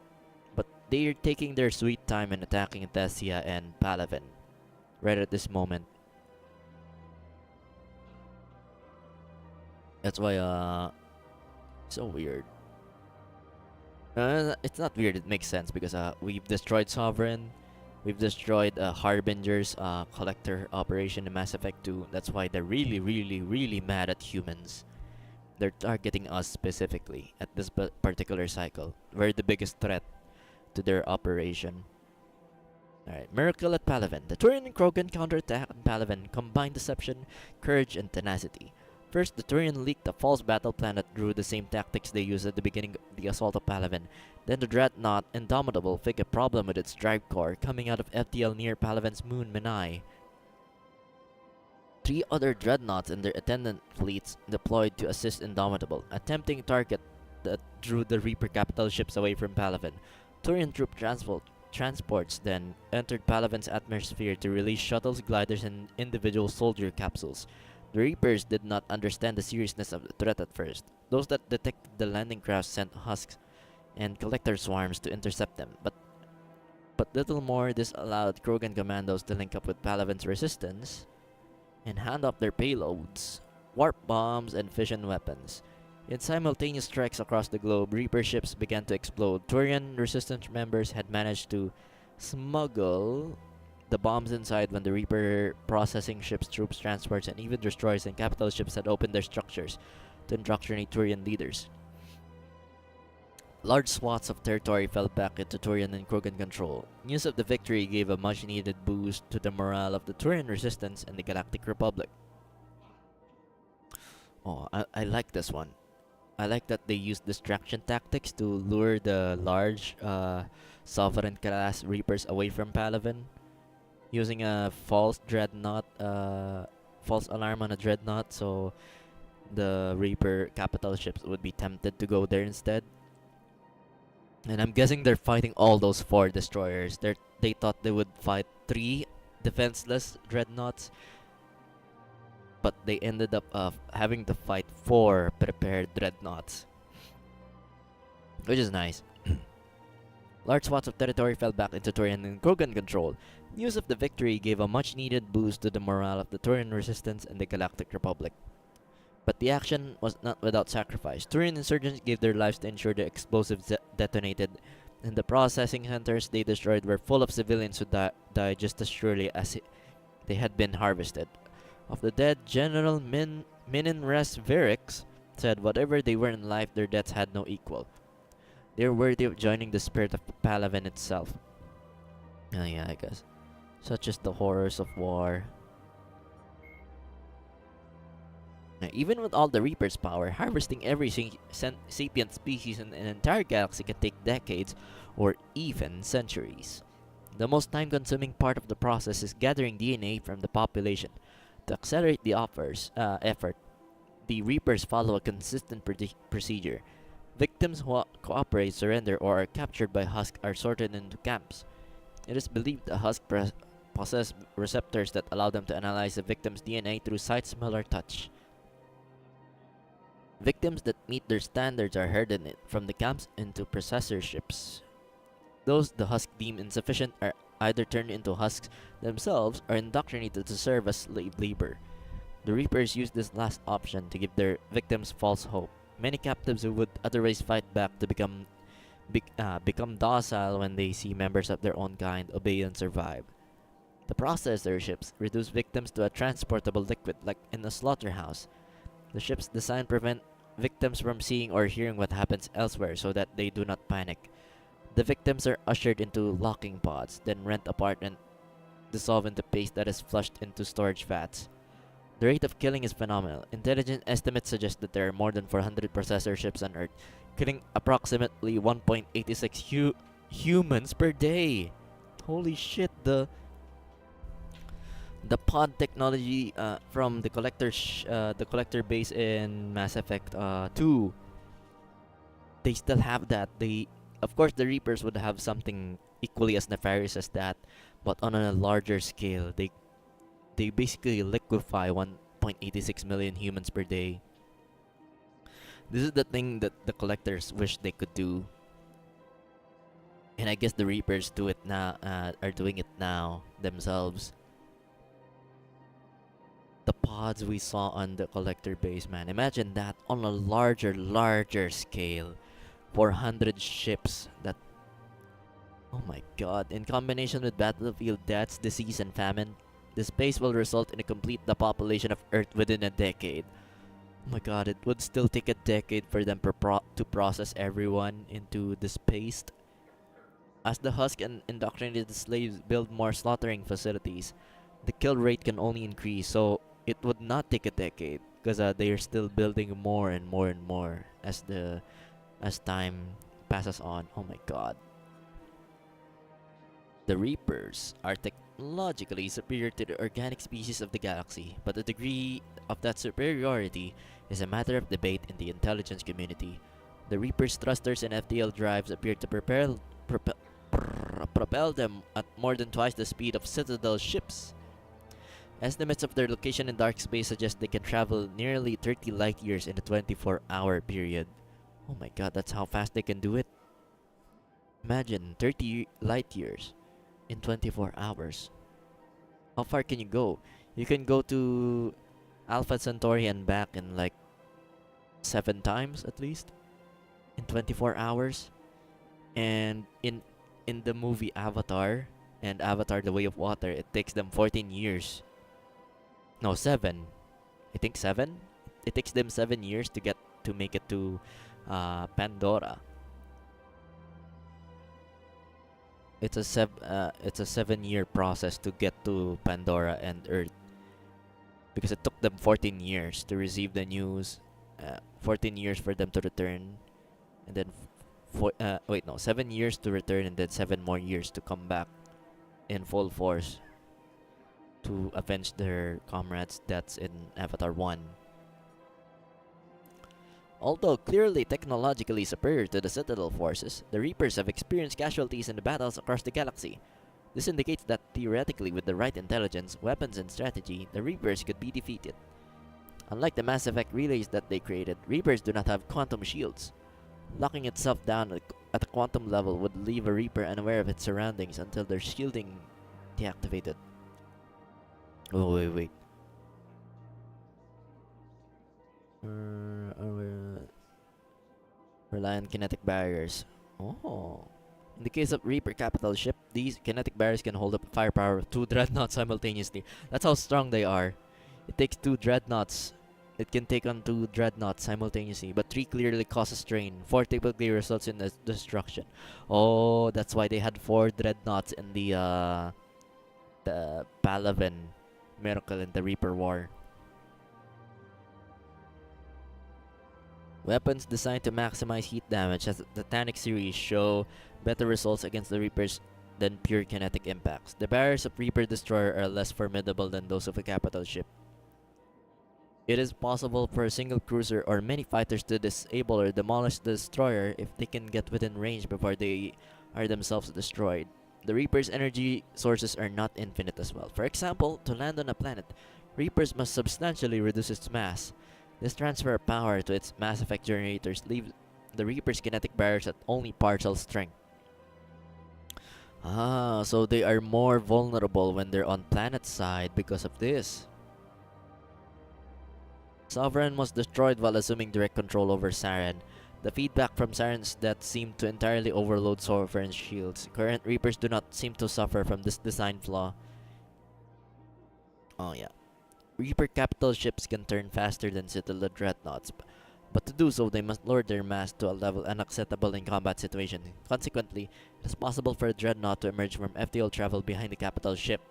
But they're taking their sweet time and attacking Thessia and Palaven right at this moment. That's why, so weird. It's not weird, it makes sense because we've destroyed Sovereign, we've destroyed Harbinger's collector operation in Mass Effect 2. That's why they're really, really, really mad at humans. They're targeting us specifically at this particular cycle. We're the biggest threat to their operation. Alright, Miracle at Palaven. The Turian and Krogan counterattack on Palaven combined deception, courage, and tenacity. First, the Turian leaked a false battle plan that drew the same tactics they used at the beginning of the assault of Palaven. Then the Dreadnought Indomitable fixed a problem with its drive core coming out of FTL near Palaven's moon Menai. 3 other Dreadnoughts and their attendant fleets deployed to assist Indomitable, a tempting target that drew the Reaper capital ships away from Palaven. Turian troop transports then entered Palaven's atmosphere to release shuttles, gliders, and individual soldier capsules. The Reapers did not understand the seriousness of the threat at first. Those that detected the landing craft sent husks and collector swarms to intercept them, but little more. This allowed Krogan commandos to link up with Palaven's resistance and hand off their payloads, warp bombs, and fission weapons. In simultaneous strikes across the globe, Reaper ships began to explode. Turian resistance members had managed to smuggle the bombs inside when the Reaper processing ships, troops, transports, and even destroys and capital ships had opened their structures to indoctrinate Turian leaders. Large swaths of territory fell back into Turian and Krogan control. News of the victory gave a much-needed boost to the morale of the Turian resistance and the Galactic Republic. Oh, I like this one. I like that they used distraction tactics to lure the large Sovereign class Reapers away from Palaven, using a false alarm on a dreadnought, so the Reaper capital ships would be tempted to go there instead. And I'm guessing they're fighting all those 4 destroyers. They thought they would fight 3 defenseless dreadnoughts, but they ended up having to fight 4 prepared dreadnoughts, which is nice. Large swaths of territory fell back into Turian and Krogan control. News of the victory gave a much-needed boost to the morale of the Turian resistance and the Galactic Republic. But the action was not without sacrifice. Turian insurgents gave their lives to ensure the explosives detonated, and the processing centers they destroyed were full of civilians who died just as surely as they had been harvested. Of the dead, General Minenres Verix said whatever they were in life, their deaths had no equal. They were worthy of joining the spirit of Palaven itself. Yeah, I guess. Such as the horrors of war. Now, even with all the Reaper's power, harvesting every sapient species in an entire galaxy can take decades or even centuries. The most time-consuming part of the process is gathering DNA from the population. To accelerate the effort, the Reapers follow a consistent procedure. Victims who cooperate, surrender, or are captured by Husk are sorted into camps. It is believed the Husk possess receptors that allow them to analyze the victim's DNA through sight, smell, or touch. Victims that meet their standards are herded from the camps into processor ships. Those the Husk deem insufficient are either turned into Husks themselves or indoctrinated to serve as slave labor. The Reapers use this last option to give their victims false hope. Many captives who would otherwise fight back to become docile when they see members of their own kind obey and survive. The processor ships reduce victims to a transportable liquid like in a slaughterhouse. The ship's design prevent victims from seeing or hearing what happens elsewhere so that they do not panic. The victims are ushered into locking pods, then rent apart and dissolve into paste that is flushed into storage vats. The rate of killing is phenomenal. Intelligence estimates suggest that there are more than 400 processor ships on Earth, killing approximately 1.86 humans per day. Holy shit, the pod technology from the collector base in Mass Effect 2, they still have that. Of course, the Reapers would have something equally as nefarious as that, but on a larger scale. They basically liquefy 1.86 million humans per day. This is the thing that the collectors wish they could do, and I guess the Reapers do it now. Are doing it now themselves. The pods we saw on the collector base, man. Imagine that on a larger scale. 400 ships that... Oh my god. In combination with battlefield deaths, disease, and famine, the space will result in a complete depopulation of Earth within a decade. Oh my god, it would still take a decade for them to process everyone into the space. As the Husk and indoctrinated slaves build more slaughtering facilities, the kill rate can only increase, so it would not take a decade because they are still building more and more as time passes on. Oh my god. The Reapers are technologically superior to the organic species of the galaxy, but the degree of that superiority is a matter of debate in the intelligence community. The Reapers' thrusters and FTL drives appear to propel them at more than twice the speed of Citadel ships. Estimates of their location in dark space suggest they can travel nearly 30 light years in a 24-hour period. Oh my god, that's how fast they can do it. Imagine 30 light years in 24 hours. How far can you go? You can go to Alpha Centauri and back in like 7 times at least in 24 hours. And in the movie Avatar and Avatar: The Way of Water, it takes them 14 years. No, 7. I think 7. It takes them 7 years to make it to Pandora. It's a 7-year process to get to Pandora and Earth, because it took them 14 years to receive the news, 14 years for them to return, and then 7 years to return, and then 7 more years to come back in full force to avenge their comrades' deaths in Avatar 1. Although clearly technologically superior to the Citadel forces, the Reapers have experienced casualties in the battles across the galaxy. This indicates that theoretically, with the right intelligence, weapons, and strategy, the Reapers could be defeated. Unlike the Mass Effect relays that they created, Reapers do not have quantum shields. Locking itself down at a quantum level would leave a Reaper unaware of its surroundings until their shielding deactivated. Oh, wait. Rely on kinetic barriers. Oh. In the case of Reaper capital ship, these kinetic barriers can hold up a firepower of 2 dreadnoughts simultaneously. That's how strong they are. It takes 2 dreadnoughts. It can take on 2 dreadnoughts simultaneously, but 3 clearly causes strain. 4 typically results in destruction. Oh, that's why they had 4 dreadnoughts in the Palaven Miracle in the Reaper War. Weapons designed to maximize heat damage as the Titanic series show better results against the Reapers than pure kinetic impacts. The barriers of Reaper Destroyer are less formidable than those of a capital ship. It is possible for a single cruiser or many fighters to disable or demolish the destroyer if they can get within range before they are themselves destroyed. The Reaper's energy sources are not infinite as well. For example, to land on a planet, Reapers must substantially reduce its mass. This transfer of power to its Mass Effect generators leaves the Reaper's kinetic barriers at only partial strength. Ah, so they are more vulnerable when they're on planet side because of this. Sovereign was destroyed while assuming direct control over Saren. The feedback from Saren's death seemed to entirely overload Sovereign's shields. Current Reapers do not seem to suffer from this design flaw. Oh yeah. Reaper capital ships can turn faster than Citadel dreadnoughts, but to do so they must lower their mass to a level unacceptable in combat situations. Consequently, it is possible for a dreadnought to emerge from FTL travel behind the capital ship,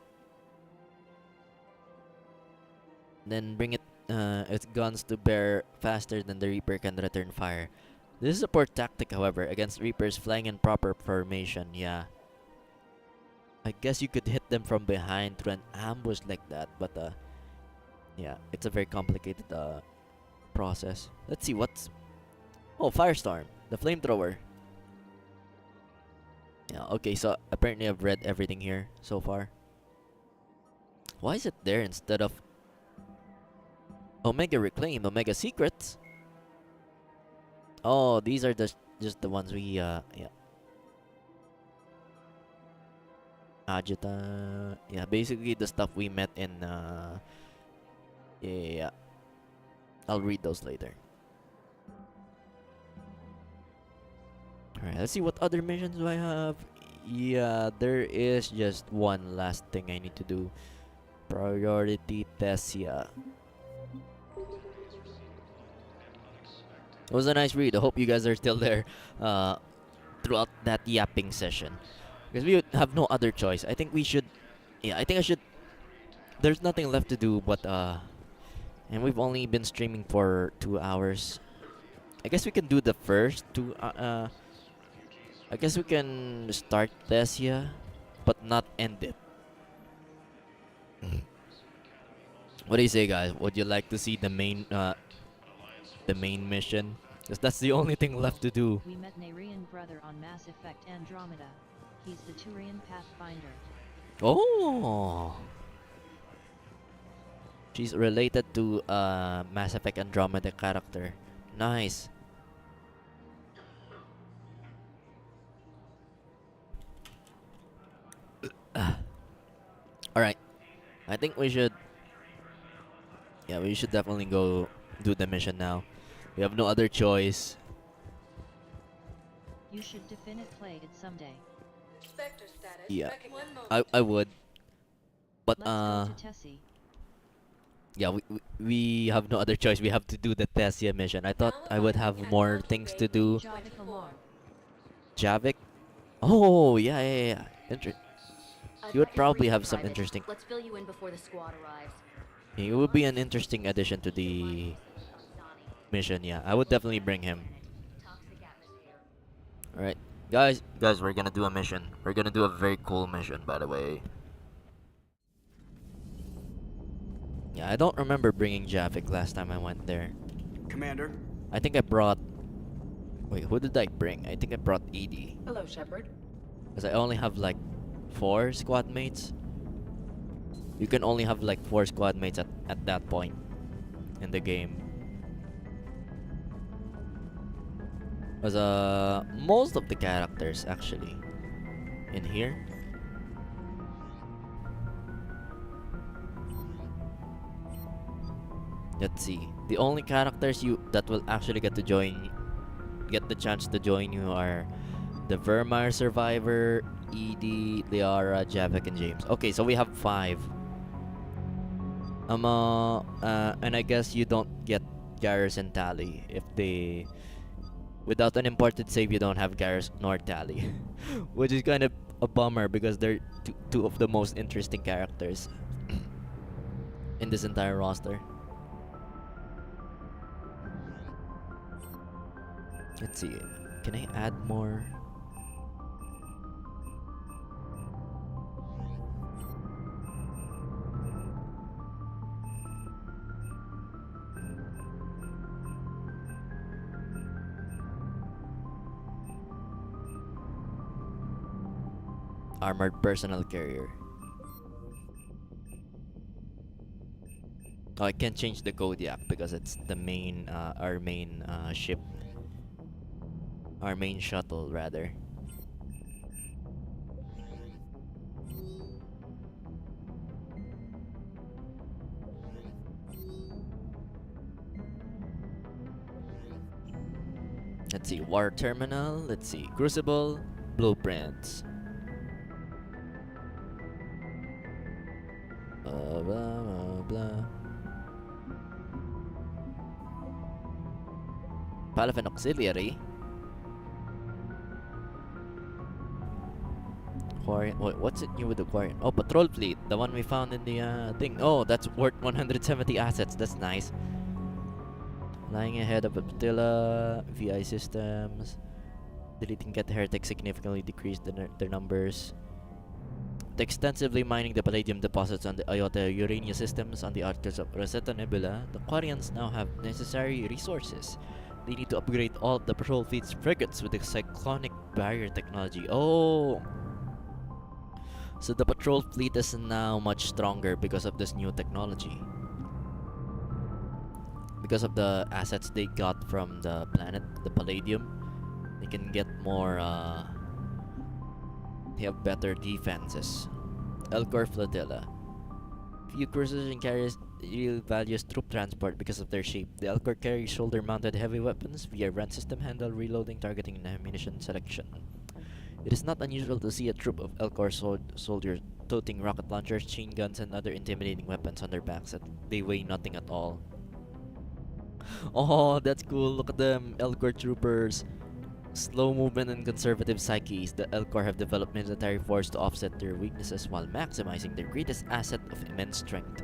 then bring its guns to bear faster than the Reaper can return fire. This is a poor tactic, however, against Reapers flying in proper formation. Yeah, I guess you could hit them from behind through an ambush like that, but yeah, it's a very complicated process. Let's see what's... Oh, Firestorm, the flamethrower. Yeah, okay, so apparently I've read everything here so far. Why is it there instead of Omega Reclaim, Omega Secrets? Oh, these are just the ones we, yeah. Agita, yeah, basically the stuff we met in, yeah. I'll read those later. Alright, let's see what other missions do I have. Yeah, there is just one last thing I need to do. Priority Thessia. It was a nice read. I hope you guys are still there throughout that yapping session, because we have no other choice. I think we should... Yeah, I think I should... There's nothing left to do but and we've only been streaming for 2 hours. I guess we can do the first 2 I guess we can start Thessia but not end it. What do you say, guys? Would you like to see the main mission? Because that's the only thing left to do. We met Narian brother on Mass Effect Andromeda. He's the Turian Pathfinder. Oh! She's related to Mass Effect Andromeda character. Nice. Alright. I think we should... Yeah, we should definitely go do the mission now. We have no other choice. You should play it someday. Yeah, I would. But Let's go to Tessie. yeah, we have no other choice. We have to do the Thessia mission. I thought I would have more things to do. Javik alarm. Javik? Oh, yeah, yeah, yeah. You would I'd probably recommend have some private. interesting... Let's fill you in before the squad arrives. He would be an interesting addition to the mission, yeah. I would definitely bring him. Alright. Guys, we're gonna do a mission. We're gonna do a very cool mission, by the way. Yeah, I don't remember bringing Javik last time I went there. Commander. I think I brought... Wait, who did I bring? I think I brought Edie. Hello, Shepard. Because I only have like 4 squad mates. You can only have like 4 squad mates at that point in the game. Because most of the characters actually in here. Let's see. The only characters that will actually get the chance to join you are the Vermeer Survivor, Edie, Liara, Javik, and James. Okay, so we have 5. And I guess you don't get Garrus and Tally if they... Without an imported save, you don't have Garrus nor Tally. Which is kind of a bummer because they're two of the most interesting characters in this entire roster. Let's see. Can I add more? Armored personal carrier. Oh, I can't change the Kodiak because it's the main, our main ship. Our main shuttle, rather. Let's see, War Terminal. Let's see, Crucible, Blueprints. Blah, blah, blah. Palafin Auxiliary. Aquarian. Wait, what's it new with the Aquarian? Oh, Patrol Fleet. The one we found in the thing. Oh, that's worth 170 assets. That's nice. Lying ahead of Attila. VI systems. Deleting Get Heretic significantly decreased their numbers. Extensively mining the palladium deposits on the Iota Urania systems on the outskirts of Rosetta Nebula, the Quarians now have necessary resources. They need to upgrade all of the patrol fleet's frigates with the cyclonic barrier technology. Oh! So the patrol fleet is now much stronger because of this new technology. Because of the assets they got from the planet, the palladium, they can get more, they have better defenses. Elcor Flotilla. Few cruisers and carriers real values troop transport because of their shape. The Elcor carries shoulder-mounted heavy weapons via run system handle, reloading, targeting, and ammunition selection. It is not unusual to see a troop of Elcor soldiers toting rocket launchers, chain guns, and other intimidating weapons on their backs that they weigh nothing at all. Oh, that's cool. Look at them, Elcor troopers. Slow movement and conservative psyches, the Elcor have developed military force to offset their weaknesses while maximizing their greatest asset of immense strength.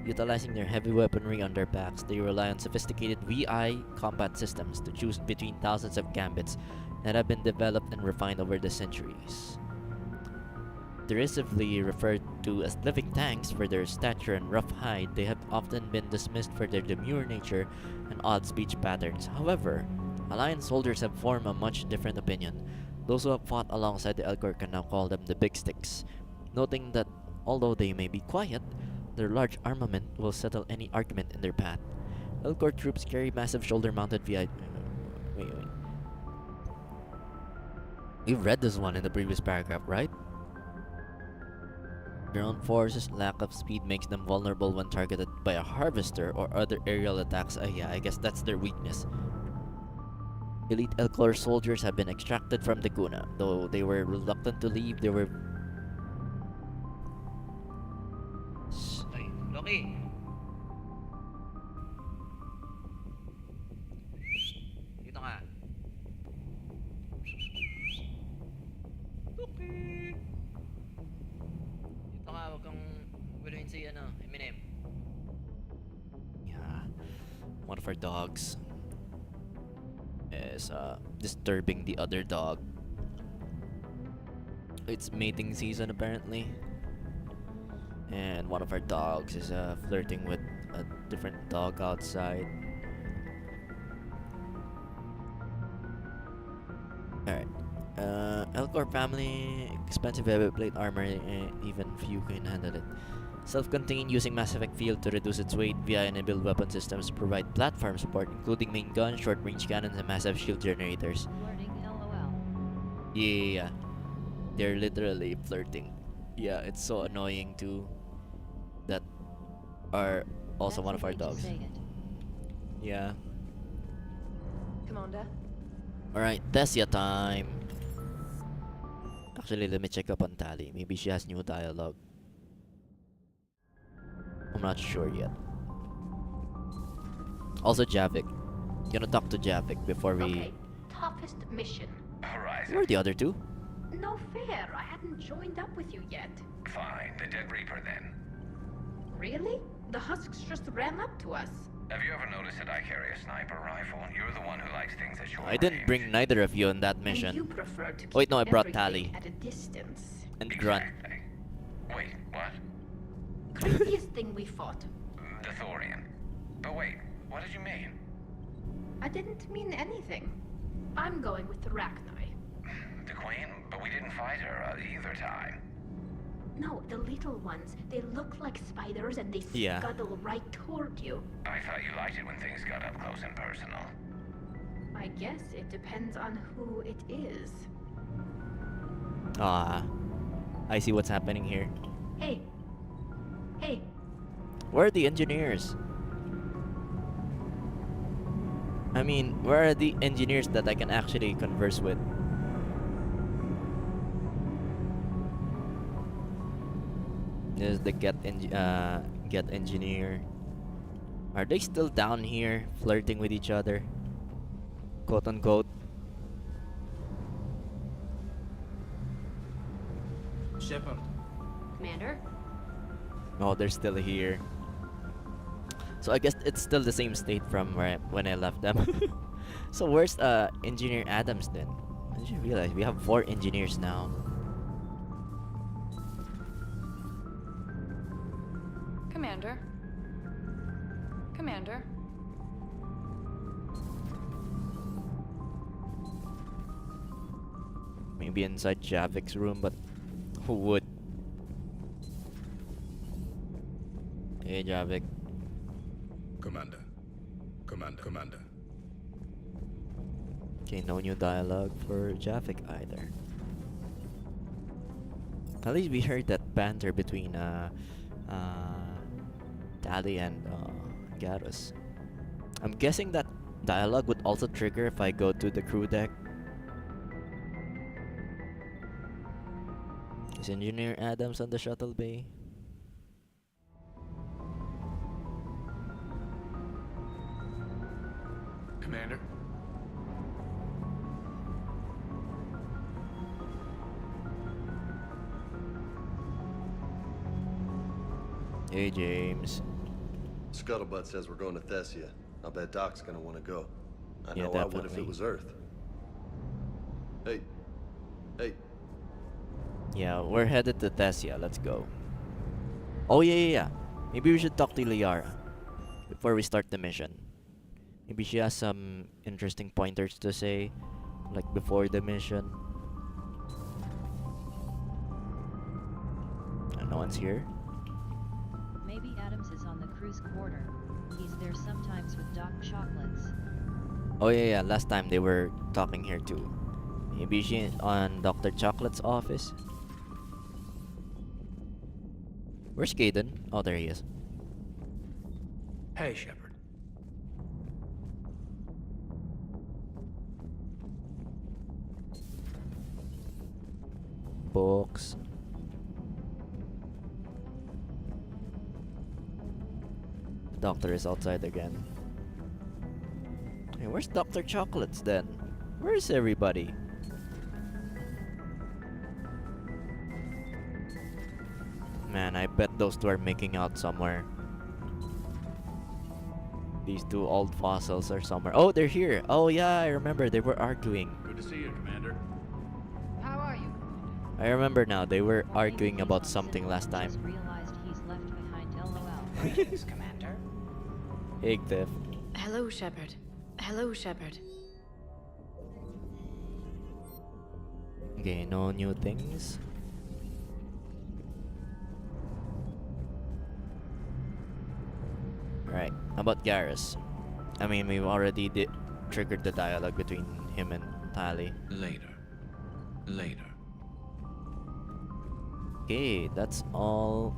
Utilizing their heavy weaponry on their backs, they rely on sophisticated VI combat systems to choose between thousands of gambits that have been developed and refined over the centuries. Derisively referred to as living tanks for their stature and rough hide, they have often been dismissed for their demure nature and odd speech patterns. However, Alliance soldiers have formed a much different opinion. Those who have fought alongside the Elcor can now call them the Big Sticks, noting that although they may be quiet, their large armament will settle any argument in their path. Elcor troops carry massive shoulder-mounted VI... Wait. We've read this one in the previous paragraph, right? Ground forces' lack of speed makes them vulnerable when targeted by a harvester or other aerial attacks. Yeah, I guess that's their weakness. Elite Elcor soldiers have been extracted from the Kuna. Though they were reluctant to leave, they were... Ay, Loki! Dito nga. Loki! Dito nga, huwag kang guluhin si Eminem. Yeah. One of our dogs is disturbing the other dog. It's mating season apparently, and one of our dogs is flirting with a different dog outside. Alright. Elcor family, expensive heavy plate armor, even few can handle it. Self-contained, using Mass Effect field to reduce its weight via enabled weapon systems to provide platform support, including main guns, short-range cannons, and massive shield generators. Flirting, LOL. Yeah, they're literally flirting. Yeah, it's so annoying too. That are also That's one of a our way to dogs. say it. Yeah. Commander? Alright, Thessia time. Actually, let me check up on Tali. Maybe she has new dialogue. I'm not sure yet. Also, Javik. Gonna talk to Javik before we... Okay, toughest mission. Who are the other two? No fair, I hadn't joined up with you yet. Fine, the Dead Reaper then. Really? The Husks just ran up to us. Have you ever noticed that I carry a sniper rifle? You're the one who likes things at short I didn't bring neither of you on that mission. And you prefer to keep Wait, no, I brought everything Tali. at a distance. And Grunt. Wait, what? Creepiest thing we fought. The Thorian. But wait, what did you mean? I didn't mean anything. I'm going with the Rachni. The Queen? But we didn't fight her either time. No, the little ones. They look like spiders and they Yeah. scuttle right toward you. I thought you liked it when things got up close and personal. I guess it depends on who it is. Ah, I see what's happening here. Hey. Hey. Where are the engineers? I mean, where are the engineers that I can actually converse with? There's the get engineer. Are they still down here flirting with each other? Quote unquote. Shepard. Commander? Oh, they're still here. So I guess it's still the same state from when I left them. So where's Engineer Adams then? I just realized we have 4 engineers now. Commander? Commander? Maybe inside Javik's room, but who would? Hey, Javik. Commander. Commander. Okay, no new dialogue for Javik either. At least we heard that banter between Tali and Garrus. I'm guessing that dialogue would also trigger if I go to the crew deck. Is Engineer Adams on the shuttle bay? Commander? Hey, James. Scuttlebutt says we're going to Thessia. I'll bet Doc's gonna want to go. I Yeah, know I would if definitely. it was Earth. Hey. Yeah, we're headed to Thessia. Let's go. Oh, yeah. Maybe we should talk to Liara before we start the mission. Maybe she has some interesting pointers to say, like before the mission. And no one's here. Maybe Adams is on the crew's quarter. He's there sometimes with Doc Chocolates. Oh yeah, last time they were talking here too. Maybe she on Dr. Chocolate's office. Where's Caden? Oh, there he is. Hey, Shepard. books. Doctor is outside again. Hey, where's Dr. Chocolates then? Where's everybody? Man, I bet those two are making out somewhere. These two old fossils are somewhere. Oh, they're here. Oh yeah, I remember they were arguing. Good to see you, Commander. How are you? I remember now, they were arguing about something last time. Realized he's left behind LOL. Greetings, Commander. Egg theft. Hello, Shepard. Hello, Shepard. Okay, no new things. Right, how about Garrus? I mean, we've already triggered the dialogue between him and Tali. Later. Later. Okay, that's all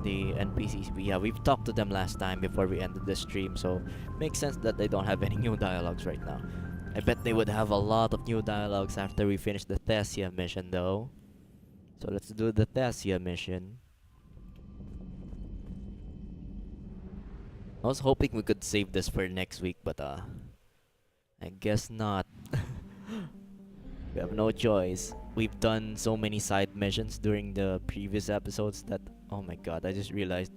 the NPCs. We've talked to them last time before we ended the stream, so makes sense that they don't have any new dialogues right now. I bet they would have a lot of new dialogues after we finish the Thessia mission though. So let's do the Thessia mission. I was hoping we could save this for next week, but I guess not. We have no choice. We've done so many side missions during the previous episodes that, oh my god, I just realized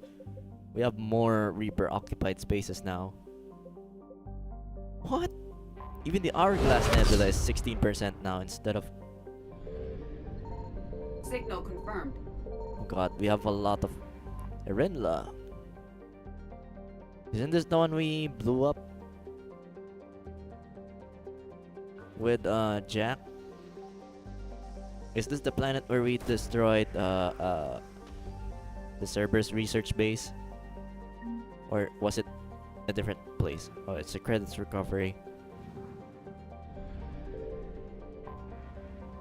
we have more Reaper occupied spaces now. What? Even the Hourglass Nebula is 16% now instead of... Signal confirmed. Oh god, we have a lot of... Erinla. Isn't this the one we blew up? With Jack? Is this the planet where we destroyed the Cerberus research base? Or was it a different place? Oh, it's a credits recovery.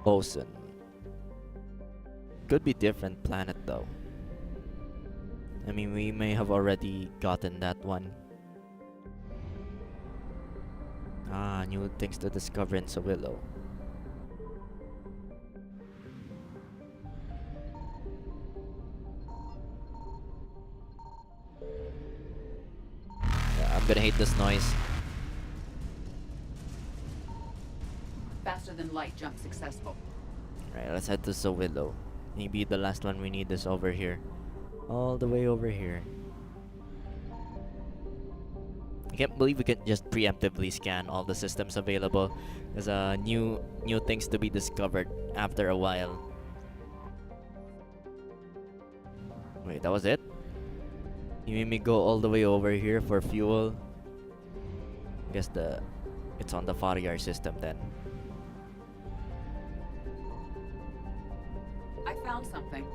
Ocean. Could be different planet though. I mean, we may have already gotten that one. Ah, new things to discover in Sawillow. Yeah, I'm gonna hate this noise. Faster than light jump successful. Right, let's head to Sawillow. Maybe the last one we need is over here. All the way over here. I can't believe we can just preemptively scan all the systems available. There's new things to be discovered after a while. Wait, that was it? You made me go all the way over here for fuel? I guess it's on the Faryar system then. I found something.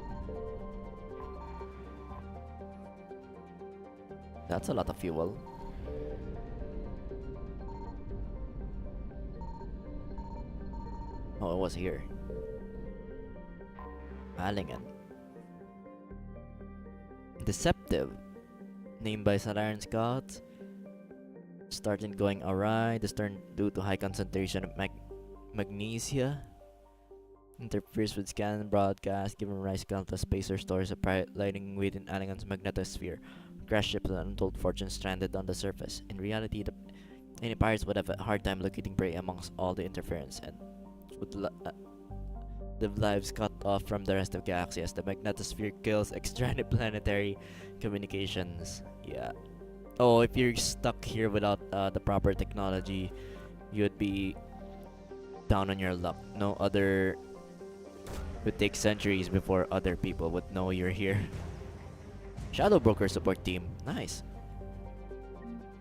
That's a lot of fuel. Oh, it was here. Alingen. Deceptive. Named by Solarian Scouts. Started going awry. This turned due to high concentration of magnesia. Interferes with scan and broadcast, giving rise to countless spacer stores of private lighting within Allingen's magnetosphere. Crash ships and untold fortunes stranded on the surface. In reality, any pirates would have a hard time locating prey amongst all the interference and would live lives cut off from the rest of the galaxy as the magnetosphere kills extraplanetary communications. Yeah. Oh, if you're stuck here without the proper technology, you'd be down on your luck. No other... It would take centuries before other people would know you're here. Shadow Broker support team. Nice.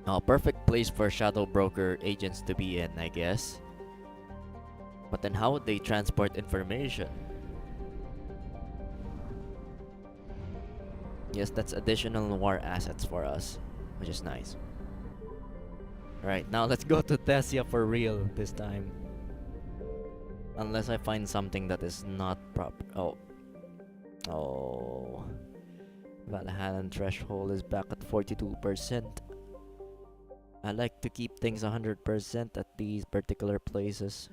Oh, perfect place for Shadow Broker agents to be in, I guess. But then how would they transport information? Yes, that's additional war assets for us, which is nice. Right, now let's go to Thessia for real this time. Unless I find something that is not proper. Oh. Valhallan threshold is back at 42%. I like to keep things 100% at these particular places.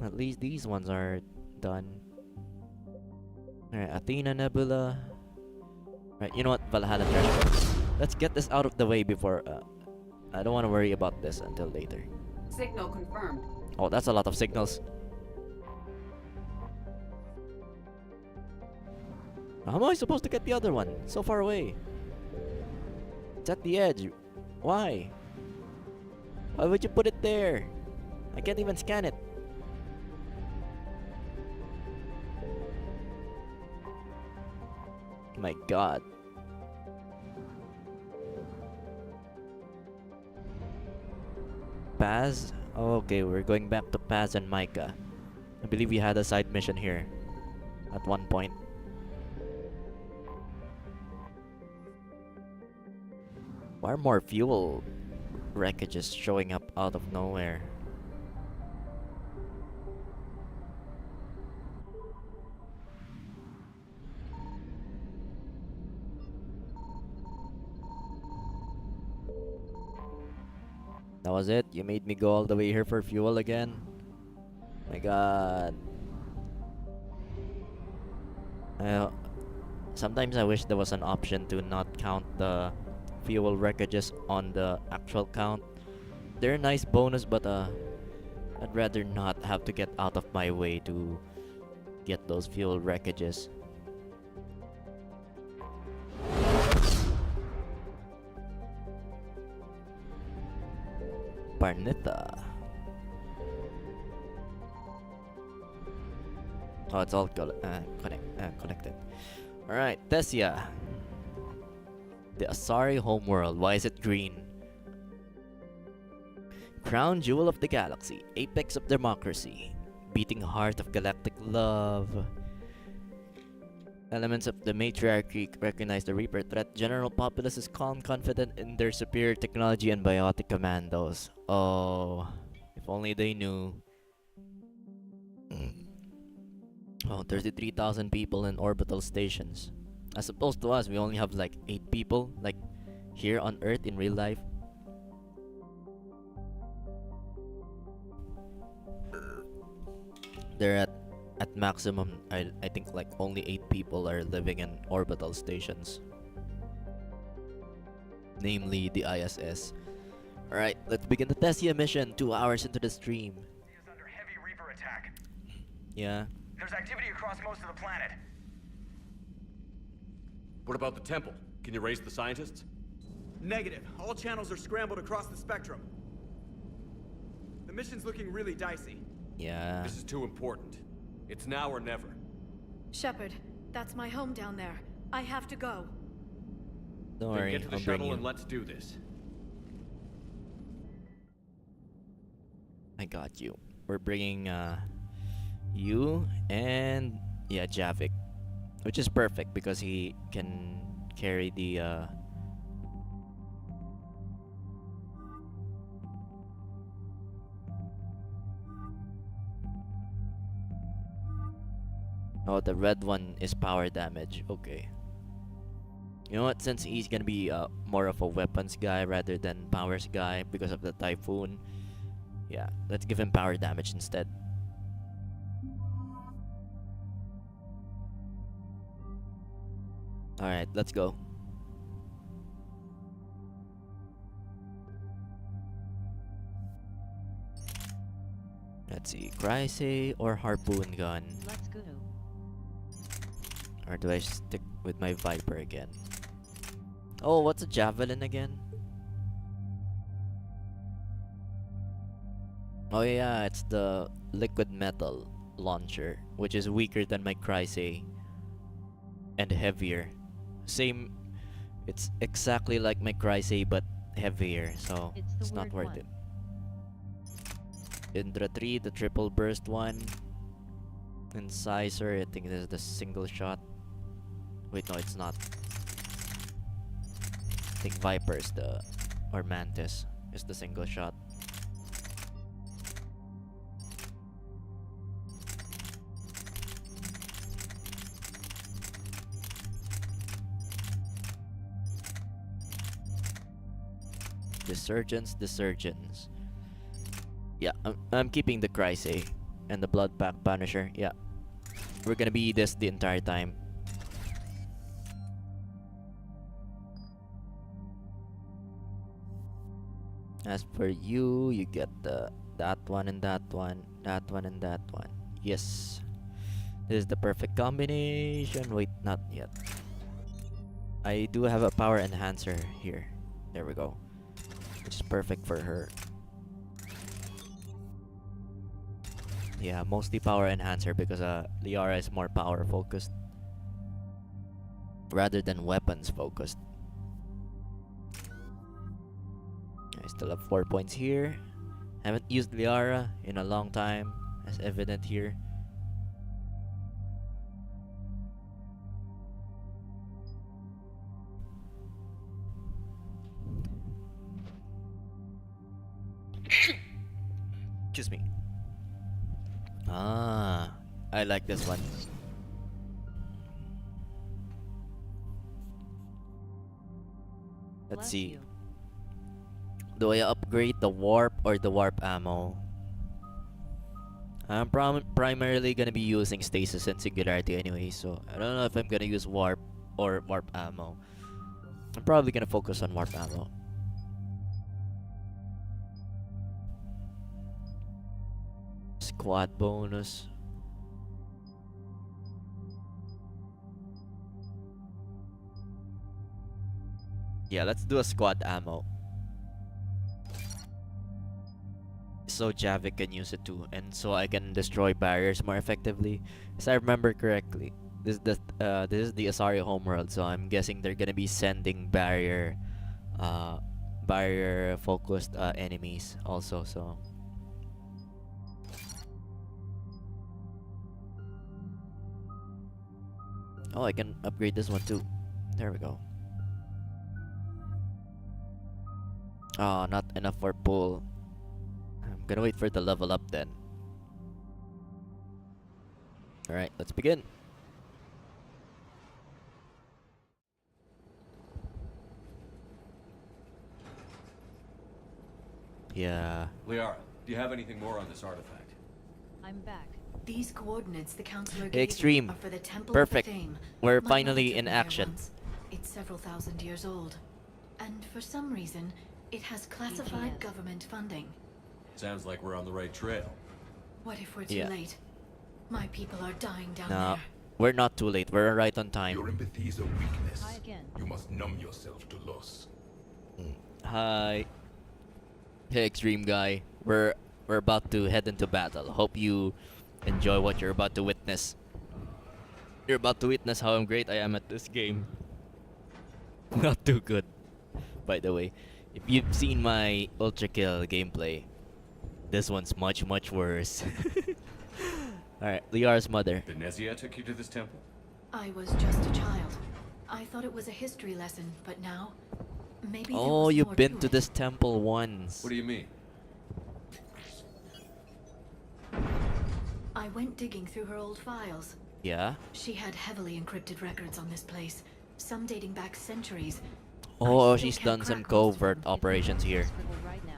At least these ones are done. Alright, Athena Nebula. Right, you know what? Valhalla Threshold. Let's get this out of the way before... I don't want to worry about this until later. Signal confirmed. Oh, that's a lot of signals. How am I supposed to get the other one? So far away. It's at the edge. Why? Why would you put it there? I can't even scan it. My god. Paz? Oh, okay, we're going back to Paz and Micah. I believe we had a side mission here at one point. Why are more fuel wreckages showing up out of nowhere? That was it? You made me go all the way here for fuel again? My god. Sometimes I wish there was an option to not count the fuel wreckages on the actual count. They're a nice bonus, but I'd rather not have to get out of my way to get those fuel wreckages. Barnitha. Oh, it's all connected. Alright, Thessia. The Asari homeworld. Why is it green? Crown jewel of the galaxy. Apex of democracy. Beating heart of galactic love. Elements of the matriarchy recognize the Reaper threat. General populace is calm, confident in their superior technology and biotic commandos. Oh, if only they knew. Oh, 33,000 people in orbital stations. As opposed to us, we only have like 8 people, like here on Earth in real life. They're at maximum, I think like only 8 people are living in orbital stations. Namely the ISS. Alright, let's begin the Thessia mission 2 hours into the stream. Is under heavy Reaper attack. Yeah. There's activity across most of the planet. What about the temple? Can you raise the scientists? Negative. All channels are scrambled across the spectrum. The mission's looking really dicey. Yeah. This is too important. It's now or never. Shepard, that's my home down there. I have to go. Don't Then worry, get to the I'll bring shuttle you. and let's do this. I got you. We're bringing you and yeah, Javik, which is perfect because he can carry the oh, the red one is power damage. Okay. You know what? Since he's gonna be more of a weapons guy rather than powers guy because of the typhoon, yeah, let's give him power damage instead. Alright, let's go. Let's see, Cryse or Harpoon gun? Let's go. Or do I stick with my Viper again? Oh, what's a Javelin again? Oh yeah, it's the liquid metal launcher, which is weaker than my Cryse and heavier. Same, it's exactly like my Cryse but heavier, so it's not worth it. Indra 3, the triple burst one. And Sizer, I think this is the single shot. Wait, no, it's not. I think Viper is the, or Mantis is the single shot. Desurgents. Yeah, I'm keeping the Cryse and the Bloodback Punisher. Yeah, we're gonna be this the entire time. As for you, you get that one and that one, that one and that one. Yes, this is the perfect combination. Wait, not yet. I do have a power enhancer here. There we go, which is perfect for her. Yeah, mostly power enhancer because Liara is more power focused rather than weapons focused. I still have 4 points here. Haven't used Liara in a long time, as evident here. Excuse me. Ah, I like this one. Let's see. Do I upgrade the warp or the warp ammo? I'm primarily gonna be using stasis and singularity anyway, so I don't know if I'm gonna use warp or warp ammo. I'm probably gonna focus on warp ammo. Squad bonus. Yeah, let's do a squad ammo. So Javik can use it too, and so I can destroy barriers more effectively. As I remember correctly, this is the Asari homeworld, so I'm guessing they're gonna be sending barrier focused enemies also. So oh, I can upgrade this one too. There we go. Oh, not enough for pull. I'm gonna wait for the level up then. Alright, let's begin. Yeah. Liara, do you have anything more on this artifact? I'm back. These coordinates the counselor Hey, gave Extreme. are for the Temple Perfect. of the Fame. We're My finally mother in took me there action. once. It's several thousand years old. And for some reason, it has classified GPS. government funding. Sounds like we're on the right trail. What if we're too Yeah. late? My people are dying down No, there. we're not too late. We're right on time. Your empathy is a weakness. Hi again. You must numb yourself to loss. Hi. Hey, Extreme guy. We're about to head into battle. Hope you enjoy what you're about to witness. You're about to witness how great I am at this game. Not too good, by the way. If you've seen my Ultra Kill gameplay, this one's much worse. Alright, Liara's mother. The Thessia took you to this temple? I was just a child. I thought it was a history lesson, but now, maybe there Oh, was you've more been to it. this temple once. What do you mean? I went digging through her old files. Yeah? She had heavily encrypted records on this place, some dating back centuries. Oh, I still she's can't done some crack most of covert them. operations here. Right now.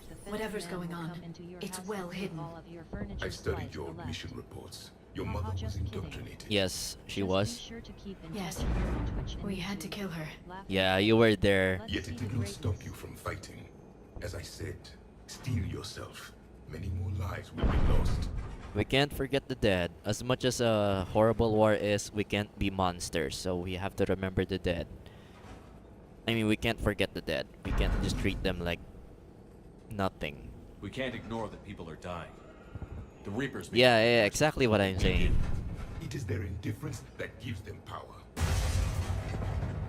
The Fed Whatever's man going will on, come into your it's house well and take hidden. all of your furniture I studied supplies your for left. mission reports. Your Haha, mother was just kidding. indoctrinated. Yes, she Just was. be sure to keep in Yes. touch here on Twitch and We had to YouTube. kill her. Laugh Yeah, you were there. Let's Yet see it the did not stop greatness. you from fighting. As I said, steel yourself. Many more lives will be lost. We can't forget the dead. As much as a horrible war is, we can't be monsters, so we have to remember the dead. I mean, we can't forget the dead. We can't just treat them like nothing. We can't ignore that people are dying. The Reapers... Yeah, exactly what I'm saying. It is their indifference that gives them power.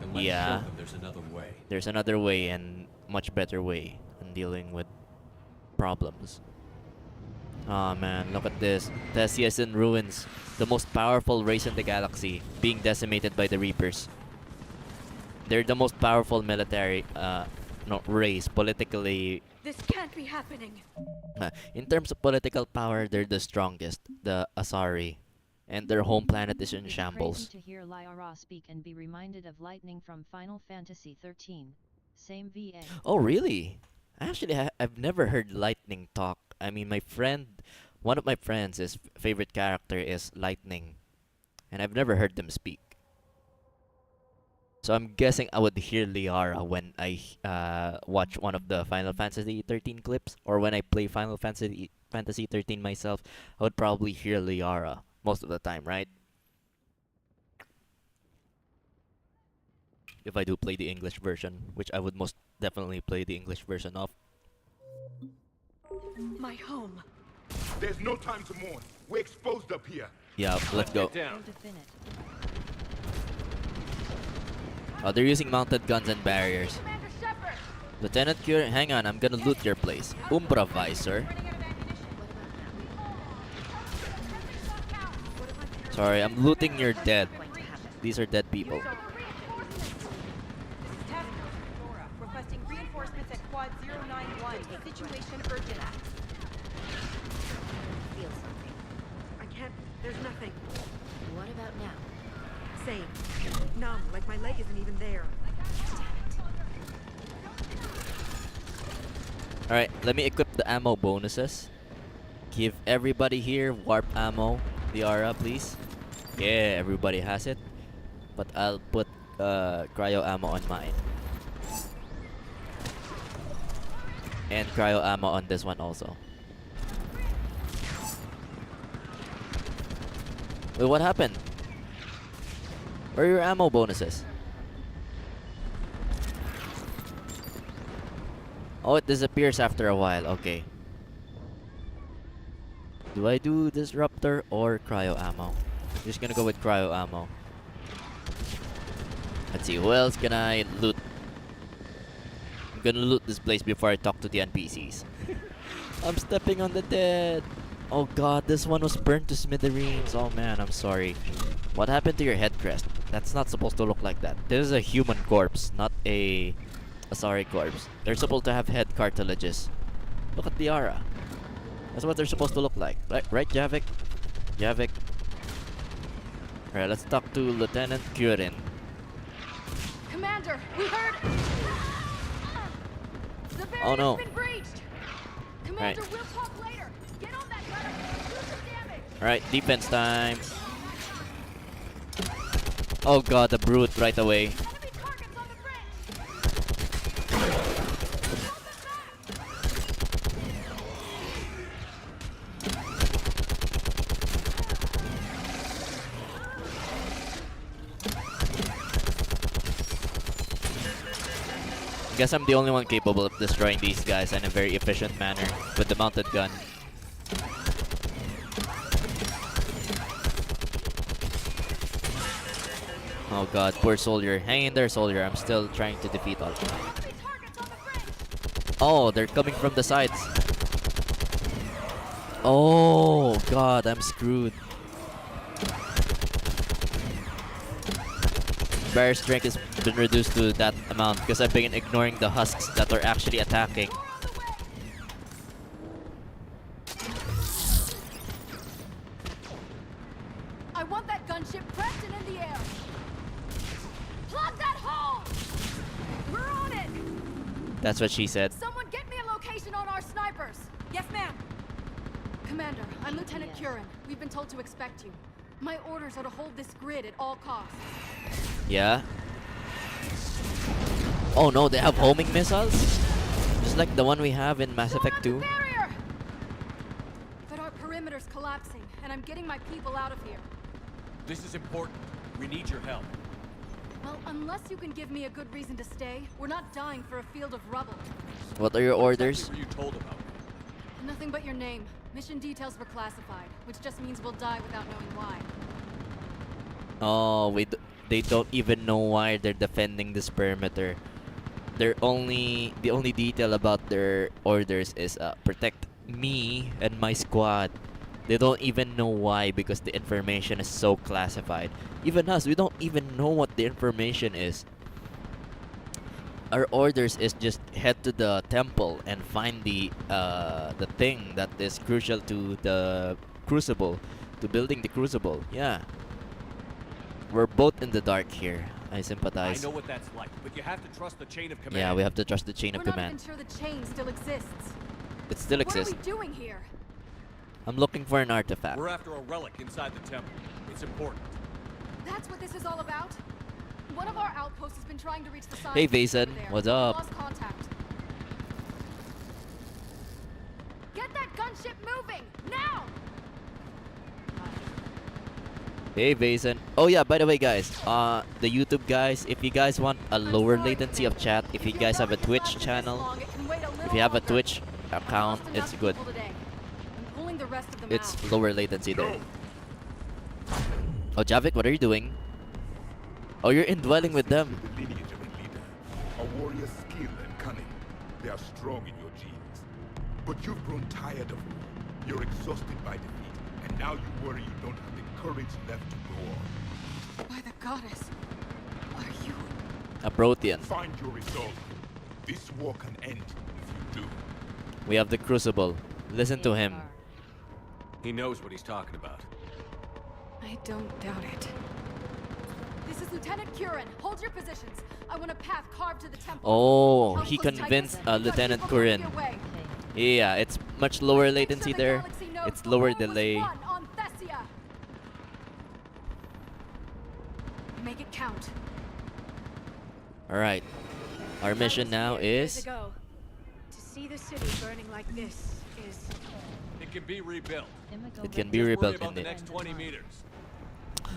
And let's Yeah. show them there's another way. There's another way, and much better way in dealing with problems. Oh man, look at this. Thessia is in ruins. The most powerful race in the galaxy, being decimated by the Reapers. They're the most powerful military, race, politically. This can't be happening. In terms of political power, they're the strongest, the Asari. And their home planet is in It's shambles. crazy to hear Liara speak and be reminded of lightning from Final Fantasy 13. Same VA. Oh, really? Actually, I've never heard Lightning talk. I mean, my friend One of my friends' favorite character is Lightning, and I've never heard them speak. So I'm guessing I would hear Liara when I watch one of the Final Fantasy 13 clips, or when I play Fantasy 13 myself. I would probably hear Liara most of the time, right? If I do play the English version, which I would most definitely play the English version of. My home. There's no time to mourn. We're exposed up here. Yeah, let's go. Down. Oh, they're using mounted guns and barriers. Lieutenant Cure, hang on, I'm gonna loot your place. Umbra Visor. Sorry, I'm looting your dead. These are dead people. Requesting reinforcements at Quad 091. Situation urgent. Feel something. I can't. There's nothing. What about now? Same. Numb, like my leg isn't even there. Alright, let me equip the ammo bonuses. Give everybody here warp ammo. Liara, please. Yeah, everybody has it. But I'll put cryo ammo on mine. And cryo ammo on this one also. Wait, what happened? Where are your ammo bonuses? Oh, it disappears after a while. Okay. Do I do disruptor or cryo ammo? Just gonna go with cryo ammo. Let's see, who else can I loot? I'm gonna loot this place before I talk to the NPCs. I'm stepping on the dead. Oh god, this one was burnt to smithereens. Oh man, I'm sorry. What happened to your head crest? That's not supposed to look like that. This is a human corpse, not a Asari corpse. They're supposed to have head cartilages. Look at the aura. That's what they're supposed to look like. Right, Javik? Javik. Alright, let's talk to Lieutenant Kurin. Commander, we heard. The Oh no. been breached. Commander, we'll talk later. Get on that ladder. Do some damage. Alright, defense time. Oh god, the brute right away. Guess I'm the only one capable of destroying these guys in a very efficient manner with the mounted gun. Oh god, poor soldier. Hang in there, soldier. I'm still trying to defeat all of them. Oh, they're coming from the sides. Oh god, I'm screwed. Barrier strength has been reduced to that amount because I've been ignoring the husks that are actually attacking. I want that gunship pressed and in the air. Plug that hole! We're on it! That's what she said. Someone get me a location on our snipers. Yes, ma'am. Commander, I'm Lieutenant Kurin. We've been told to expect you. My orders are to hold this grid at all costs. Yeah. Oh no, they have homing missiles? Just like the one we have in Mass Effect 2. Barrier! But our perimeter's collapsing, and I'm getting my people out of here. This is important. We need your help. Well, unless you can give me a good reason to stay, we're not dying for a field of rubble. What are your orders? What were you told about? Nothing but your name. Mission details were classified, which just means we'll die without knowing why. Oh, they don't even know why they're defending this perimeter. The only detail about their orders is protect me and my squad. They don't even know why because the information is so classified. Even us, we don't even know what the information is. Our orders is just head to the temple and find the thing that is crucial to the Crucible, to building the Crucible. Yeah. We're both in the dark here. I sympathize. I know what that's like, but you have to trust the chain of command. Yeah, we have to trust the chain of command. We're not even sure the chain still exists. It still exists. What are we doing here? I'm looking for an artifact. We're after a relic inside the temple. It's important. That's what this is all about? One of our outposts has been trying to reach the side. Hey, Vason. What's up? Lost contact. Get that gunship moving! Now! Hey, Vason. Oh yeah, by the way, guys, the YouTube guys, if you guys want a lower latency of chat, if you guys have a Twitch channel, if you have a Twitch account, it's good. It's lower latency there. Oh, Javik, what are you doing? Oh, you're indwelling with them. The lineage of a leader, a warrior's skill and cunning. They are strong in your genes. But you've grown tired of war. You're exhausted by defeat, and now you worry you don't have the courage left to go on. By the goddess, are you? A Protean. Find your resolve. This war can end if you do. We have the Crucible. Listen to him. He knows what he's talking about. I don't doubt it. This is Lieutenant Curran. Hold your positions. I want a path carved to the temple. Oh, he convinced Lieutenant Curran. Yeah, it's much lower latency there. It's lower delay. On Thessia. Make it count. Alright. Our mission now is... To see the city burning like this is... It can be rebuilt. It can be rebuilt in the next 20 meters.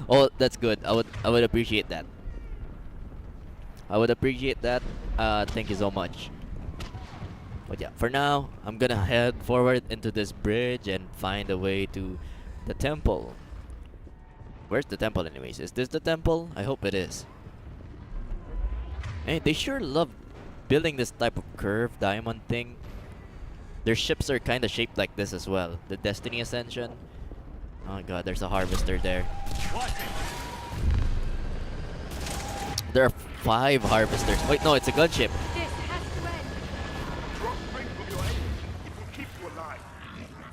Oh, that's good. I would appreciate that. I would appreciate that. Thank you so much. But yeah, for now, I'm gonna head forward into this bridge and find a way to the temple. Where's the temple anyways? Is this the temple? I hope it is. Hey, they sure love building this type of curved diamond thing. Their ships are kind of shaped like this as well. The Destiny Ascension. Oh my god, there's a harvester there. There are 5 harvesters. Wait, no, it's a gunship.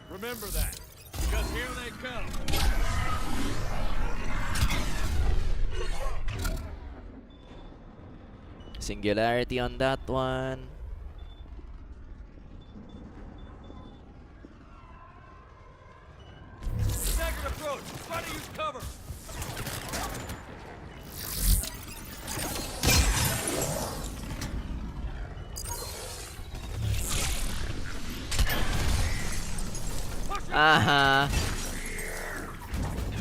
Remember that, because here they come. Singularity on that one. Staggered approach. Try to use cover.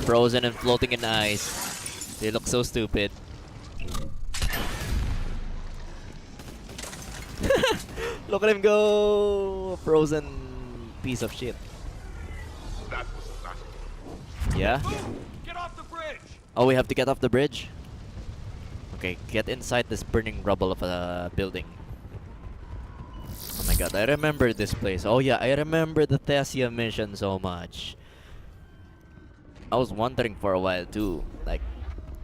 Frozen and floating in ice. They look so stupid. Look at him go! Frozen piece of shit. Yeah? Get off the bridge. Oh, we have to get off the bridge? Okay, get inside this burning rubble of a building. Oh my god, I remember this place. Oh yeah, I remember the Thessia mission so much. I was wondering for a while too, like,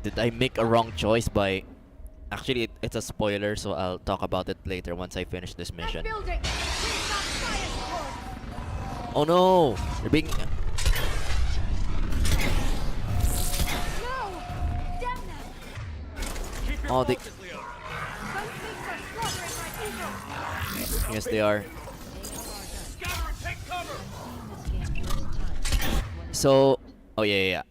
did I make a wrong choice by... Actually, it's a spoiler, so I'll talk about it later once I finish this mission. Oh no! They're being... Oh, they... Yes, they are. So... Oh, yeah.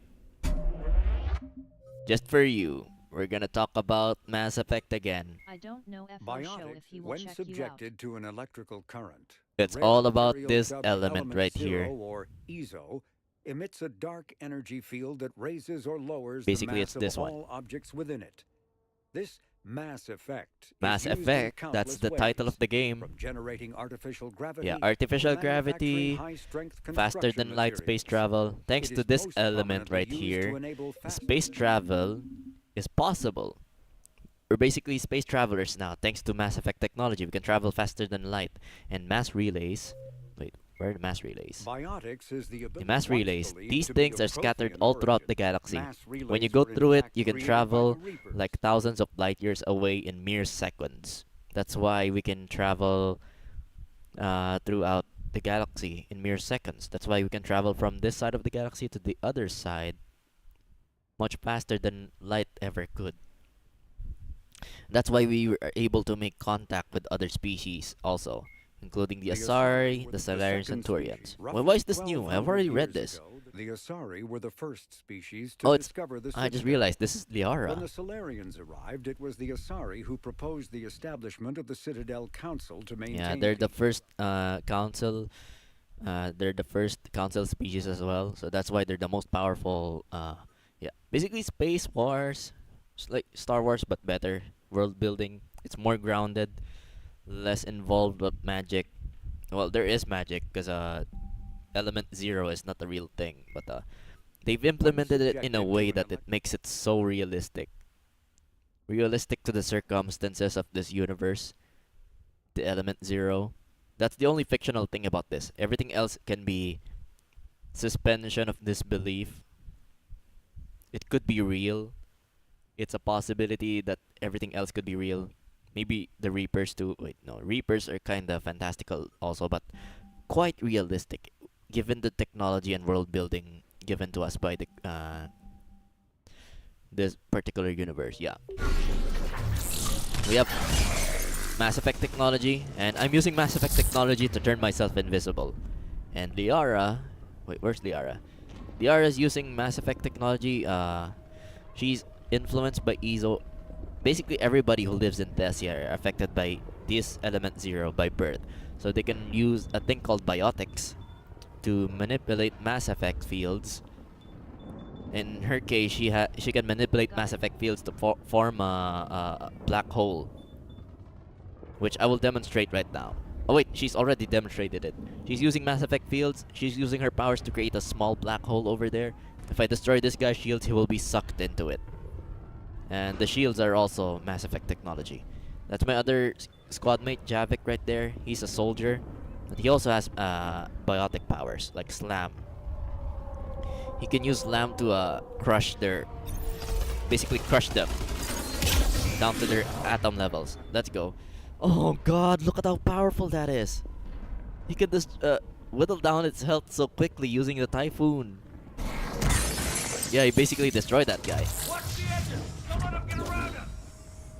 Just for you, we're gonna talk about Mass Effect again. I don't know if he will when check subjected to an electrical current, it's all about this element right here. Or EZO emits a dark energy field that raises or lowers Basically, the it's mass this of one. all objects within it. This mass effect. Mass Effect, that's the title of the game. From generating artificial gravity. Yeah, artificial to gravity, high-strength faster than light space travel. Thanks to this element right here, space travel is possible. We're basically space travelers now, thanks to Mass Effect technology. We can travel faster than light. And mass relays... Wait, where are the mass relays? Biotics is the mass relays. These things are scattered all throughout the galaxy. When you go through it, you can travel like thousands of light years away in mere seconds. That's why we can travel throughout the galaxy in mere seconds. That's why we can travel from this side of the galaxy to the other side much faster than light ever could. That's why we were able to make contact with other species also. including the The Asari, were the the Solarians, and second species. Turians. Well, Roughly why is this new? I've 1,200 already read years this. ago, the Asari were the first species to Oh, it's. discover the I just citadel. realized this is When Liara. the Solarians arrived, it was the Asari who proposed the establishment of the Citadel Council to maintain. Yeah, they're the first council. They're the first council species as well, so that's why they're the most powerful. Yeah, basically Space Wars, it's like Star Wars but better world building. It's more grounded, less involved with magic. Well, there is magic because Element Zero is not a real thing, but they've implemented it in a way that it makes it so realistic. Realistic to the circumstances of this universe. The Element Zero. That's the only fictional thing about this. Everything else can be suspension of disbelief. It could be real. It's a possibility that everything else could be real. Maybe the Reapers too. Wait, no. Reapers are kinda fantastical also, but quite realistic, given the technology and world building given to us by the this particular universe. Yeah, we have Mass Effect technology, and I'm using Mass Effect technology to turn myself invisible. And Liara, wait, where's Liara? Liara's using Mass Effect technology. She's influenced by Ezo. Basically, everybody who lives in Thessia are affected by this Element Zero by birth. So they can use a thing called biotics to manipulate Mass Effect fields. In her case, she can manipulate Mass Effect fields to form a black hole, which I will demonstrate right now. Oh wait, she's already demonstrated it. She's using Mass Effect fields. She's using her powers to create a small black hole over there. If I destroy this guy's shields, he will be sucked into it. And the shields are also Mass Effect technology. That's my other squad mate, Javik, right there. He's a soldier, but he also has biotic powers, like Slam. He can use Slam to basically crush them down to their atom levels. Let's go. Oh god, look at how powerful that is. He can just whittle down its health so quickly using the Typhoon. Yeah, he basically destroyed that guy.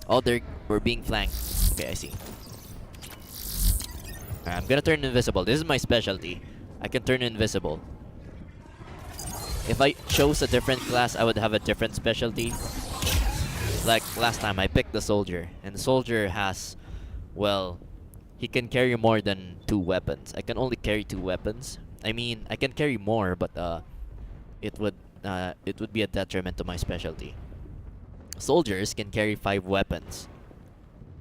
Oh, we're being flanked. Okay, I see. Alright, I'm gonna turn invisible. This is my specialty. I can turn invisible. If I chose a different class, I would have a different specialty. Like last time, I picked the soldier, and the soldier has, well, he can carry more than 2 weapons. I can only carry 2 weapons. I mean, I can carry more, but it would be a detriment to my specialty. Soldiers can carry 5 weapons.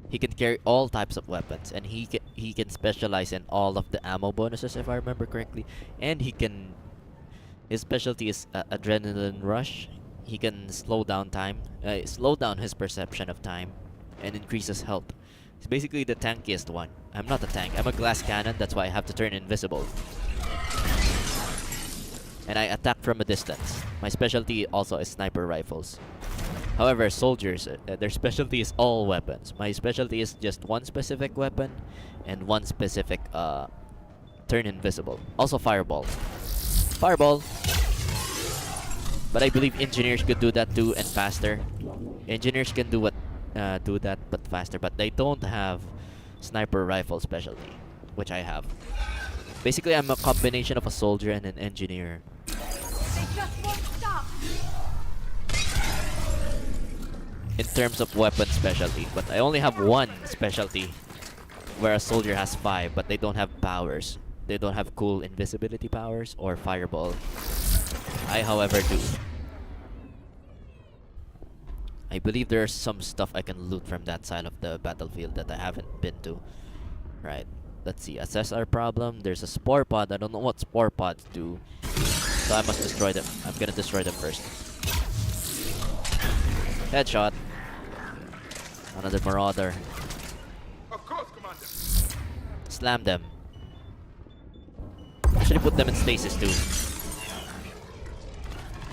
He can carry all types of weapons, and he can specialize in all of the ammo bonuses, if I remember correctly. And his specialty is adrenaline rush. He can slow down his perception of time, and increase his health. He's basically the tankiest one. I'm not a tank. I'm a glass cannon. That's why I have to turn invisible. And I attack from a distance. My specialty also is sniper rifles. However, soldiers, their specialty is all weapons. My specialty is just one specific weapon and one specific turn invisible. Also fireball. Fireball! But I believe engineers could do that too, and faster. Engineers can do that but faster, but they don't have sniper rifle specialty, which I have. Basically, I'm a combination of a soldier and an engineer. They just won't stop. In terms of weapon specialty, but I only have one specialty, where a soldier has 5, but they don't have powers. They don't have cool invisibility powers or fireball. I, however, do. I believe there's some stuff I can loot from that side of the battlefield that I haven't been to. Right. Let's see. Assess our problem. There's a spore pod. I don't know what spore pods do, so I must destroy them. I'm gonna destroy them first. Headshot. Another marauder. Of course, Commander. Slam them. Actually, put them in stasis too.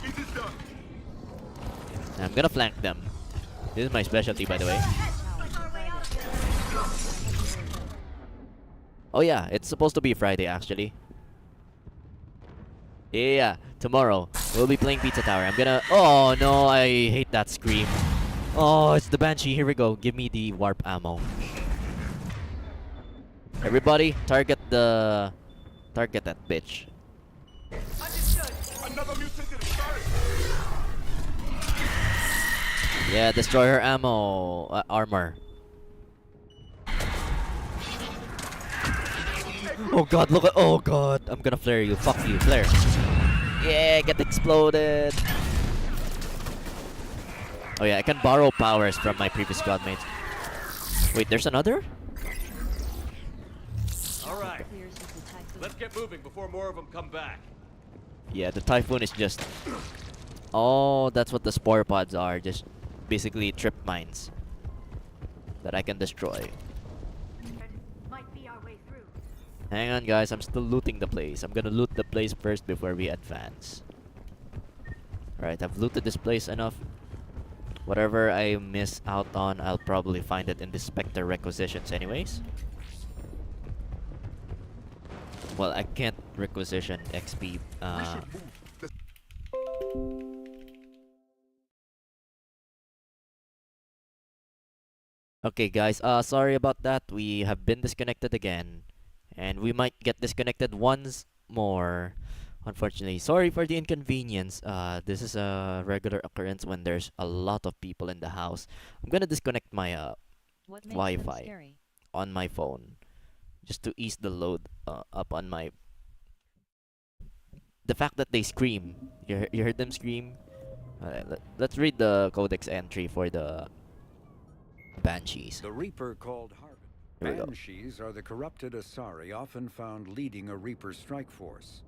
It is done. I'm gonna flank them. This is my specialty, by the way. Oh yeah, it's supposed to be Friday actually. Yeah, tomorrow we'll be playing Pizza Tower. I'm gonna. Oh no, I hate that scream. Oh, it's the Banshee. Here we go. Give me the warp ammo. Everybody, target that bitch. Another mutated Asari. Yeah, destroy her armor. Oh god, look at. Oh god, I'm gonna flare you. Fuck you, flare. Yeah, get exploded. Oh yeah, I can borrow powers from my previous godmates. Wait, there's another? Alright, let's get moving before more of them come back. Yeah, the typhoon is just... Oh, that's what the spore pods are. Just basically trip mines that I can destroy. Might be our way through. Hang on, guys. I'm still looting the place. I'm gonna loot the place first before we advance. Alright, I've looted this place enough. Whatever I miss out on, I'll probably find it in the Spectre requisitions anyways. Well, I can't requisition XP. Okay, guys. Sorry about that. We have been disconnected again, and we might get disconnected once more. Unfortunately, sorry for the inconvenience. This is a regular occurrence when there's a lot of people in the house. I'm gonna disconnect my Wi-Fi on my phone, just to ease the load up on my... The fact that they scream. You heard them scream? Let's read the codex entry for the Banshees. The Reaper called Harvard. Banshees are the corrupted Asari often found leading a Reaper strike force.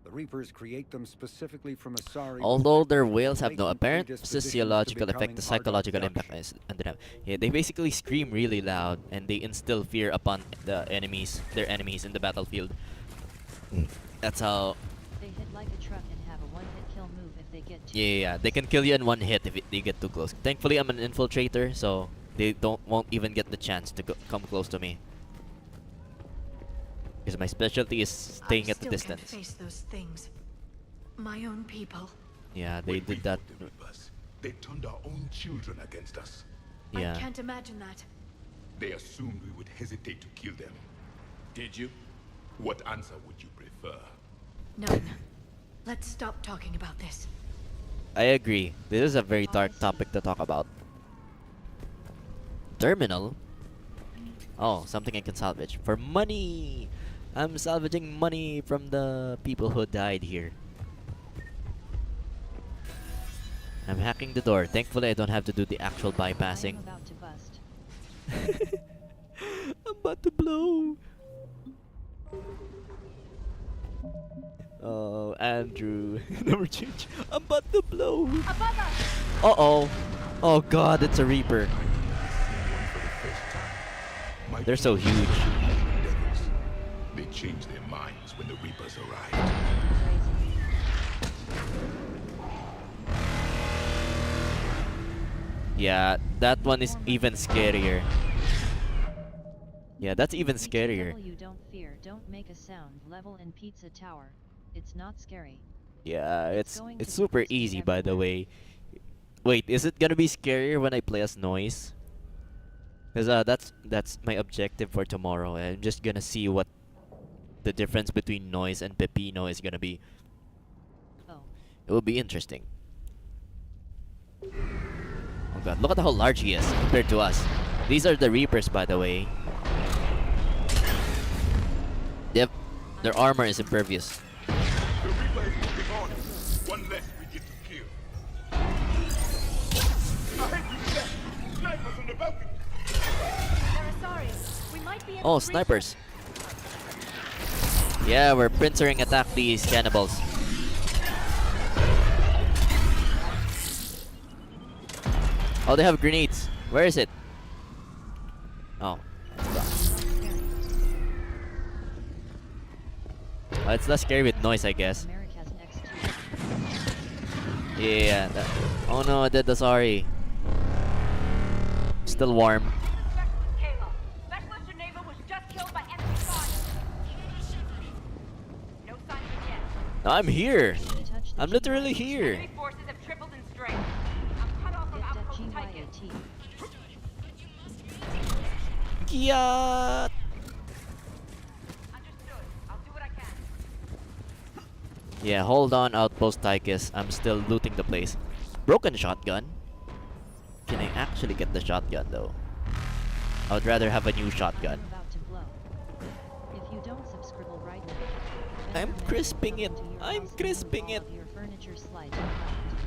The Reapers create them specifically from Asari. Although their wails have no apparent physiological effect, the psychological impact is undeniable. Yeah, they basically scream really loud and they instill fear upon their enemies in the battlefield. That's how. They hit like a truck and have a one-hit kill move if they get too Yeah, they can kill you in one hit if they get too close. Thankfully, I'm an infiltrator, so they won't even get the chance to come close to me. Because my specialty is staying at the distance. I still can't face those things. My own people. Yeah, they did that. They turned our own children against us. Yeah. I can't imagine that. They assumed we would hesitate to kill them. Did you? What answer would you prefer? None. Let's stop talking about this. I agree. This is a very dark topic to talk about. Terminal? Oh, something I can salvage. For money! I'm salvaging money from the people who died here. I'm hacking the door. Thankfully, I don't have to do the actual bypassing. I'm about to bust. I'm about to blow. Oh, Andrew. Never change. I'm about to blow. Uh-oh. Oh god, it's a Reaper. They're so huge. They change their minds when the Reapers arrive. Yeah, that one is even scarier. Yeah, that's even scarier. You don't fear, don't make a sound. Level in Pizza Tower. It's not scary. Yeah, it's super easy, by the way. Wait, is it gonna be scarier when I play as Noise? Cause that's my objective for tomorrow. I'm just gonna see what the difference between Noise and Pepino is gonna be. Oh. It will be interesting. Oh god, look at how large he is compared to us. These are the Reapers, by the way. Yep, their armor is impervious. The Reaper is moving on. One less we get to kill. I hate you, Seth. Snipers on the balcony. Oh, snipers. Yeah, we're pincering attack these cannibals. Oh, they have grenades. Where is it? Oh. It's less scary with Noise, I guess. Yeah. Oh no, I did the sorry. Still warm. No, I'm here. I'm literally here. Enemy forces have tripled in strength. I'm cut off from outpost Titan. Yeah. Yeah, hold on, Outpost Tychus. I'm still looting the place. Broken shotgun? Can I actually get the shotgun though? I would rather have a new shotgun. If you don't subscribe right now, I'm crisping it. I'm crisping it.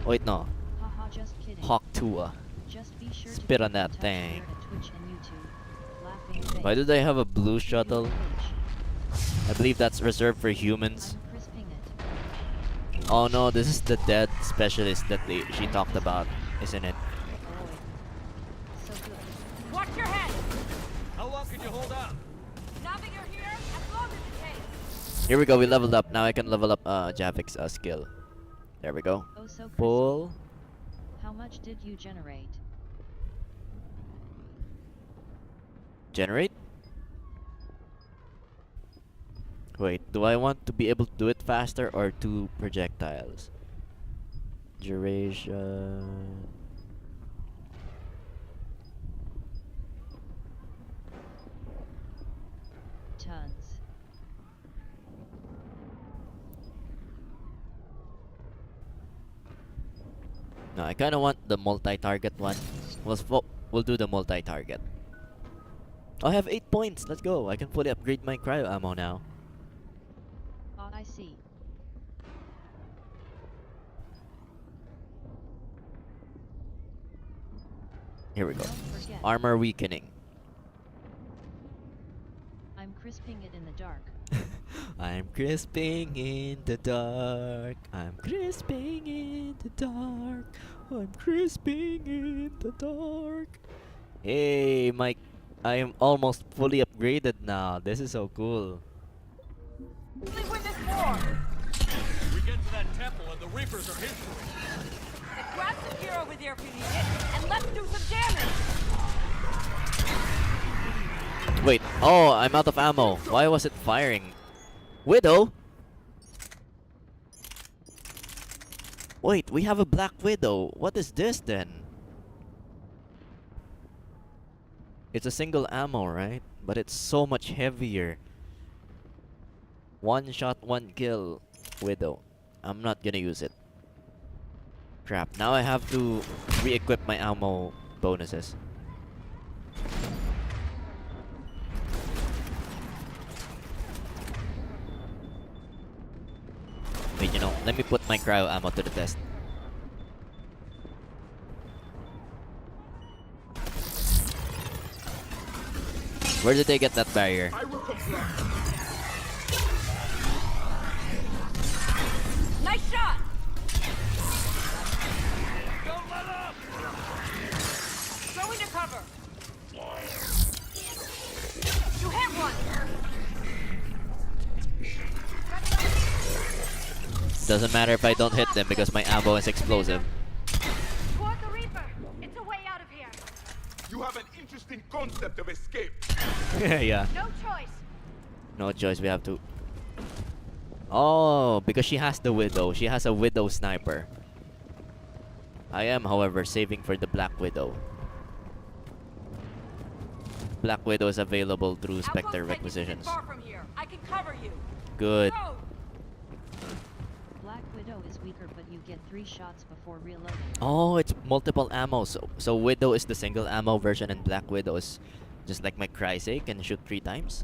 Wait, no. Haha, just kidding. Hawk Tua. Just be sure Spit to on that keep in touch thing. here at Twitch and YouTube. Laughing face. Why do they have a blue shuttle? I believe that's reserved for humans. Oh no, this is the dead specialist that she talked about, isn't it? Watch your head! How long could you hold out? Now that you're here, as long as it takes. Here we go, we leveled up. Now I can level up Javik's skill. There we go. Oh, so Pull. how much did you generate? Generate? Wait, do I want to be able to do it faster or 2 projectiles? Duration. Tons. No, I kind of want the multi-target one. We'll do the multi-target. I have 8 points. Let's go. I can fully upgrade my cryo ammo now. Oh, I see. Here we go. Armor weakening. I'm crisping it in the dark. I'm crisping in the dark. I'm crisping in the dark. I'm crisping in the dark. Hey, Mike. I am almost fully upgraded now. This is so cool. Only win this war. We get to that temple and the Reapers are history. Then grab some gear over there if you need it, and let's do some damage. Wait. Oh, I'm out of ammo. Why was it firing? Widow? Wait, we have a Black Widow. What is this then? It's a single ammo, right? But it's so much heavier. 1 shot, 1 kill. Widow. I'm not gonna use it. Crap. Now I have to re-equip my ammo bonuses. Wait, you know, let me put my cryo ammo to the test. Where did they get that barrier? Nice shot. Don't let up! Go into cover. You hit one. Doesn't matter if I don't hit them because my ammo is explosive. Toward the Reaper. It's a way out of here. You have an interesting concept of escape. Yeah. No choice. No choice, we have to. Oh, because she has the Widow. She has a Widow sniper. I am, however, saving for the Black Widow. Black Widow is available through Spectre requisitions. Far from here. I can cover you. Good. Go. Black Widow is weaker, but you get 3 shots before reloading. Oh, it's multiple ammo. So Widow is the single ammo version and Black Widow is just like my Crysa, can shoot 3 times.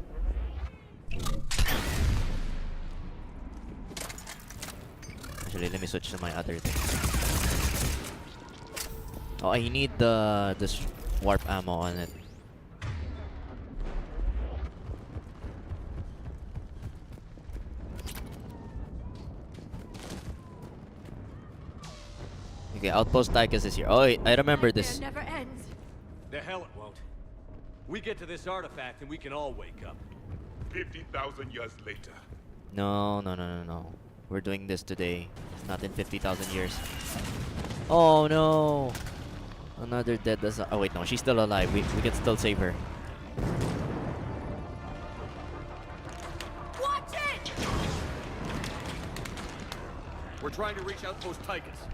Actually, let me switch to my other thing. Oh, I need the warp ammo on it. Okay, Outpost Tychus is here. Oh, wait, I remember this. Never ends. The hell it won't. We get to this artifact and we can all wake up. 50,000 years later. No. We're doing this today. It's not in 50,000 years. Oh no! Another dead Asari. Oh wait, no, she's still alive. We can still save her. Watch it! We're trying to reach Outpost Tychus.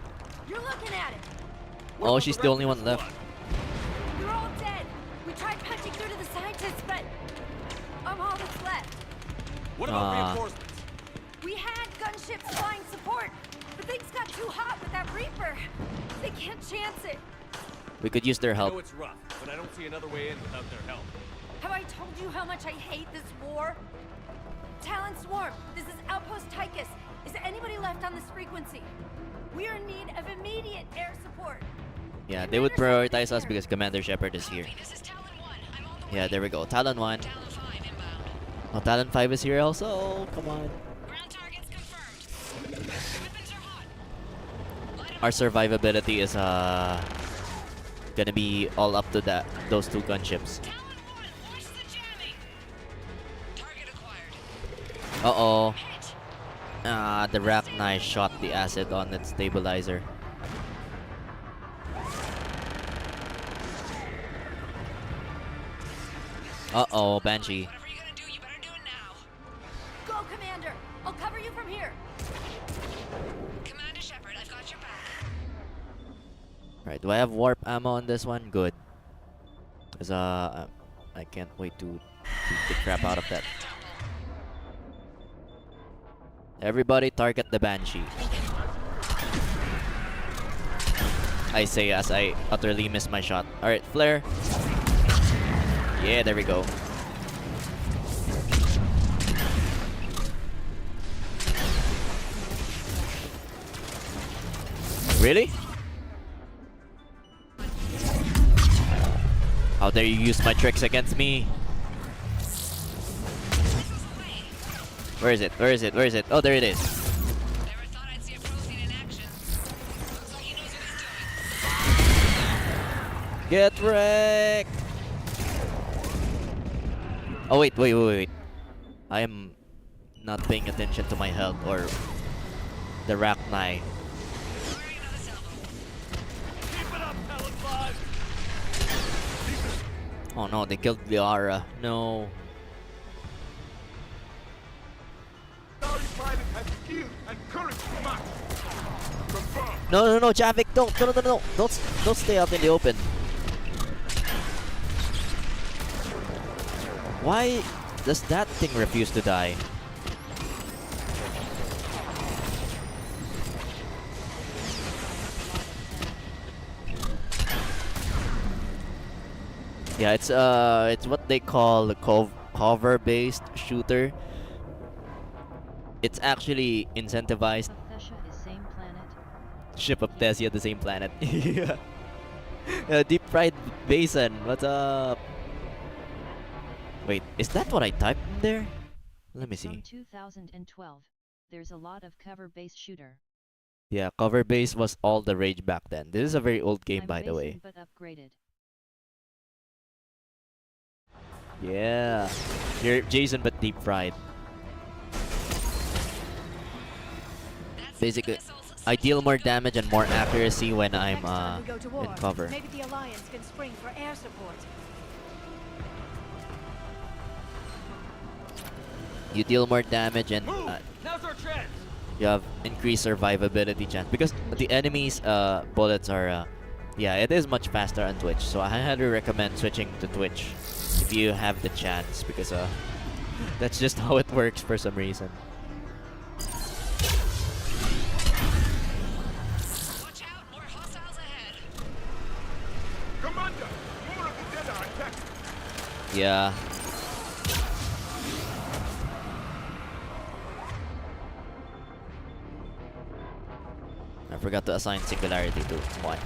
You're looking at it. Oh, she's the only one left. You're all dead. We tried punching through to the scientists, but I'm all that's left. What about reinforcements? We had gunship ships flying support, but things got too hot with that Reaper. They can't chance it. We could use their I help. know it's rough, but I don't see another way in without their help. Have I told you how much I hate this war? Talon Swarm, this is Outpost Tychus. Is anybody left on this frequency? We are in need of immediate air support. Yeah, they would prioritize us because Commander Shepard is here. Yeah, there we go. Talon 1. Oh, Talon 5 is here also. Oh, come on. Our survivability is gonna be all up to those two gunships. Uh-oh. The Rachni shot the acid on its stabilizer. Uh-oh, Banshee. Go, Commander! I'll cover you from here. Commander Shepard, I've got your back. Right, do I have warp ammo on this one? Good. Cause I can't wait to beat the crap out of that. Everybody target the Banshee. I say as I utterly miss my shot. Alright, flare. Yeah, there we go. Really? How dare you use my tricks against me? Where is it? Where is it? Where is it? Oh, there it is. Get wrecked! Oh, wait, wait, wait, wait. I am not paying attention to my health or the Rachni. Oh no, they killed Liara. No. No, no, no, Javik, don't, no, no, no, no, don't stay out in the open. Why does that thing refuse to die? Yeah, it's what they call the cover-based shooter. It's actually incentivized. Thessia is same planet. Ship of Thessia, the same planet. Yeah. Deep fried basin. What's up? Wait, is that what I typed in there? Let me see. From 2012, there's a lot of cover-based shooter. Yeah, cover-based was all the rage back then. This is a very old game, by the way. But upgraded. Yeah, you're Jason but deep fried. Basically, I deal more damage and more accuracy when I'm in cover. Maybe the Alliance can spring for air support. You deal more damage and Now's our chance. you have increased survivability chance because the enemy's bullets are yeah, it is much faster on Twitch, so I highly recommend switching to Twitch if you have the chance, because that's just how it works for some reason. Watch out, more hostiles ahead. Commander, more of the dead are attacking. Yeah. I forgot to assign singularity to 1.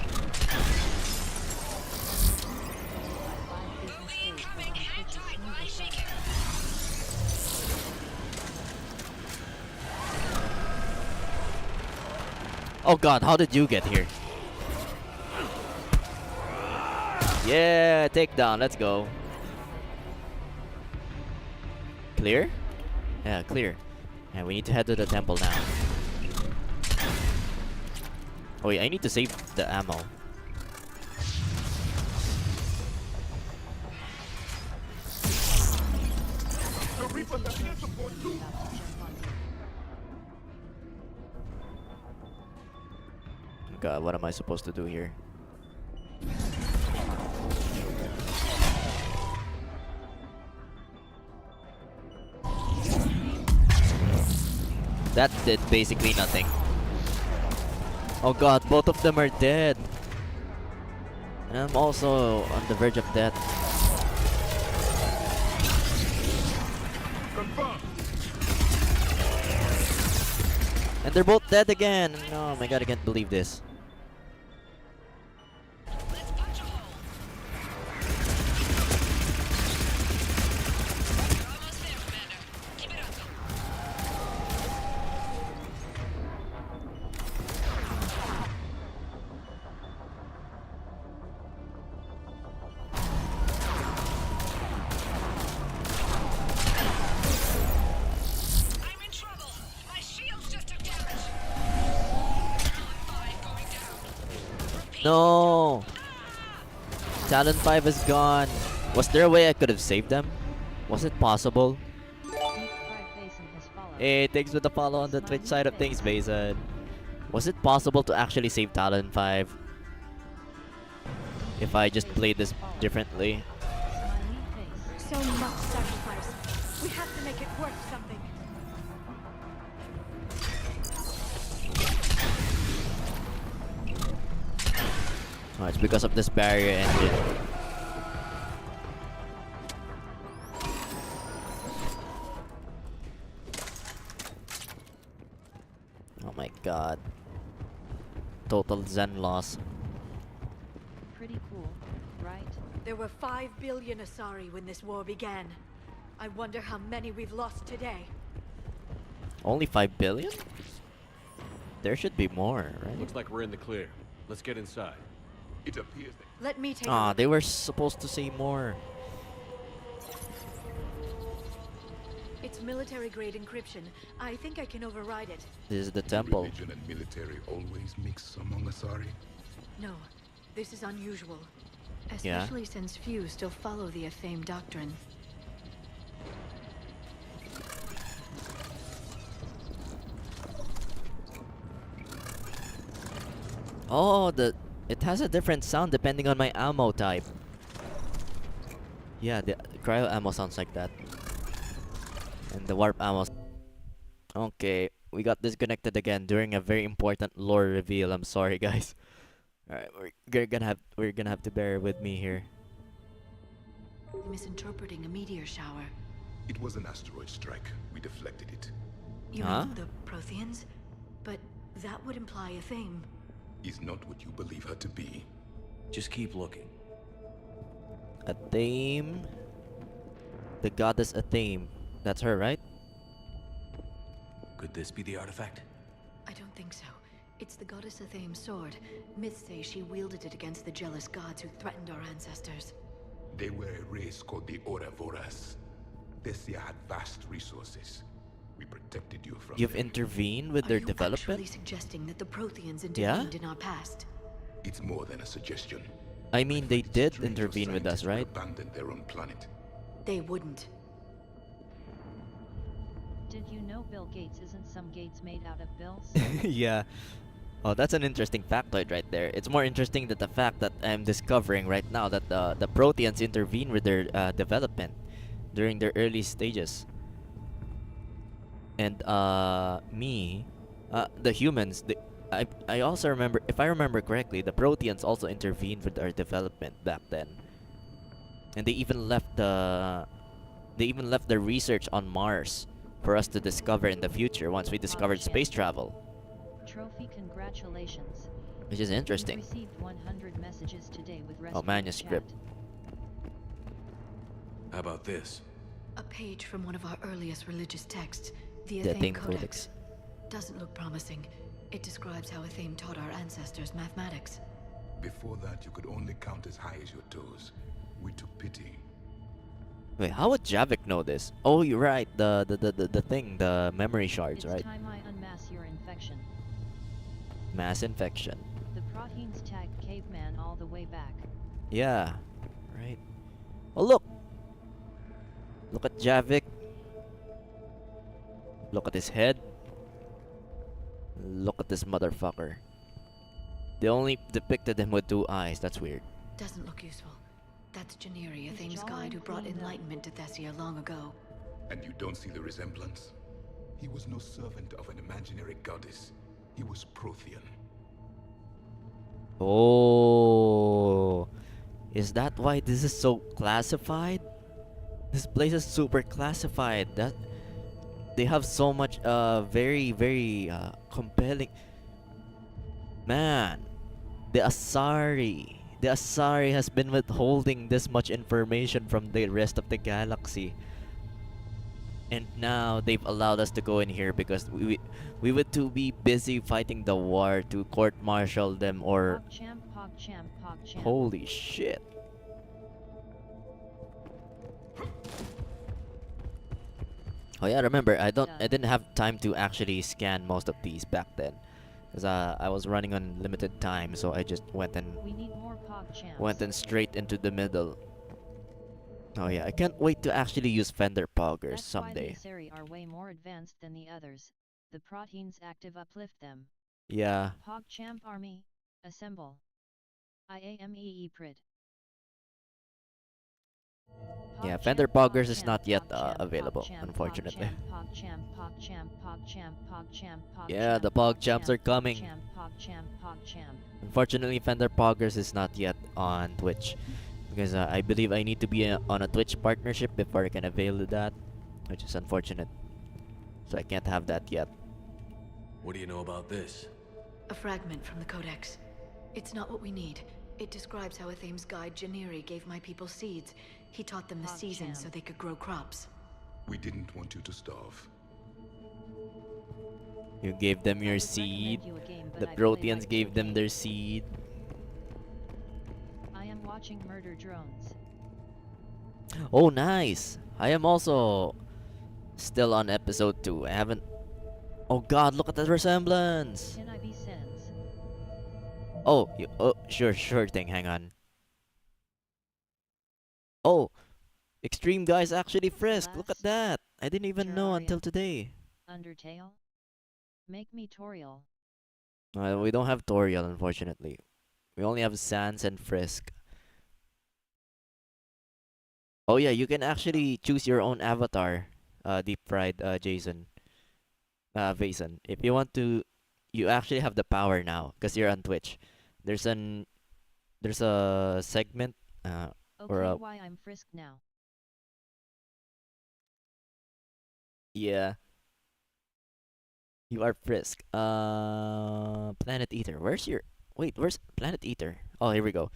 Oh god, how did you get here? Yeah, takedown, let's go. Clear? Yeah, clear. And we need to head to the temple now. Oh wait, I need to save the ammo. God, what am I supposed to do here? That did basically nothing. Oh god, both of them are dead. And I'm also on the verge of death. And they're both dead again. Oh my god, I can't believe this. No! Talon 5 is gone. Was there a way I could have saved them? Was it possible? Hey, thanks for the follow on the Twitch side of things, Basin. Was it possible to actually save Talon 5? If I just played this differently? So much sacrifice. We have to make it worth something. Oh, it's because of this barrier engine. Oh my god. Total Zen loss. Pretty cool, right? There were 5 billion Asari when this war began. I wonder how many we've lost today. Only 5 billion? There should be more, right? Looks like we're in the clear. Let's get inside. It appears that... Let me take Ah, they were supposed to say more. It's military-grade encryption. I think I can override it. This is the temple. Religion and military always mix among Asari? No, this is unusual. Yeah. Especially since few still follow the Athame doctrine. Oh, it has a different sound depending on my ammo type. Yeah, the cryo ammo sounds like that. And the warp ammo. Okay, we got disconnected again during a very important lore reveal. I'm sorry, guys. Alright, we're gonna have to bear with me here. Misinterpreting a meteor shower. It was an asteroid strike. We deflected it. You mean the Protheans? But that would imply Athame. Is not what you believe her to be. Just keep looking. Athame. The goddess Athame. That's her, right? Could this be the artifact? I don't think so. It's the goddess Athame's sword. Myths say she wielded it against the jealous gods who threatened our ancestors. They were a race called the Ouroboros. Thessia had vast resources. We protected you from You've them. intervened with their development? Actually suggesting that the Protheans intervened in our past? It's more than a suggestion. I mean, they did intervene with us, right? Abandoned their own planet. They wouldn't. Did you know Bill Gates isn't some Gates made out of bills? Yeah. Oh, that's an interesting factoid right there. It's more interesting that the fact that I'm discovering right now that the Protheans intervene with their development during their early stages. And the humans, I also remember, if I remember correctly, the Protheans also intervened with our development back then. And they even left the research on Mars for us to discover in the future once we discovered space travel. Trophy, congratulations. Which is interesting. You've received 100 messages today with Oh, manuscript. How about this? A page from one of our earliest religious texts, the The Athame Athame Codex. Codex. Doesn't look promising. It describes how Athame taught our ancestors mathematics. Before that, you could only count as high as your toes. We took pity. Wait, how would Javik know this? Oh, you're right. The thing, the memory shards, It's right? time I unmask your infection. Mass infection. The Protheans tagged caveman all the way back. Yeah, right. Oh, look! Look at Javik. Look at his head. Look at this motherfucker. They only depicted him with 2 eyes. That's weird. Doesn't look useful. That's Janiri, Athame's guide who brought enlightenment to Thessia long ago. And you don't see the resemblance? He was no servant of an imaginary goddess. He was Prothean. Oh, is that why this is so classified? This place is super classified. That they have so much very compelling. Man, the Asari has been withholding this much information from the rest of the galaxy. And now they've allowed us to go in here because we would too be busy fighting the war to court-martial them or... PogChamp. Holy shit. Oh yeah, remember, I didn't have time to actually scan most of these back then. Because I was running on limited time, so I just went and straight into the middle. Oh yeah, I can't wait to actually use fender poggers someday. That's why the Asari are way more advanced than the others. The proteins active uplift them. Yeah. PogChamp army, assemble. IAMEE Prid. Yeah, fender poggers is not yet available, unfortunately. Yeah, the PogChamps are coming. Unfortunately, fender poggers is not yet on Twitch. Because I believe I need to be on a Twitch partnership before I can avail of that, which is unfortunate. So I can't have that yet. What do you know about this? A fragment from the Codex. It's not what we need. It describes how Athame's guide Janiri gave my people seeds. He taught them the seasons so they could grow crops. We didn't want you to starve. You gave them your seed. The Proteans gave them their seed. I am watching murder drones. Oh, nice. I am also still on episode 2. I haven't... Oh god, look at the resemblance. Can I be Sens? Oh, sure thing. Hang on. Oh, Extreme Guy's actually Frisk. Look at that. I didn't even know until today. Undertale? Make me Toriel. We don't have Toriel, unfortunately. We only have Sans and Frisk. Oh yeah, you can actually choose your own avatar, Deep Fried Jason. Vason. If you want to, you actually have the power now because you're on Twitch. There's a segment or a... why I'm Frisk now. Yeah. You are Frisk. Planet Eater. Where's Planet Eater? Oh, here we go.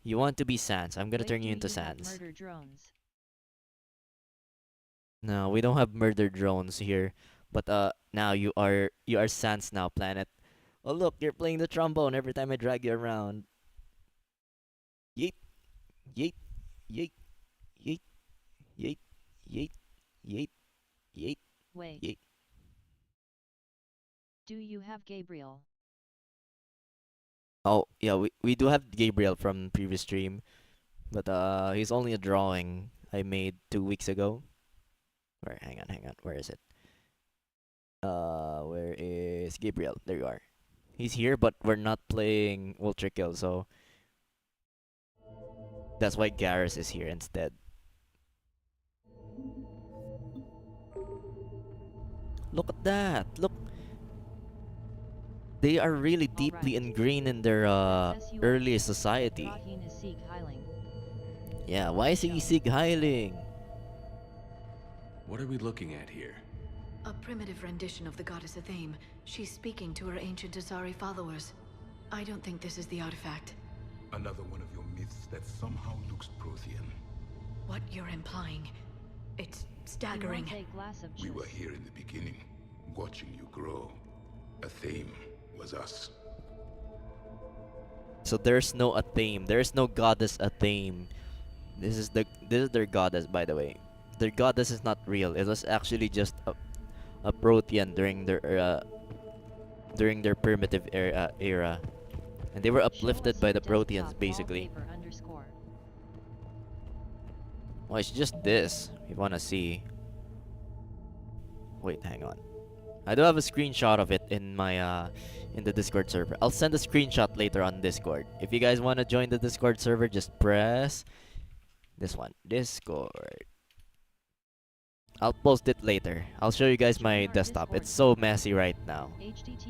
You want to be Sans. I'm gonna turn you into Sans. Murder drones. No, we don't have murder drones here. But now you are Sans now, Planet. Oh look, you're playing the trombone every time I drag you around. Yeet. Yeet. Yeet. Yeet. Yeet. Yeet. Yeet. Yeet. Wait. Yeet. Do you have Gabriel? Oh, yeah, we do have Gabriel from previous stream. But he's only a drawing I made 2 weeks ago. Hang on. Where is it? Where is Gabriel? There you are. He's here, but we're not playing Ultra Kill, so that's why Garrus is here instead. Look at that! Look! They are really deeply ingrained in their early society. Yeah, why is he Sig Heiling? What are we looking at here? A primitive rendition of the goddess Athame. She's speaking to her ancient Asari followers. I don't think this is the artifact. Another one of your myths that somehow looks Prothean. What you're implying, it's staggering. We were here in the beginning, watching you grow. Athame was us. So there's no Athame. There's no goddess Athame. This is their goddess, by the way. Their goddess is not real. It was actually just a Prothean during their primitive era, and they were uplifted by the Protheans basically. Well, it's just this. If you wanna see. Wait, hang on. I do have a screenshot of it in my in the Discord server. I'll send a screenshot later on Discord. If you guys wanna join the Discord server, just press this one, Discord. I'll post it later. I'll show you guys my desktop. It's so messy right now.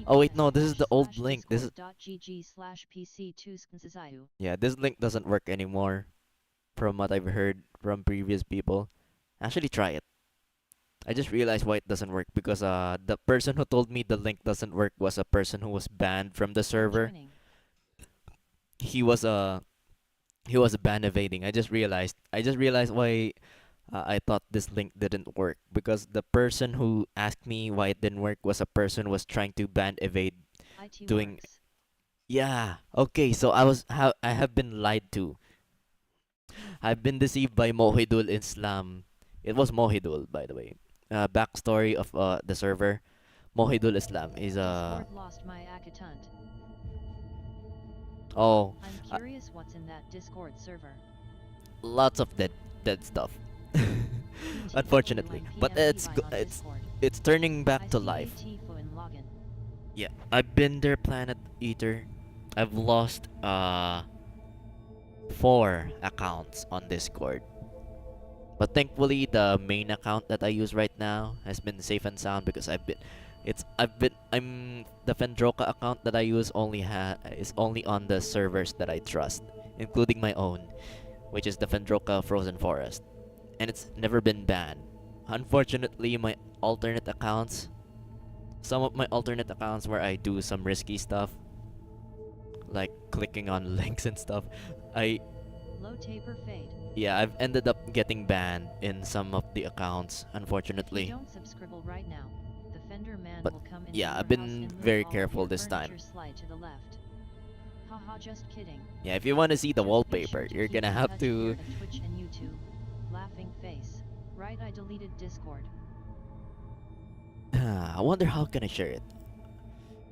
Oh wait, no, this is the old link. This is yeah, this link doesn't work anymore from what I've heard from previous people. Actually, try it. I just realized why it doesn't work because the person who told me the link doesn't work was a person who was banned from the server. He was ban evading. I just realized why I thought this link didn't work because the person who asked me why it didn't work was a person who was trying to ban evade doing yeah. Okay, so I have been lied to. I've been deceived by Mohidul Islam. It was Mohidul, by the way. Backstory of the server. Mohidul Islam is lost my account. Oh. I'm curious what's in that Discord server. Lots of dead stuff. Unfortunately, but it's turning back to life. Yeah, I've been there, Planet Eater. I've lost 4 accounts on Discord. But thankfully the main account that I use right now has been safe and sound because I'm the Fendroka account that I use is only on the servers that I trust, including my own, which is the Fendroka Frozen Forest. And it's never been banned. Unfortunately, my alternate accounts, some of my alternate accounts where I do some risky stuff, like clicking on links and stuff, Low taper fade. yeah, I've ended up getting banned in some of the accounts, unfortunately. Don't subscribe right now. The Fender man But will come in yeah, I've been very careful this time. Slide to the left. Haha, just kidding. Yeah, if you want to see the wallpaper, you're gonna have to. Twitch and YouTube. Laughing face. Right, I deleted Discord. I wonder how can I share it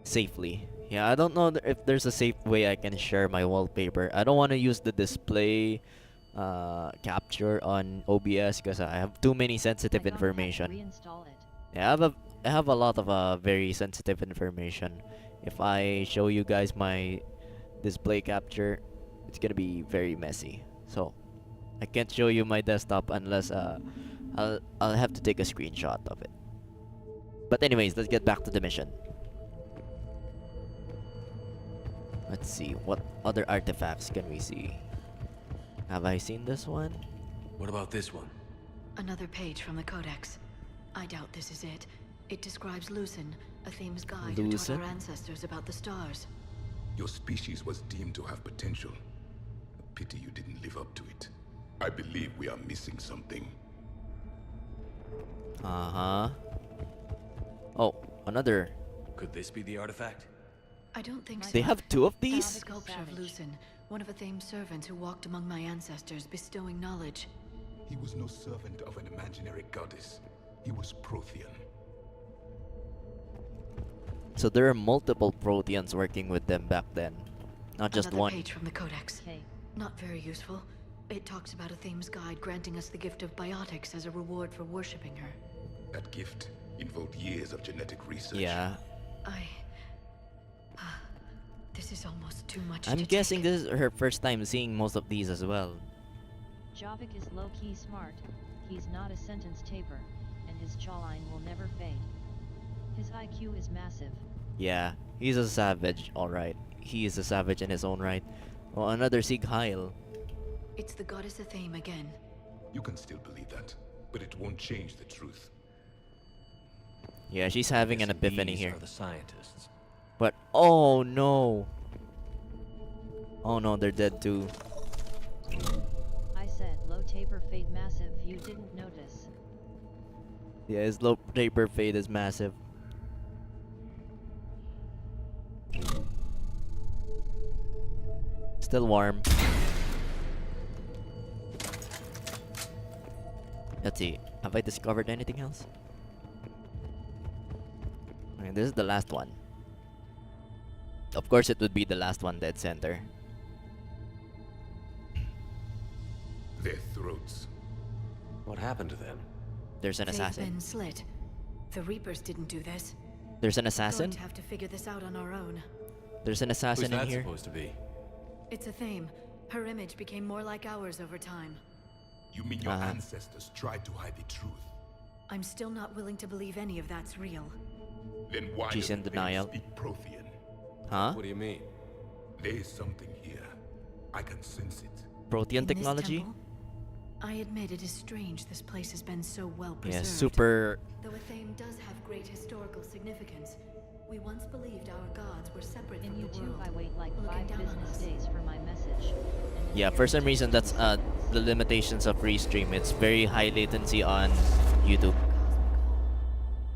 safely. Yeah, I don't know if there's a safe way I can share my wallpaper. I don't want to use the display capture on OBS because I have too many sensitive information. Yeah, I have a lot of very sensitive information. If I show you guys my display capture, it's gonna be very messy. So I can't show you my desktop unless I'll have to take a screenshot of it. But anyways, let's get back to the mission. Let's see, what other artifacts can we see? Have I seen this one? What about this one? Another page from the Codex. I doubt this is it. It describes Lucen, a Thames guide who taught our ancestors about the stars. Your species was deemed to have potential. A pity you didn't live up to it. I believe we are missing something. Uh-huh. Oh, another. Could this be the artifact? I don't think so. They have 2 of these? It's a sculpture of Lucen, one of a Thames servants who walked among my ancestors, bestowing knowledge. He was no servant of an imaginary goddess. He was Prothean. So there are multiple Protheans working with them back then, not just Another one. page from the Codex. Not very useful. It talks about a Thames guide granting us the gift of biotics as a reward for worshipping her. That gift involved years of genetic research. Yeah. This is almost too much. I'm guessing this is her first time seeing most of these as well. Javik is low-key smart. He's not a sentence taper, and his jawline will never fade. His IQ is massive. Yeah, he's a savage, alright. He is a savage in his own right. Oh, another Sig Heil. It's the goddess Athame again. You can still believe that, but it won't change the truth. Yeah, she's having an epiphany here. Are the scientists. But oh no. Oh no, they're dead too. I said low taper fade massive, you didn't notice. Yeah, his low taper fade is massive. Still warm. Let's see. Have I discovered anything else? Okay, this is the last one. Of course, it would be the last one, dead center. Their throats. What happened to them? There's an They've assassin. been slit. The Reapers didn't do this. There's an We're assassin? going to have to figure this out on our own. There's an assassin Who's that in here. supposed to be? It's Athame. Her image became more like ours over time. You mean your ancestors tried to hide the truth? I'm still not willing to believe any of that's real. Then why She's in doesn't denial. Thane speak Prothean? Huh? What do you mean? There is something here. I can sense it. Protean In this technology? temple, I admit it is strange this place has been so well preserved. Yeah, super. Though Athame does have great historical significance, we once believed our gods were separate In from the YouTube, world. I wait like looking 5 down on business us. days for my message. And Yeah, for some reason that's the limitations of restream. It's very high latency on YouTube.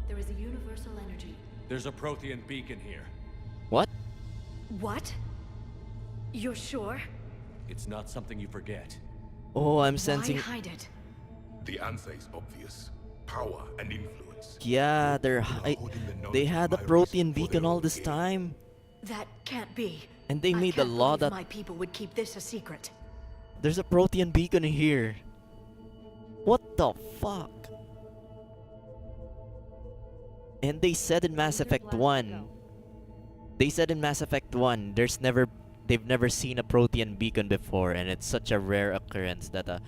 There is a universal energy. There's a Prothean beacon here. What? What? You're sure? It's not something you forget. Oh, I'm sensing. Why hide it? The answer is obvious. Power and influence. Yeah, they had a Protean beacon all this time, That can't be. and they I made a can't law believe that my people would keep this a secret. there's a Protean beacon here. What the fuck? And they said in Mass Effect 1. They said in Mass Effect 1 they've never seen a Protean beacon before, and it's such a rare occurrence that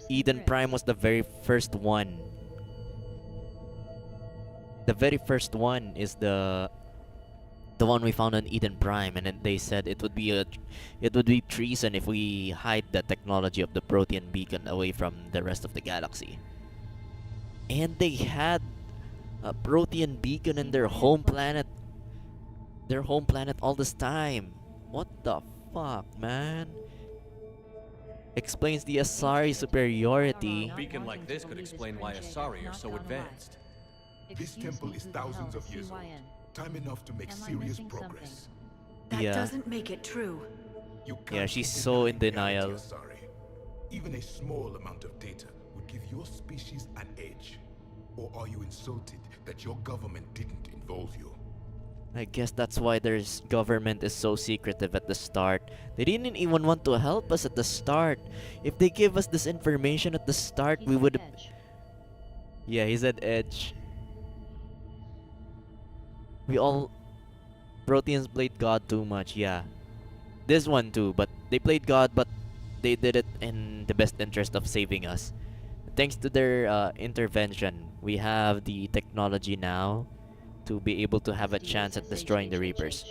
Eden Prime was the very first one. The very first one is the one we found on Eden Prime, and then they said it would be treason if we hide the technology of the Protean beacon away from the rest of the galaxy. And they had a Protean beacon in their home planet. Their home planet all this time. What the fuck, man? Explains the Asari superiority. A beacon like this could explain why Asari are so advanced. This temple is thousands of years old. Time enough to make serious progress. That Yeah. doesn't make it true. You Yeah, can't she's deny so in reality, denial. Asari. Even a small amount of data would give your species an edge. Or are you insulted that your government didn't involve you? I guess that's why their government is so secretive at the start. They didn't even want to help us at the start. If they gave us this information at the start, we would. Yeah, he said edge. We all Proteans played God too much. Yeah, this one too. But they played God, but they did it in the best interest of saving us. Thanks to their intervention, we have the technology now to be able to have a chance at destroying the Reapers.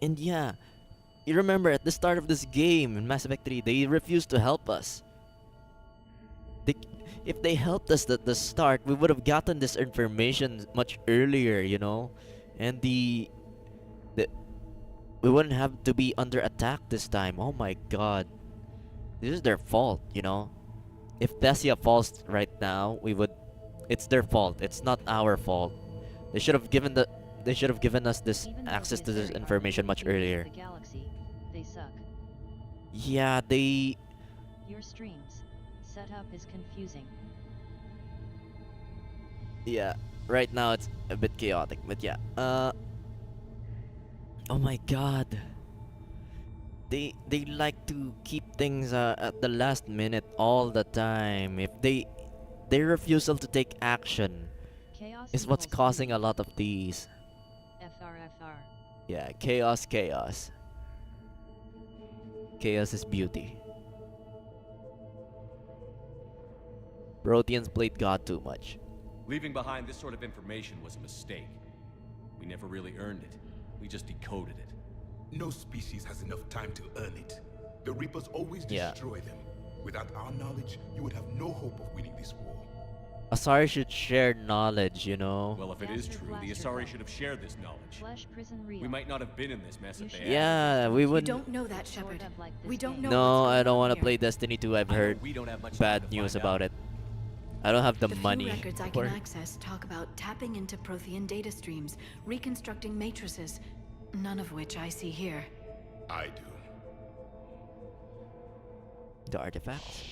And yeah, you remember at the start of this game in Mass Effect 3, they refused to help us. If they helped us at the start, we would have gotten this information much earlier, you know? And we wouldn't have to be under attack this time. Oh my god. This is their fault, you know? If Thessia falls right now, it's their fault. It's not our fault. They should have given us this access to this information much earlier. The galaxy, they suck. Yeah, Your streams setup is confusing. Yeah, right now it's a bit chaotic, but yeah. Oh my god. They like to keep things at the last minute all the time. If their refusal to take action is what's causing a lot of these. FR. Yeah, chaos. Chaos is beauty. Proteans played God too much. Leaving behind this sort of information was a mistake. We never really earned it. We just decoded it. No species has enough time to earn it. The Reapers always Yeah. destroy them. Without our knowledge, you would have no hope of winning this war. Asari should share knowledge, you know. Well, if it is true, the Asari should have shared this knowledge. Flesh prison real. We might not have been in this mess if they had. Yeah, we You wouldn't. don't know that, Shepard. We don't know. No, what's I don't going want on to here. play Destiny 2. I've I know heard we don't have much time bad to news find about out. it. I don't have the The money. few records I for can it. access talk about tapping into Prothean data streams, reconstructing matrices, none of which I see here. I do. The artifacts?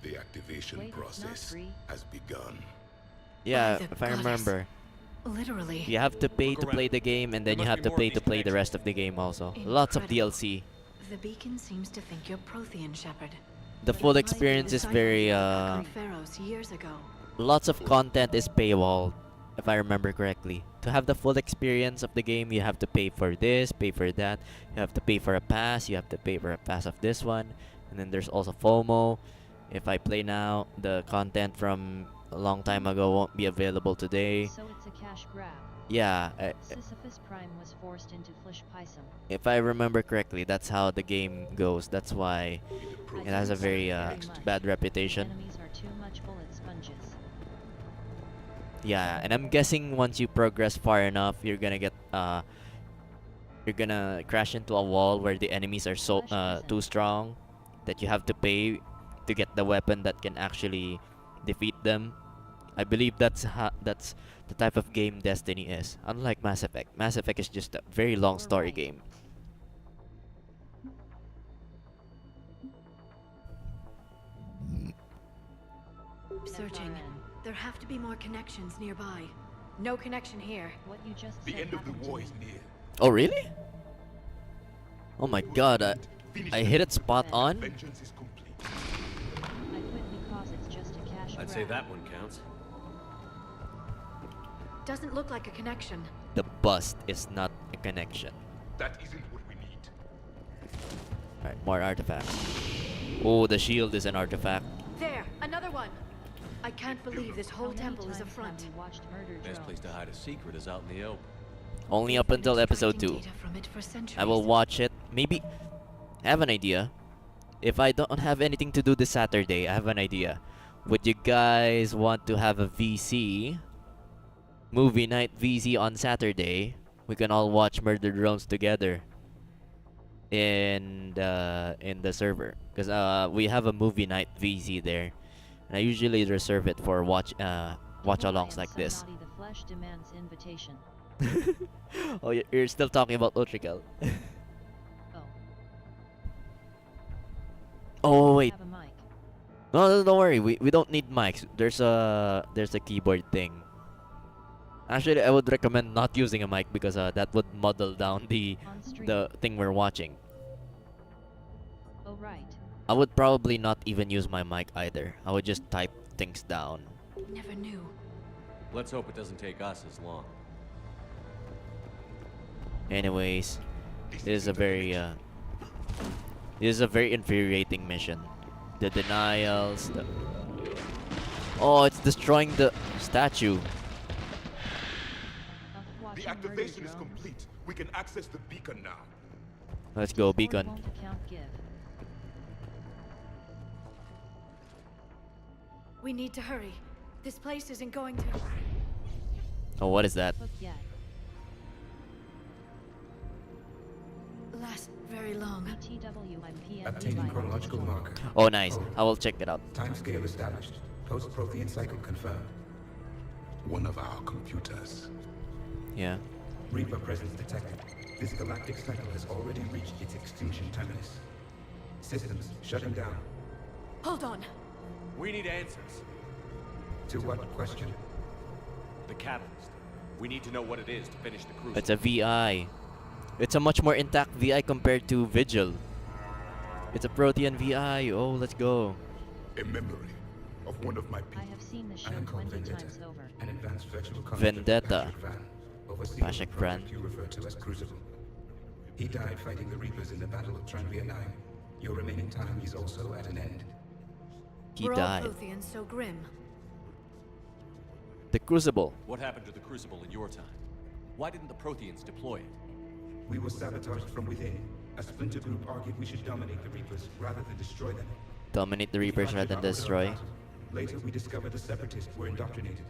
The activation process has begun. Yeah, the if I goddess. remember. Literally. You have to pay to play the game, and then you have to pay to play the rest of the game also. Lots of DLC. The beacon seems to think you're Prothean, Shepard. The full experience is very Pharaohs years ago. lots of content is paywalled, if I remember correctly. To have the full experience of the game, you have to pay for this, pay for that. You have to pay for a pass, you have to pay for a pass of this one. And then there's also FOMO. If I play now, the content from a long time ago won't be available today. So it's a cash grab. Yeah. Sisyphus Prime was forced into Flish Pisum. If I remember correctly, that's how the game goes. That's why it has a very bad reputation. Enemies are too much bullet sponges. Yeah, and I'm guessing once you progress far enough, you're gonna get you're gonna crash into a wall where the enemies are so too strong that you have to pay to get the weapon that can actually defeat them. I believe that's the type of game Destiny is. Unlike Mass Effect. Mass Effect is just a very long story game. Searching. There have to be more connections nearby. No connection here. What you just The said end of the happened to war me. is near. Oh really? Oh my god, I hit it spot on. Vengeance is complete. I quit because it's just a cash grab. I'd say that one counts. Doesn't look like a connection. The bust is not a connection. That isn't what we need. Alright, more artifacts. Oh, the shield is an artifact. There, another one. I can't believe this whole temple is a front. Best place to hide a secret is out in the open. Only up until episode 2. Data from it for centuries. I will watch it. Maybe I have an idea. If I don't have anything to do this Saturday, I have an idea. Would you guys want to have a VC? Movie night VC on Saturday. We can all watch Murder Drones together in the server, because we have a movie night VC there, and I usually reserve it for watch alongs like this. The flesh demands invitation. Oh, you're still talking about Utrical. Oh wait. Have a mic. No, don't worry. We don't need mics. There's a keyboard thing. Actually, I would recommend not using a mic because that would muddle down the thing we're watching. Oh right. I would probably not even use my mic either. I would just type things down. Never knew. Let's hope it doesn't take us as long. Anyways, this is a very infuriating mission. The denials. Oh, it's destroying the statue. The activation is complete. We can access the beacon now. Let's go, beacon. We need to hurry. This place isn't going to Oh, what is that? last very long. Obtaining chronological marker. Oh, nice. I will check it out. Timescale established. Post-Prothean cycle confirmed. One of our computers. Yeah. Reaper presence detected. This galactic cycle has already reached its extinction terminus. Systems shutting down. Hold on. We need answers. To what question? The catalyst. We need to know what it is to finish the crucible. It's a VI. It's a much more intact VI compared to Vigil. It's a Protean VI. Oh, let's go. A memory of one of my people. I have seen the show 20 times over. An advanced virtual Vendetta. Patrick Van, you refer to as Crucible. He died fighting the Reapers in the Battle of Tranvia 9. Your remaining time is also at an end. He died. All Protheans so grim. The Crucible. What happened to the Crucible in your time? Why didn't the Protheans deploy it? We were sabotaged from within. A splinter group argued we should dominate the Reapers rather than destroy them. Dominate the Reapers rather than destroy. Later we discovered the Separatists were indoctrinated.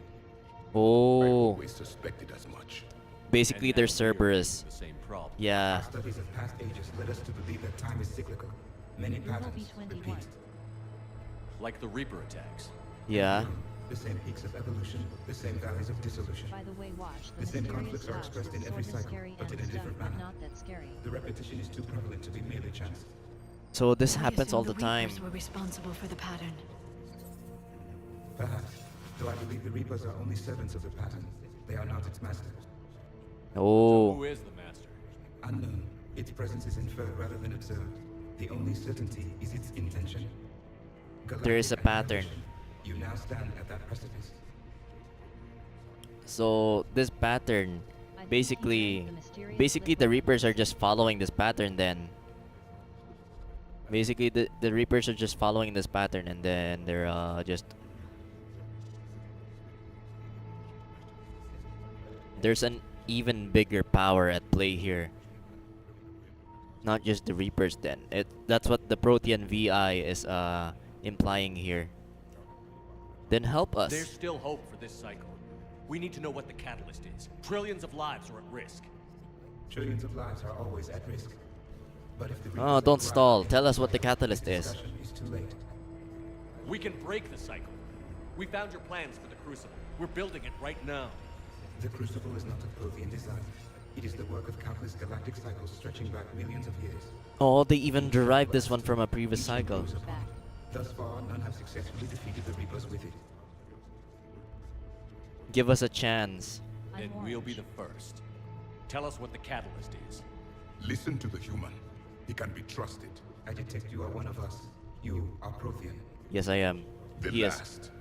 Oh. I always suspected as much. Basically, they're Cerberus. The same problem. Yeah. Our studies of past ages led us to believe that time is cyclical. Many patterns repeat. Like the Reaper attacks. Yeah. The same peaks of evolution, the same valleys of dissolution. By the way, watch The same conflicts are expressed in every cycle, but in a different manner. Not that scary. The repetition is too prevalent to be merely chance. So this I happens all assumed the time. Reapers were responsible for the pattern. Perhaps, though I believe the Reapers are only servants of the pattern. They are not its masters. Oh. So who is the master? Unknown. Its presence is inferred rather than observed. The only certainty is its intention. There is a pattern. You now stand at that precipice. So this pattern, basically the Reapers are just following this pattern then. Basically, the Reapers are just following this pattern, and then they're just... There's an even bigger power at play here. Not just the Reapers then. That's what the Protean VI is implying here. Then help us. There's still hope for this cycle. We need to know what the catalyst is. Trillions of lives are at risk. Trillions of lives are always at risk. But if the Oh, don't stall. Tell us what the catalyst is. It's too late. We can break the cycle. We found your plans for the Crucible. We're building it right now. The Crucible is not a Prothean design. It is the work of countless galactic cycles stretching back millions of years. Oh, they even derived this one from a previous cycle. Thus far, none have successfully defeated the Reapers with it. Give us a chance. Then we'll be the first. Tell us what the catalyst is. Listen to the human. He can be trusted. I detect you are one of us. You are Prothean. Yes, I am. The He is. last.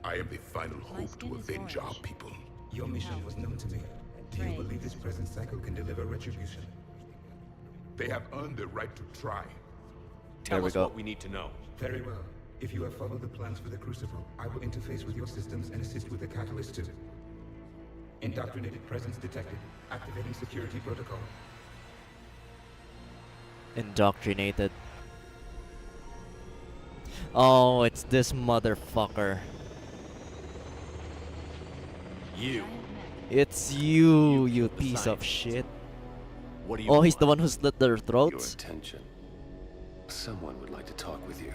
I am the final hope to avenge our people. Your mission was known to me. Do you believe this present cycle can deliver retribution? They have earned the right to try. Tell us what we need to know. Very well. If you have followed the plans for the Crucible, I will interface with your systems and assist with the catalyst too. Indoctrinated presence detected. Activating security protocol. Indoctrinated. Oh, it's this motherfucker. You. It's you piece of shit. What do you Oh, he's want? the one who slit their throats? Your attention. Someone would like to talk with you.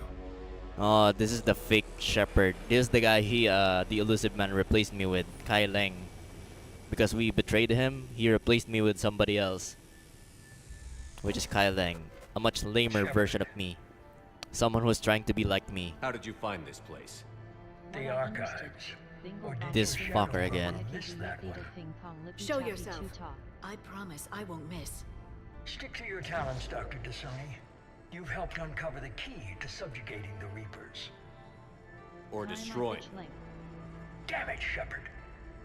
Oh, this is the fake shepherd. This is the guy the elusive man replaced me with, Kai Leng. Because we betrayed him, he replaced me with somebody else. Which is Kai Leng. A much lamer version of me. Someone who's trying to be like me. How did you find this place? The archives. This fucker again. Show yourself. I promise I won't miss. Stick to your talents, Dr. Dasani. You've helped uncover the key to subjugating the Reapers. Or destroying. Damn it, Shepard.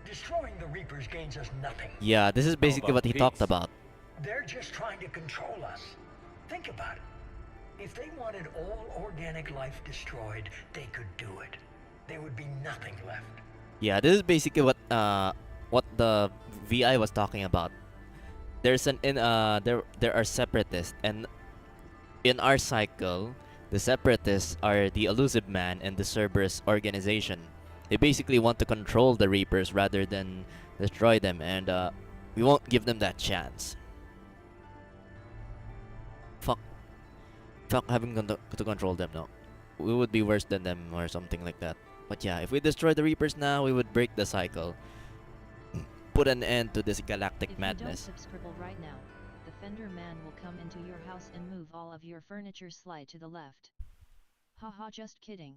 Destroying the Reapers gains us nothing. Yeah, this is basically what he talked about. They're just trying to control us. Think about it. If they wanted all organic life destroyed, they could do it. There would be nothing left. Yeah, this is basically what the VI was talking about. There's there are separatists, and in our cycle, the separatists are the elusive man and the Cerberus organization. They basically want to control the Reapers rather than destroy them, and we won't give them that chance. Fuck having to control them, no. We would be worse than them or something like that. But yeah, if we destroy the Reapers now, we would break the cycle. Put an end to this galactic madness. If you don't subscribe right now, the Fender man will come into your house and move all of your furniture slide to the left. Haha, just kidding.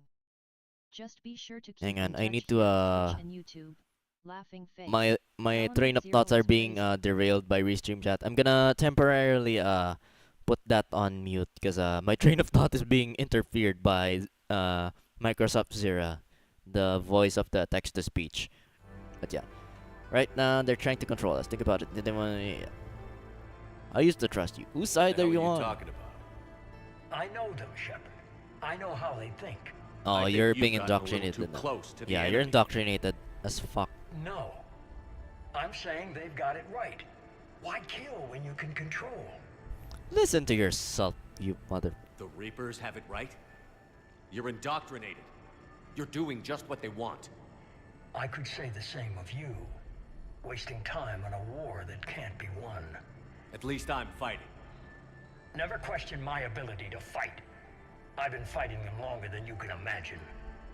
Just be sure to keep Hang on, in I touch need with to Twitch and YouTube. Laughing face. my train of thoughts are being derailed by Restream chat. I'm gonna temporarily put that on mute because my train of thought is being interfered by Microsoft Zira, the voice of the text-to-speech. But yeah, right now they're trying to control us. Think about it. They want I used to trust you. Whose side are you on? Talking about? I know them, Shepard. I know how they think. Oh, you're being indoctrinated. Yeah, you're indoctrinated as fuck. No. I'm saying they've got it right. Why kill when you can control? Listen to yourself, you mother... The Reapers have it right? You're indoctrinated. You're doing just what they want. I could say the same of you. Wasting time on a war that can't be won. At least I'm fighting. Never question my ability to fight. I've been fighting them longer than you can imagine.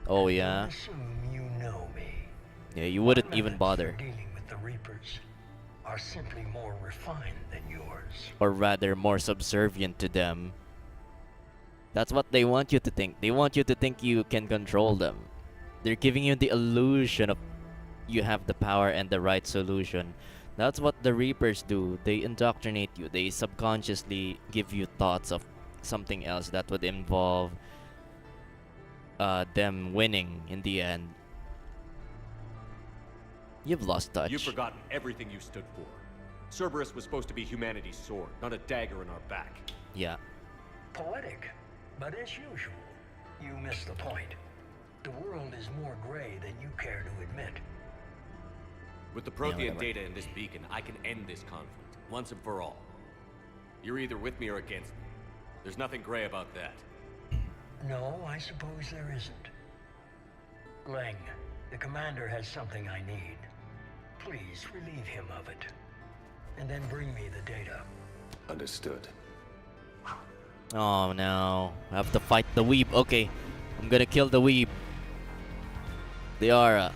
Oh yeah? Assume you know me. Yeah, you wouldn't even bother. Dealing with the Reapers are simply more refined than yours. Or rather, more subservient to them. That's what they want you to think. They want you to think you can control them. They're giving you the illusion of you have the power and the right solution. That's what the Reapers do. They indoctrinate you. They subconsciously give you thoughts of something else that would involve them winning in the end. You've lost touch. You've forgotten everything you stood for. Cerberus was supposed to be humanity's sword, not a dagger in our back. Yeah. Poetic. But as usual, you miss the point. The world is more gray than you care to admit. With the Prothean data in this beacon, I can end this conflict, once and for all. You're either with me or against me. There's nothing gray about that. No, I suppose there isn't. Leng, the commander has something I need. Please relieve him of it. And then bring me the data. Understood. Oh no. I have to fight the weeb. Okay. I'm gonna kill the weeb. The aura.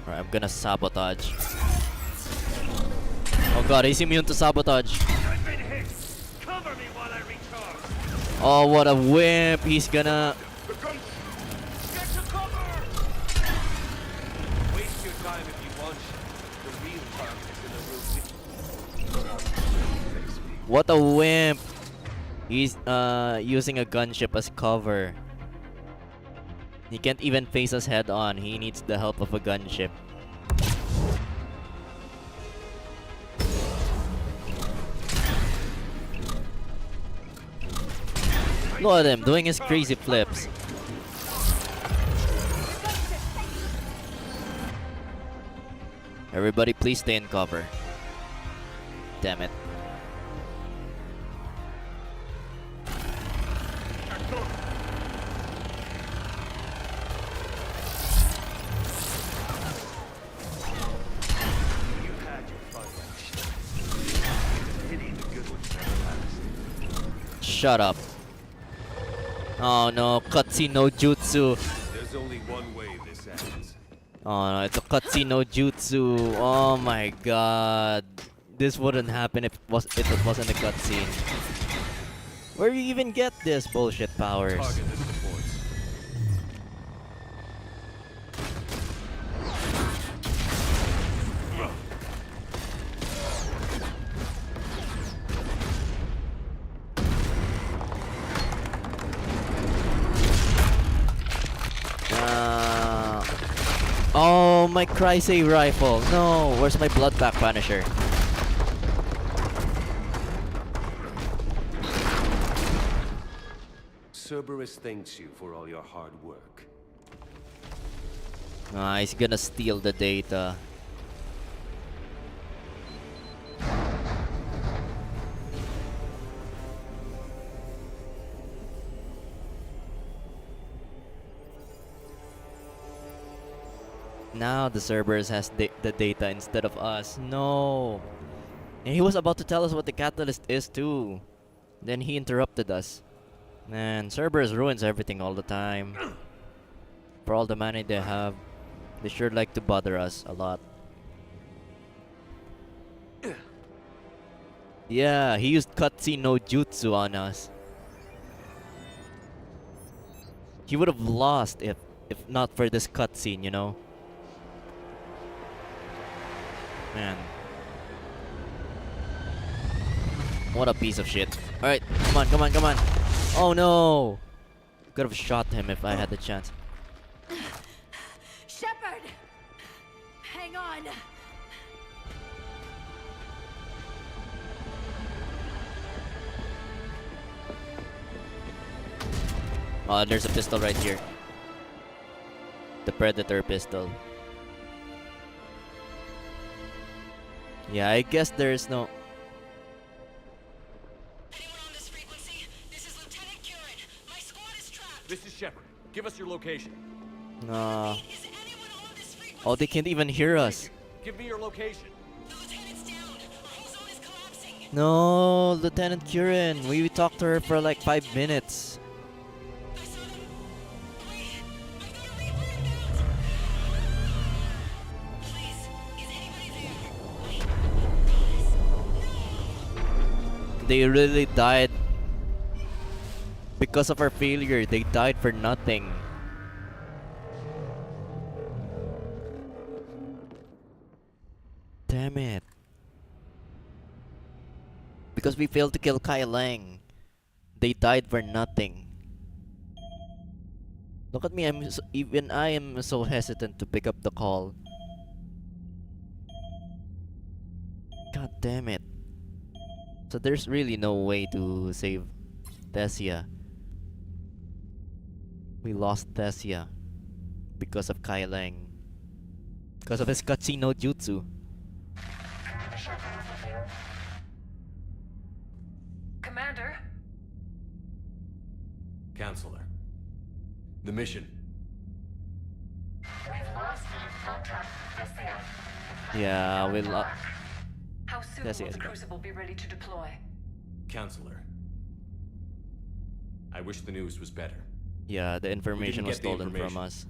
Alright, I'm gonna sabotage. Oh god, he's immune to sabotage. Oh, what a wimp. He's gonna... Waste your time if you want. The real target is in the room with you. What a wimp. He's using a gunship as cover. He can't even face us head on. He needs the help of a gunship. Look at him doing his crazy flips. Everybody please stay in cover. Damn it. Shut up. Oh no, cutscene no jutsu. There's only one way this ends. Oh no, it's a cutscene no jutsu. Oh my god. This wouldn't happen if it wasn't a cutscene. Where do you even get this bullshit powers? Target this deploys. Oh, my Cryse rifle. No, where's my Bloodback Punisher? Cerberus thanks you for all your hard work. Ah, he's gonna steal the data. Now the Cerberus has the data instead of us. No. And he was about to tell us what the catalyst is too. Then he interrupted us. Man, Cerberus ruins everything all the time. For all the money they have, they sure like to bother us a lot. Yeah, he used cutscene no jutsu on us. He would have lost if not for this cutscene, you know. Man. What a piece of shit. Alright, come on, come on, come on. Oh no! Could have shot him if I had the chance. Shepard! Hang on! Oh, there's a pistol right here. The Predator pistol. Yeah, I guess there's no... This is Shepard. Give us your location. No. Oh, they can't even hear us. Give me your location. No, Lieutenant Curran. We talked to her for like 5 minutes. They really died because of our failure. They died for nothing. Damn it. Because we failed to kill Kai Lang. They died for nothing. Look at me, even I am so hesitant to pick up the call. damn it. So there's really no way to save Thessia. We lost Thessia because of Kai Lang. Because of his cutscene no jutsu. Commander? Counselor. The mission. We've lost contact with Thessia. Yeah, we lost. How soon will the Crucible be ready to deploy? Counselor. I wish the news was better. Yeah, the information was stolen from us.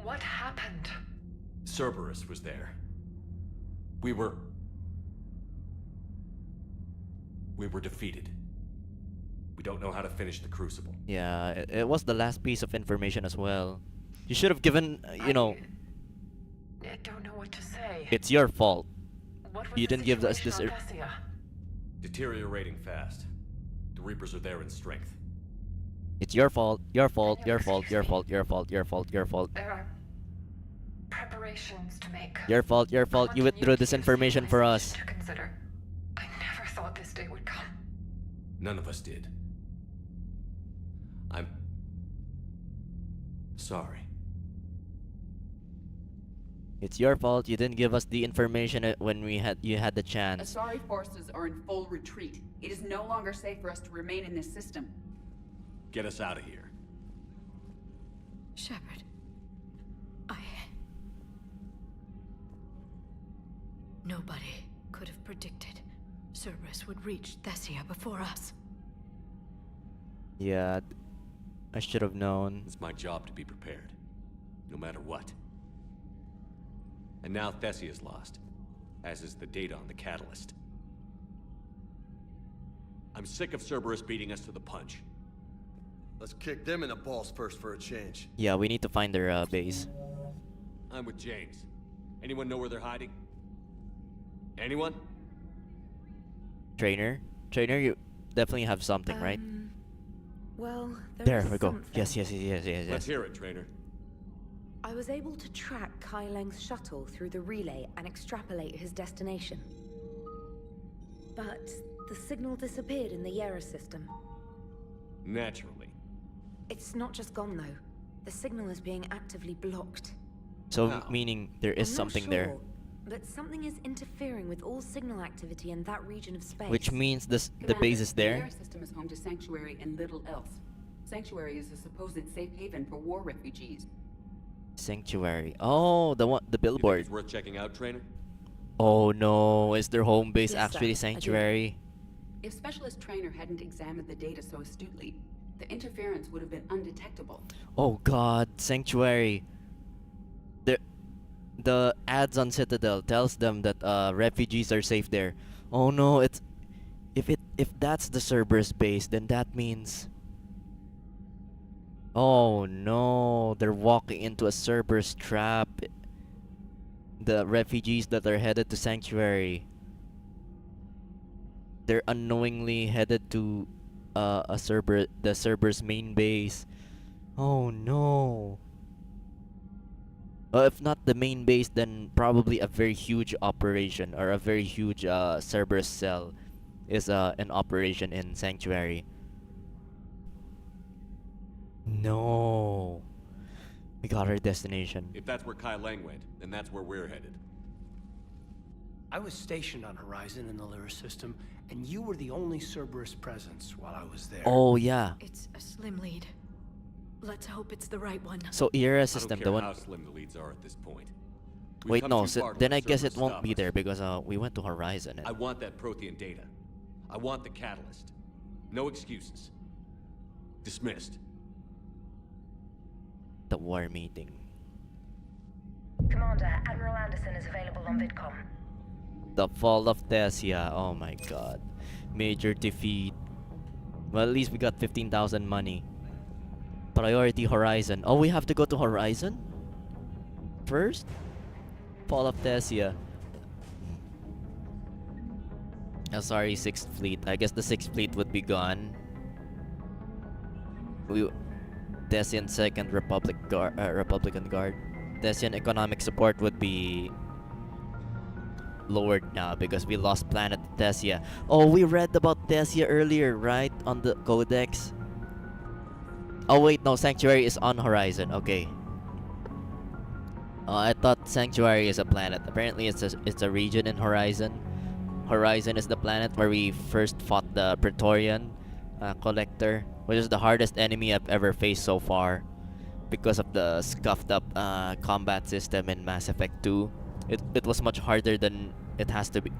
What happened? Cerberus was there. We were defeated. We don't know how to finish the Crucible. Yeah, it was the last piece of information as well. You should have given, you know... I don't know what to say. It's your fault. What was You didn't give us this... Deteriorating fast. The Reapers are there in strength. It's your fault, your fault, your fault, your fault, your fault, your fault, your fault. There are preparations to make. Your fault, your fault. You withdrew this information for us. To consider. I never thought this day would come. None of us did. I'm sorry. It's your fault. You didn't give us the information when you had the chance. Asari forces are in full retreat. It is no longer safe for us to remain in this system. Get us out of here. Shepard. Nobody could have predicted Cerberus would reach Thessia before us. Yeah, I should have known. It's my job to be prepared, no matter what. And now Thessia is lost, as is the data on the catalyst. I'm sick of Cerberus beating us to the punch. Let's kick them in the balls first for a change. Yeah, we need to find their base. I'm with James. Anyone know where they're hiding? Anyone? Trainer, you definitely have something, right? Well, there we go. Something. Yes. Let's hear it, Trainer. I was able to track Kai Lang's shuttle through the relay and extrapolate his destination. But the signal disappeared in the Yera system. Naturally. It's not just gone though. The signal is being actively blocked. So meaning there is I'm something not sure, there. But something is interfering with all signal activity in that region of space. Which means the base is there? The air system is home to Sanctuary and little else. Sanctuary is a supposed safe haven for war refugees. Sanctuary. Oh, the billboard. It's worth checking out, Trainer? Oh no, is their home base Yes, actually sir, I do. Sanctuary? If Specialist Trainer hadn't examined the data so astutely, the interference would have been undetectable. Oh god, Sanctuary. The ads on Citadel tells them that refugees are safe there. Oh no, if that's the Cerberus base, then that means... Oh no, they're walking into a Cerberus trap. The refugees that are headed to Sanctuary. They're unknowingly headed to the Cerberus main base. Oh no. If not the main base, then probably a very huge operation or a very huge Cerberus cell is an operation in Sanctuary. No. We got our destination. If that's where Kai Lang went, then that's where we're headed. I was stationed on Horizon in the Lyra system, and you were the only Cerberus presence while I was there. Oh yeah. It's a slim lead. Let's hope it's the right one. So Era system, I don't the care one. how slim the leads are at this point. We've Wait, come no. too So far to then let I guess it Cerberus won't stop be us. there because we went to Horizon. I want that Prothean data. I want the catalyst. No excuses. Dismissed. The war meeting. Commander, Admiral Anderson is available on VidCom. The fall of Thessia. Oh my god. Major defeat. Well, at least we got 15,000 money. Priority Horizon. Oh, we have to go to Horizon? First? Fall of Thessia. Asari 6th Fleet. I guess the 6th Fleet would be gone. Thessian 2nd Republican Guard. Thessian economic support would be lowered now because we lost planet Thessia. Oh, we read about Thessia earlier, right? On the Codex. Oh wait, no, Sanctuary is on Horizon. Okay. I thought Sanctuary is a planet. Apparently, it's a region in Horizon. Horizon is the planet where we first fought the Praetorian Collector, which is the hardest enemy I've ever faced so far, because of the scuffed up combat system in Mass Effect 2. It was much harder than it has to be,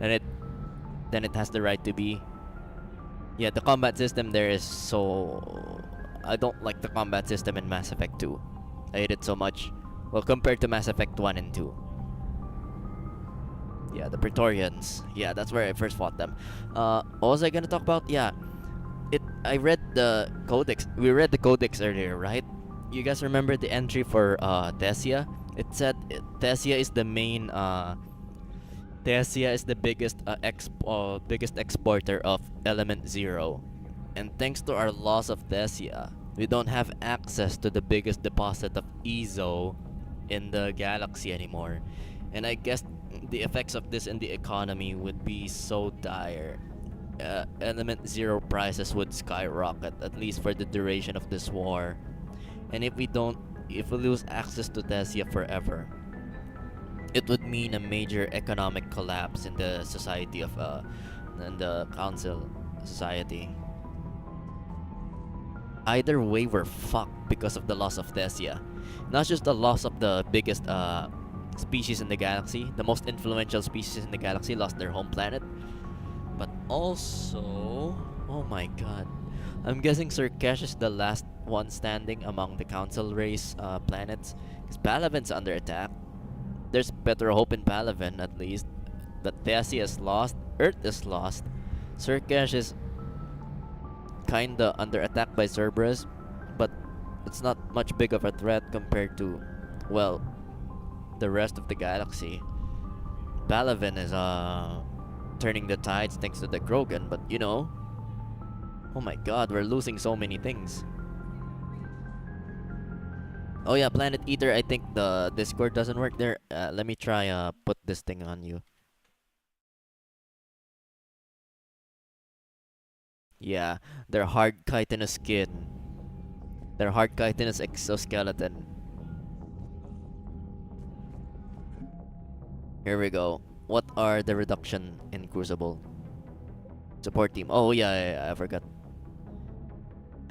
than it has the right to be. Yeah, the combat system there is so. I don't like the combat system in Mass Effect 2. I hate it so much. Well, compared to Mass Effect 1 and 2. Yeah, the Praetorians. Yeah, that's where I first fought them. What was I gonna talk about? Yeah, I read the Codex. We read the Codex earlier, right? You guys remember the entry for Thessia? It said Thessia is the main. Thessia is the biggest biggest exporter of Element Zero, and thanks to our loss of Thessia, we don't have access to the biggest deposit of Ezo in the galaxy anymore. And I guess the effects of this in the economy would be so dire. Element Zero prices would skyrocket, at least for the duration of this war. And if we lose access to Thessia forever, it would mean a major economic collapse in the society of in the council society. Either way, we're fucked because of the loss of Thessia. Not just the loss of the biggest species in the galaxy, the most influential species in the galaxy lost their home planet, but also, oh my god, I'm guessing Surkesh is the last one standing among the council race planets, because Palaven's under attack. There's better hope in Palaven, at least, but Thessia is lost, Earth is lost, Surkesh is kinda under attack by Cerberus, but it's not much big of a threat compared to, well, the rest of the galaxy. Palaven is turning the tides thanks to the Krogan, but you know, oh my god, we're losing so many things. Oh yeah, Planet Eater, I think the Discord doesn't work there. Let me try put this thing on you. Yeah, they're hard chitinous skin. They're hard chitinous exoskeleton. Here we go. What are the reduction in Crucible? Support team. Oh yeah, I forgot.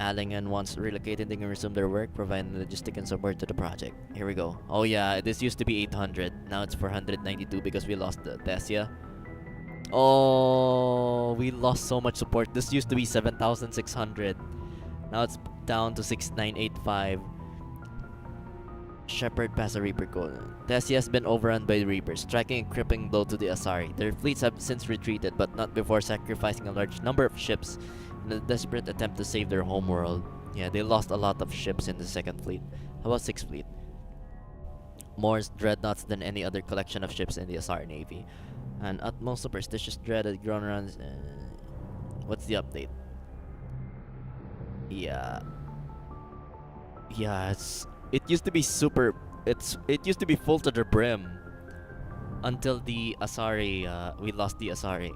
Allingen wants relocated. They can resume their work, providing logistic and support to the project. Here we go. Oh yeah, this used to be 800. Now it's 492 because we lost the Thessia. Oh, we lost so much support. This used to be 7,600. Now it's down to 6,985. Shepherd past a Reaper goal. Thessia has been overrun by the Reapers, striking a crippling blow to the Asari. Their fleets have since retreated, but not before sacrificing a large number of ships in a desperate attempt to save their homeworld. Yeah, they lost a lot of ships in the second fleet. How about 6th fleet? More dreadnoughts than any other collection of ships in the Asari navy. An utmost superstitious dread had grown around. What's the update? Yeah, it used to be super. It used to be full to the brim until the Asari. We lost the Asari.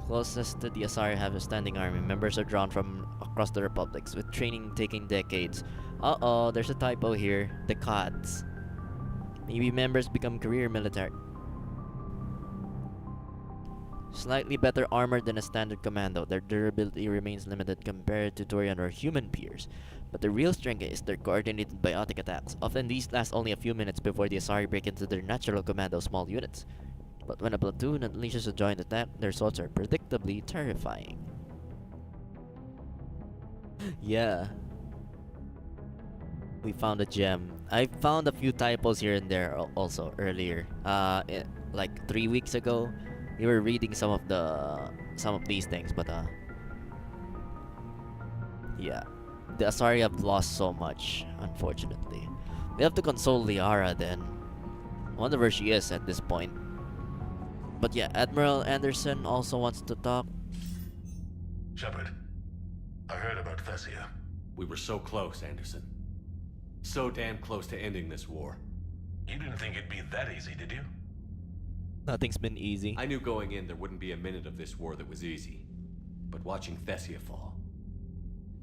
Closest to the Asari have a standing army. Members are drawn from across the republics, with training taking decades. Uh-oh, there's a typo here. The CODs. Maybe members become career military. Slightly better armored than a standard commando, their durability remains limited compared to Turian or human peers. But the real strength is their coordinated biotic attacks. Often these last only a few minutes before the Asari break into their natural commando small units. But when a platoon unleashes a joint attack, their assaults are predictably terrifying. Yeah. We found a gem. I found a few typos here and there also earlier. Like 3 weeks ago, we were reading some of these things, but yeah. The Asari have lost so much, unfortunately. We have to console Liara then. I wonder where she is at this point. But yeah, Admiral Anderson also wants to talk. Shepard, I heard about Thessia. We were so close, Anderson. So damn close to ending this war. You didn't think it'd be that easy, did you? Nothing's been easy. I knew going in there wouldn't be a minute of this war that was easy. But watching Thessia fall,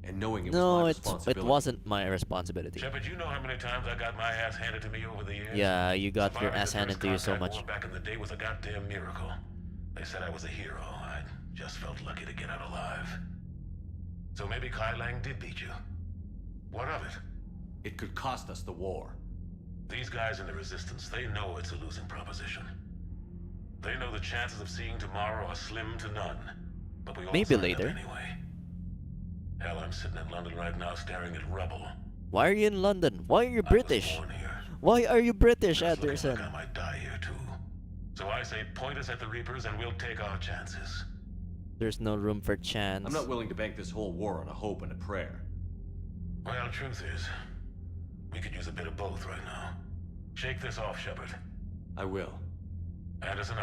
and knowing it was my responsibility... it wasn't my responsibility. Shepard, you know how many times I got my ass handed to me over the years? Yeah, you got your ass handed to you so much. Back in the day was a goddamn miracle. They said I was a hero. I just felt lucky to get out alive. So maybe Kai Lang did beat you. What of it? It could cost us the war. These guys in the Resistance, they know it's a losing proposition. They know the chances of seeing tomorrow are slim to none. But we all maybe later. Anyway. Hell, I'm sitting in London right now staring at rubble. Why are you in London? Why are you British? Why are you British, Anderson? Like I might die here too. So I say point us at the Reapers and we'll take our chances. There's no room for chance. I'm not willing to bank this whole war on a hope and a prayer. Well, truth is, we could use a bit of both right now. Shake this off, Shepard. I will. Anderson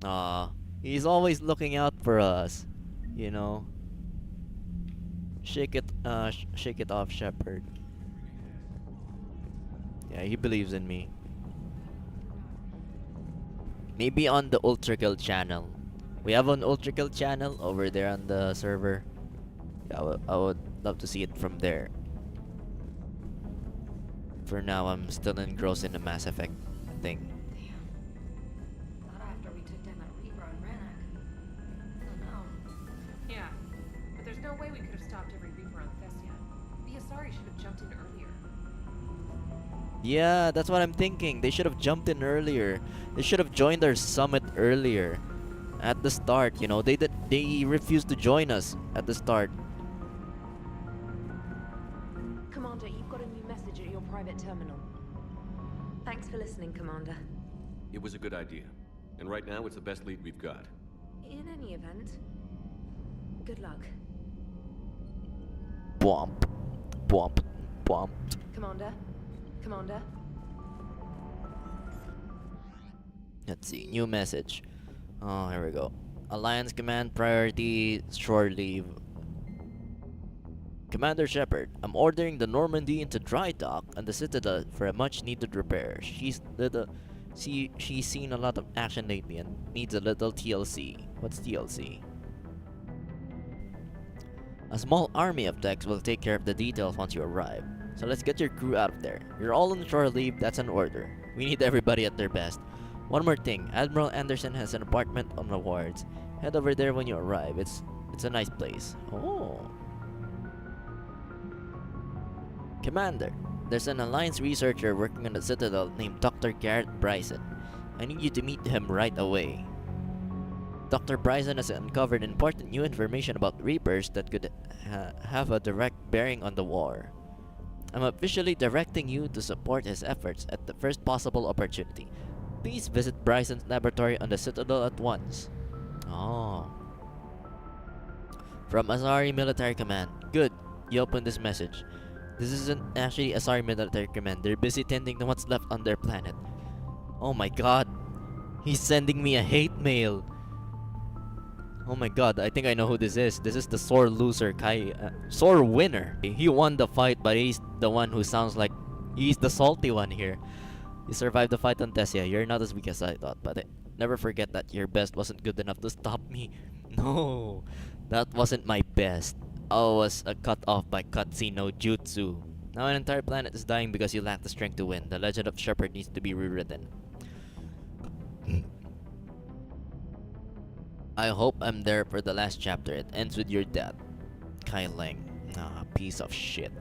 out. He's always looking out for us, you know. Shake it off, Shepard. Yeah, he believes in me. Maybe on the Ultra Kill channel. We have an Ultra Kill channel over there on the server. Yeah, I would love to see it from there. For now, I'm still engrossed in the Mass Effect thing. Yeah, but there's no way we could have stopped every Reaper on Thessia. The Asari should have jumped in earlier. Yeah, that's what I'm thinking. They should have jumped in earlier. They should have joined our summit earlier. At the start, you know, they refused to join us at the start. Commander, you've got a new message at your private terminal. Thanks for listening, Commander. It was a good idea. And right now, it's the best lead we've got. In any event, good luck. Bwomp. Bwomp. Bwomp. Commander? Commander? Let's see. New message. Oh, here we go. Alliance Command Priority Shore Leave. Commander Shepard, I'm ordering the Normandy into dry dock and the Citadel for a much-needed repair. She's seen a lot of action lately and needs a little TLC. What's TLC? A small army of techs will take care of the details once you arrive. So let's get your crew out of there. You're all on shore leave, that's an order. We need everybody at their best. One more thing, Admiral Anderson has an apartment on the wards. Head over there when you arrive. It's a nice place. Oh. Commander, there's an Alliance researcher working on the Citadel named Dr. Garrett Bryson. I need you to meet him right away. Dr. Bryson has uncovered important new information about Reapers that could have a direct bearing on the war. I'm officially directing you to support his efforts at the first possible opportunity. Please visit Bryson's laboratory on the Citadel at once. Oh. From Asari Military Command. Good. You opened this message. This isn't actually Asari Military Command. They're busy tending to what's left on their planet. Oh my god. He's sending me a hate mail. Oh my god, I think I know who this is. This is the sore loser, sore winner. He won the fight, but he's the one who sounds like he's the salty one here. You survived the fight on Thessia. You're not as weak as I thought, but never forget that your best wasn't good enough to stop me. No, that wasn't my best. I was cut off by cutscene no jutsu. Now an entire planet is dying because you lack the strength to win. The legend of Shepard needs to be rewritten. I hope I'm there for the last chapter. It ends with your death. Kai Lang. Ah, piece of shit.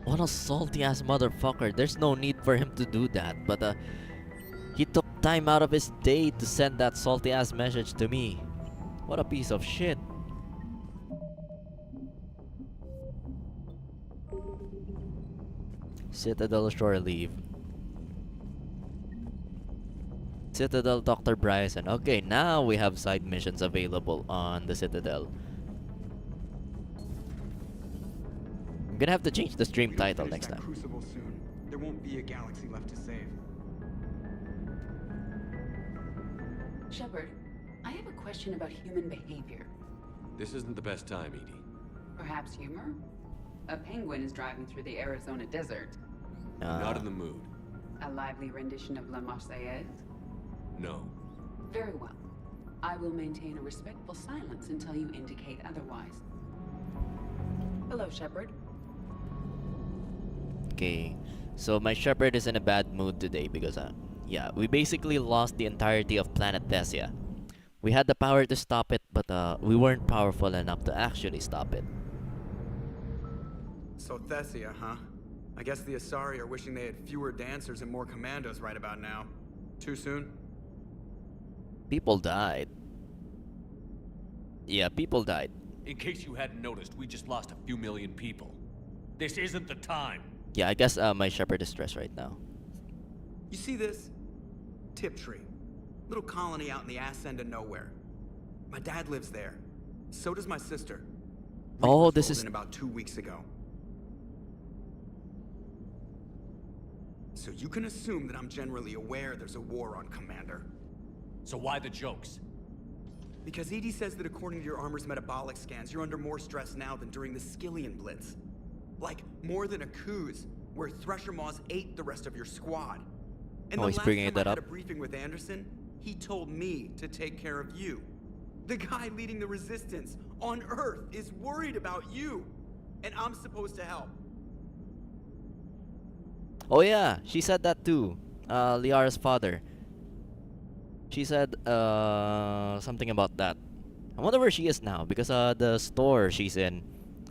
What a salty ass motherfucker. There's no need for him to do that, but he took time out of his day to send that salty ass message to me. What a piece of shit. Citadel shore leave. Citadel Dr. Bryson. Okay, now we have side missions available on the Citadel. I'm gonna have to change the stream title next time. Crucible soon. There won't be a galaxy left to save. Shepard, I have a question about human behavior. This isn't the best time, Edie. Perhaps humor? A penguin is driving through the Arizona desert. Not in the mood. A lively rendition of La Marseillaise? No. Very well. I will maintain a respectful silence until you indicate otherwise. Hello, Shepard. Okay, so my shepherd is in a bad mood today because, yeah, we basically lost the entirety of planet Thessia. We had the power to stop it, but we weren't powerful enough to actually stop it. So Thessia, huh? I guess the Asari are wishing they had fewer dancers and more commandos right about now. Too soon? People died. Yeah, people died. In case you hadn't noticed, we just lost a few million people. This isn't the time. Yeah, I guess my shepherd is stressed right now. You see this? Tiptree. Little colony out in the ass end of nowhere. My dad lives there. So does my sister. Oh, Reapers this rolled is... in about 2 weeks ago. So you can assume that I'm generally aware there's a war on, Commander. So why the jokes? Because EDI says that according to your armor's metabolic scans, you're under more stress now than during the Skillian Blitz. Like, more than a Kuz, where Thresher Maws ate the rest of your squad. And oh, the he's last bringing time that I had up. a briefing with Anderson, he told me to take care of you. The guy leading the resistance on Earth is worried about you, and I'm supposed to help. Oh yeah, she said that too. Liara's father. She said something about that. I wonder where she is now because the store she's in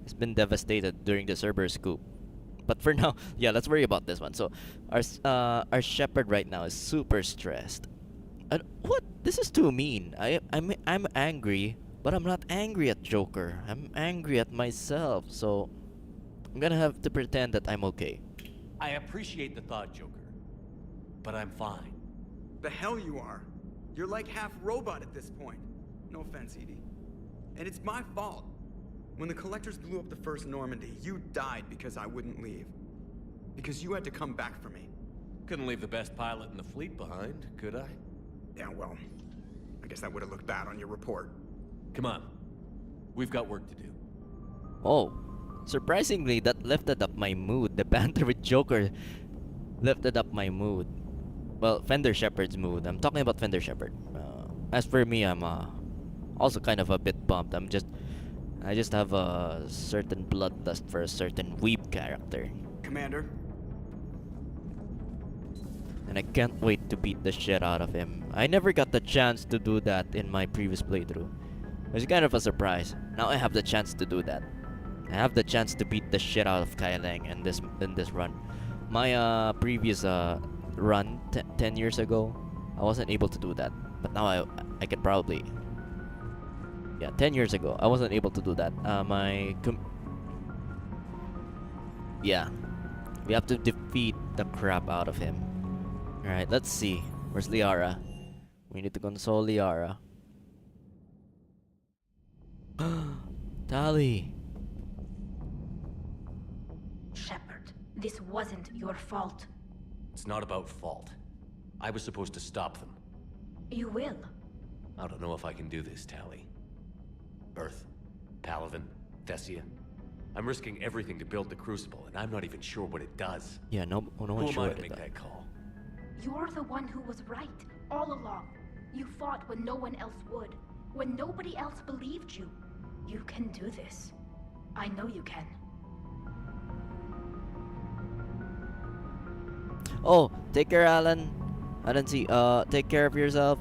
has been devastated during the Cerberus coup. But for now, yeah, let's worry about this one. So our shepherd right now is super stressed. And what? This is too mean. I'm angry, but I'm not angry at Joker. I'm angry at myself. So I'm gonna have to pretend that I'm okay. I appreciate the thought, Joker, but I'm fine. The hell you are. You're like half robot at this point. No offense, EDI. And it's my fault. When the Collectors blew up the first Normandy, you died because I wouldn't leave. Because you had to come back for me. Couldn't leave the best pilot in the fleet behind, could I? Yeah, well, I guess that would have looked bad on your report. Come on. We've got work to do. Oh, surprisingly, that lifted up my mood. The banter with Joker lifted up my mood. Well, Fender Shepard's mood. I'm talking about Fender Shepard. As for me, I'm also kind of a bit bummed. I just have a certain bloodlust for a certain weeb character. Commander? And I can't wait to beat the shit out of him. I never got the chance to do that in my previous playthrough. It was kind of a surprise. Now I have the chance to do that. I have the chance to beat the shit out of Kai Lang in this run. My previous run 10 years ago, I wasn't able to do that. But now I could probably... Yeah, 10 years ago, I wasn't able to do that. Yeah. We have to defeat the crap out of him. Alright, let's see. Where's Liara? We need to console Liara. Tali! Shepard, this wasn't your fault. It's not about fault. I was supposed to stop them. You will. I don't know if I can do this, Tali. Earth, Paladin, Thessia. I'm risking everything to build the Crucible, and I'm not even sure what it does. Yeah, no one's sure Who am I what to it make does. that call? You're the one who was right, all along. You fought when no one else would, when nobody else believed you. You can do this. I know you can. Oh, take care, Alan. I didn't see. Take care of yourself.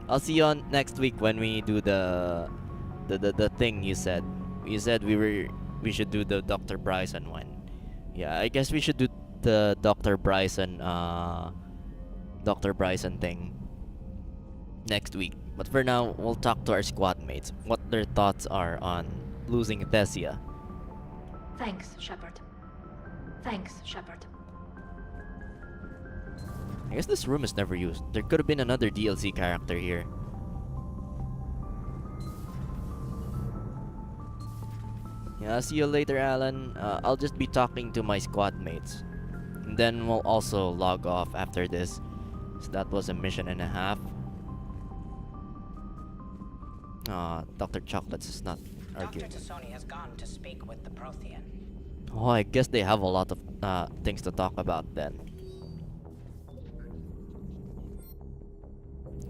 I'll see you on next week when we do the thing you said. You said we should do the Dr. Bryson one. Yeah, I guess we should do the Dr. Bryson thing next week. But for now, we'll talk to our squad mates what their thoughts are on losing Thessia. Thanks, Shepard. Thanks, Shepard. I guess this room is never used. There could have been another DLC character here. Yeah, I'll see you later, Alan. I'll just be talking to my squad mates. And then we'll also log off after this. So that was a mission and a half. Dr. Chocolates is not arguing. Dr. Tassoni has gone to speak with the Prothean. Oh, I guess they have a lot of things to talk about then.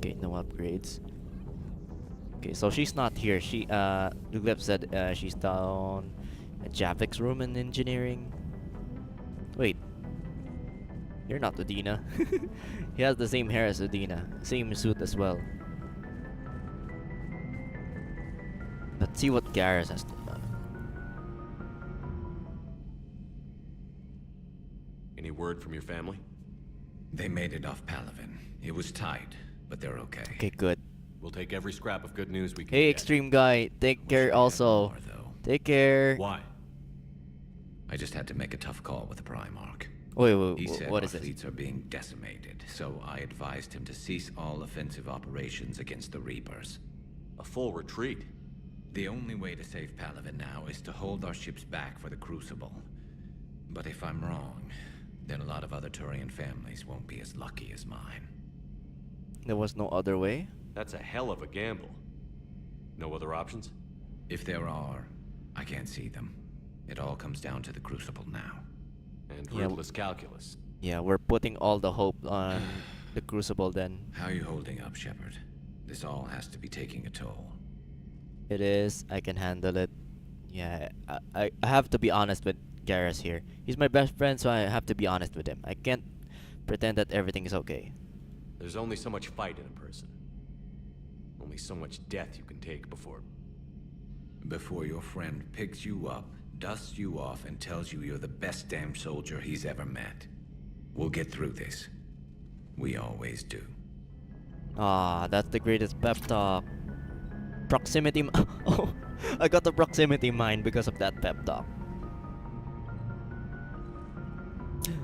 Okay, no upgrades. Okay, so she's not here. Duglep said she's down at Javik's room in engineering. Wait. You're not Udina. He has the same hair as Udina. Same suit as well. Let's see what Garrus has to know. Any word from your family? They made it off Palaven. It was tight, but they're okay. Okay, good. We'll take every scrap of good news we can Hey, get. Extreme Guy. Take care also. Take care. Why? I just had to make a tough call with the Primarch. Wait, He said what our is this? fleets are being decimated, so I advised him to cease all offensive operations against the Reapers. A full retreat? The only way to save Palaven now is to hold our ships back for the Crucible. But if I'm wrong, then a lot of other Turian families won't be as lucky as mine. There was no other way? That's a hell of a gamble. No other options? If there are, I can't see them. It all comes down to the Crucible now. And ruthless calculus. Yeah, we're putting all the hope on the Crucible then. How are you holding up, Shepard? This all has to be taking a toll. It is. I can handle it. Yeah, I have to be honest with Garrus here. He's my best friend, so I have to be honest with him. I can't pretend that everything is okay. There's only so much fight in a person. Only so much death you can take before your friend picks you up, dusts you off, and tells you you're the best damn soldier he's ever met. We'll get through this. We always do. Ah, that's the greatest pep talk. Proximity. Oh, I got the proximity mine because of that pep talk.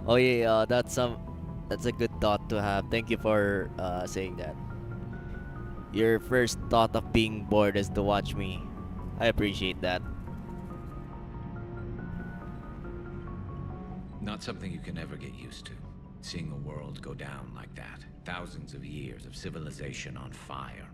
Oh yeah, that's a good thought to have. Thank you for saying that. Your first thought of being bored is to watch me. I appreciate that. Not something you can ever get used to. Seeing a world go down like that. Thousands of years of civilization on fire.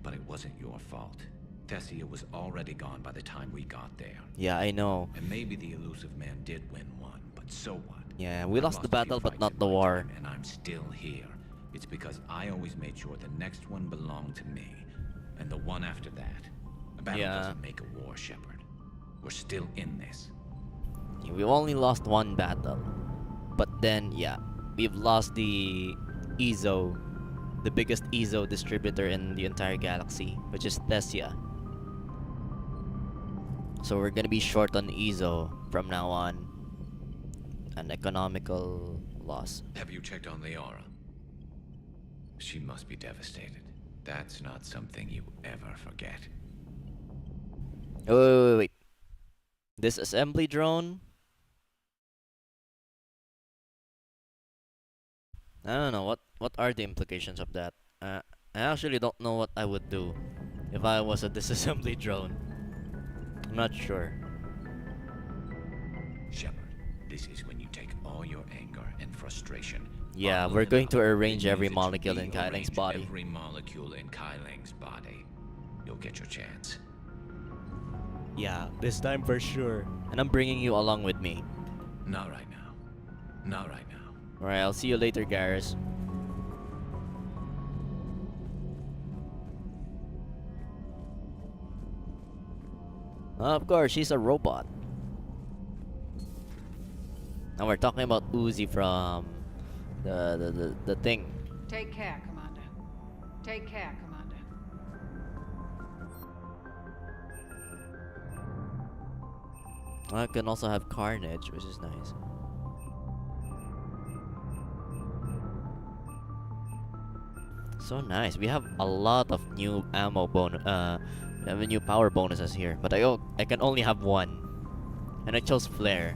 But it wasn't your fault. Thessia was already gone by the time we got there. Yeah, I know. And maybe the elusive man did win one, but so what? Yeah, we lost the battle, but not the war. And I'm still here. It's because I always made sure the next one belonged to me. And the one after that. A battle doesn't make a war, Shepard. We're still in this. Yeah, we've only lost one battle. But then, yeah, we've lost the EZO, the biggest EZO distributor in the entire galaxy, which is Thessia. So we're gonna be short on EZO from now on. An economical loss. Have you checked on Leora? She must be devastated. That's not something you ever forget. Wait. This assembly drone? I don't know, what are the implications of that? I actually don't know what I would do if I was a disassembly drone. I'm not sure. Shepard, this is when you take all your anger and frustration. Yeah, we're going to arrange every molecule in Kailang's body. Every molecule in Kailang's body. You'll get your chance. Yeah, this time for sure. And I'm bringing you along with me. Not right now. Not right now. Alright, I'll see you later, Garrus. Of course, she's a robot. Now we're talking about Uzi from the thing. Take care, Commander. Take care, Commander. I can also have Carnage, which is nice. So nice. We have a lot of new ammo bonus. We have new power bonuses here, but I can only have one, and I chose Flare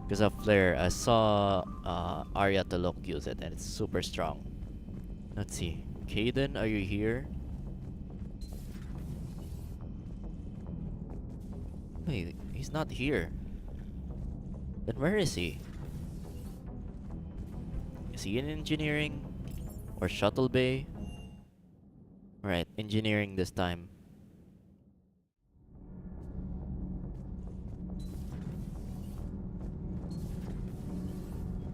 because of Flare. I saw Arya Talok use it, and it's super strong. Let's see. Kaden, are you here? Wait, he's not here. Then where is he? Is he in engineering? Or shuttle bay? Right, engineering this time.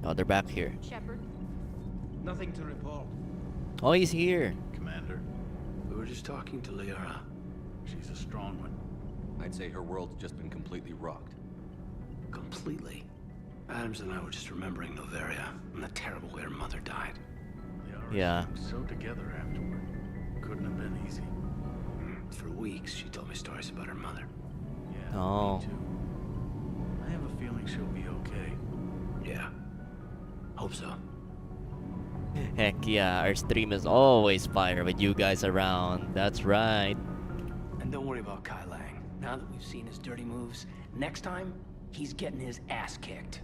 Oh, they're back here. Shepard? Nothing to report. Oh, he's here. Commander. were just talking to Liara. She's a strong one. I'd say her world's just been completely rocked. Completely. Adams and I were just remembering Noveria and the terrible way her mother died. Yeah. So together afterward. Couldn't have been easy. For weeks, she told me stories about her mother. Yeah, Oh. me too. I have a feeling she'll be okay. Yeah. Hope so. Heck yeah, our stream is always fire with you guys around. That's right. And don't worry about Kai Lang. Now that we've seen his dirty moves, next time, he's getting his ass kicked.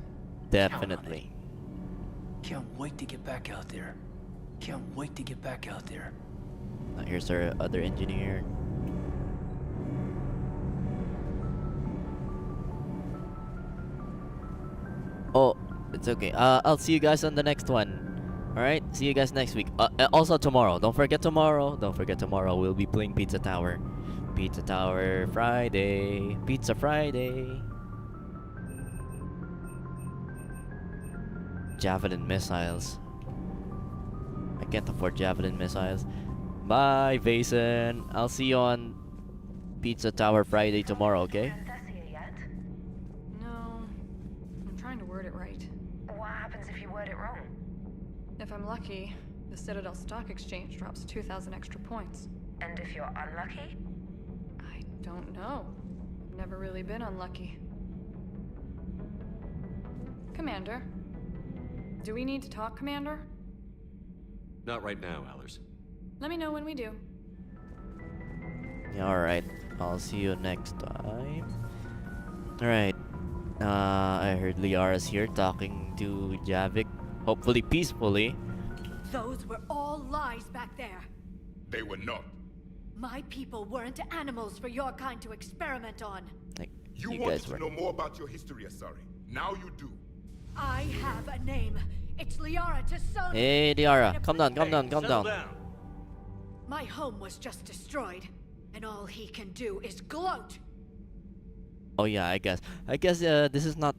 Definitely. Can't wait to get back out there. Can't wait to get back out there. Now here's our other engineer. Oh, it's okay. I'll see you guys on the next one. Alright, see you guys next week. Also tomorrow. Don't forget tomorrow. Don't forget tomorrow. We'll be playing Pizza Tower. Pizza Tower Friday. Pizza Friday. Javelin missiles. I can't afford javelin missiles. Bye, Vason. I'll see you on Pizza Tower Friday tomorrow, okay? No. I'm trying to word it right. What happens if you word it wrong? If I'm lucky, the Citadel Stock Exchange drops 2,000 extra points. And if you're unlucky? I don't know. I've never really been unlucky. Commander. Do we need to talk, Commander? Not right now, Allers. Let me know when we do. Yeah, alright. I'll see you next time. Alright. I heard Liara's here talking to Javik. Hopefully peacefully. Those were all lies back there. They were not. My people weren't animals for your kind to experiment on. Like, You you wanted guys to were. know more about your history, Asari. Now you do. I have a name. It's Liara Tassoni. Hey, Liara. Calm down, calm down, calm down. My home was just destroyed, and all he can do is gloat. Oh yeah, I guess. This is not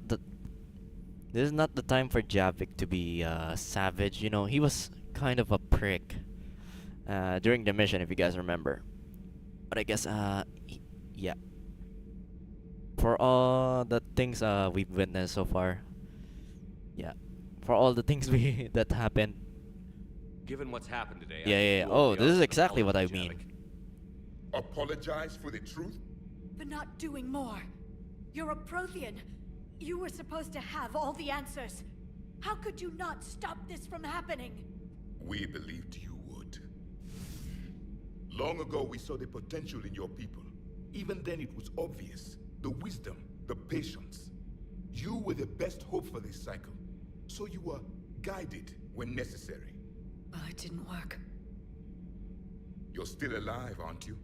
the time for Javik to be savage. You know, he was kind of a prick during the mission, if you guys remember. But I guess yeah. For all the things we've witnessed so far, yeah. For all the things that happened. Given what's happened today, Yeah. Oh, this is exactly what I mean. Apologize for the truth? For not doing more. You're a Prothean. You were supposed to have all the answers. How could you not stop this from happening? We believed you would. Long ago, we saw the potential in your people. Even then, it was obvious. The wisdom, the patience. You were the best hope for this cycle. So you were guided when necessary. Well, it didn't work. You're still alive, aren't you?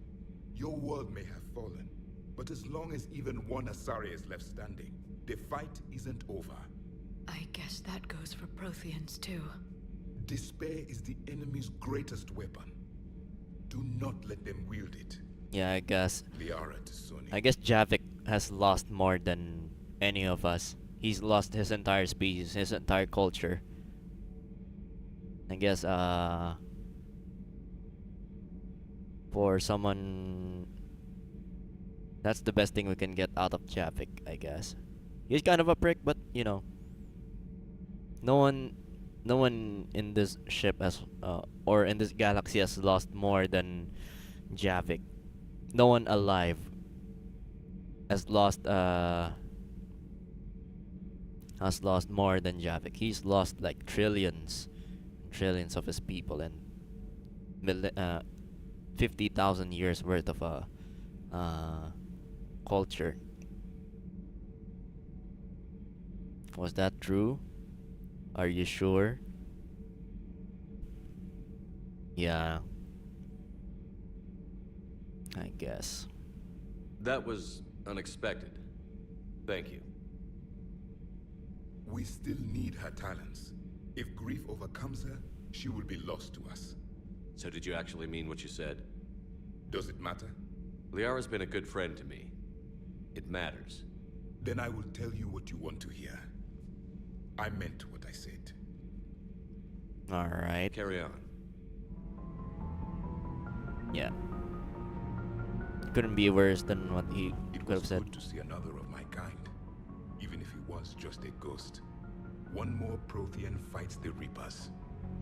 Your world may have fallen, but as long as even one Asari is left standing, the fight isn't over. I guess that goes for Protheans too. Despair is the enemy's greatest weapon. Do not let them wield it. Yeah, I guess. Liara Tassoni. I guess Javik has lost more than any of us. He's lost his entire species, his entire culture. I guess for someone, that's the best thing we can get out of Javik, I guess. He's kind of a prick, but you know, no one in this ship has or in this galaxy has lost more than Javik. No one alive has lost more than Javik. He's lost like trillions of his people and 50,000 years worth of culture. Was that true? Are you sure? Yeah. I guess. That was unexpected. Thank you. We still need her talents. If grief overcomes her, she will be lost to us. So did you actually mean what you said? Does it matter? Liara's been a good friend to me. It matters. Then I will tell you what you want to hear. I meant what I said. Alright. Carry on. Yeah. Couldn't be worse than what he could have said. Good to see another of my kind, even if he was just a ghost. One more Prothean fights the Reapers.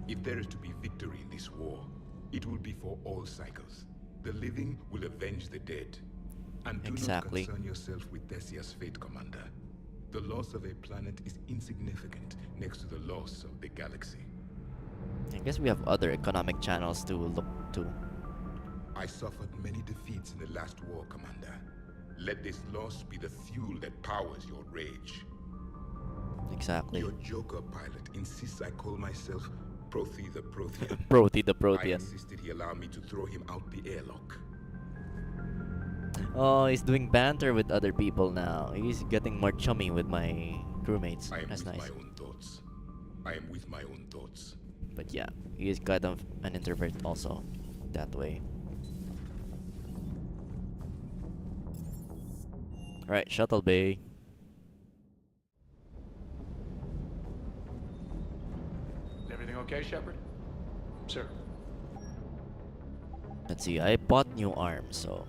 If there is to be victory in this war, it will be for all cycles. The living will avenge the dead. And do not concern yourself with Thessia's fate, Commander. The loss of a planet is insignificant next to the loss of the galaxy. I guess we have other economic channels to look to. I suffered many defeats in the last war, Commander. Let this loss be the fuel that powers your rage. Exactly. Your Joker pilot insists I call myself Prothe the Prothean. Prothe the Prothean. I insisted he allow me to throw him out the airlock. Oh, he's doing banter with other people now. He's getting more chummy with my crewmates. That's nice. My own thoughts. I am with my own thoughts. But yeah, he is kind of an introvert also, that way. Alright, Shuttle Bay. Everything okay, Shepard? Sir. Let's see, I bought new arms, so...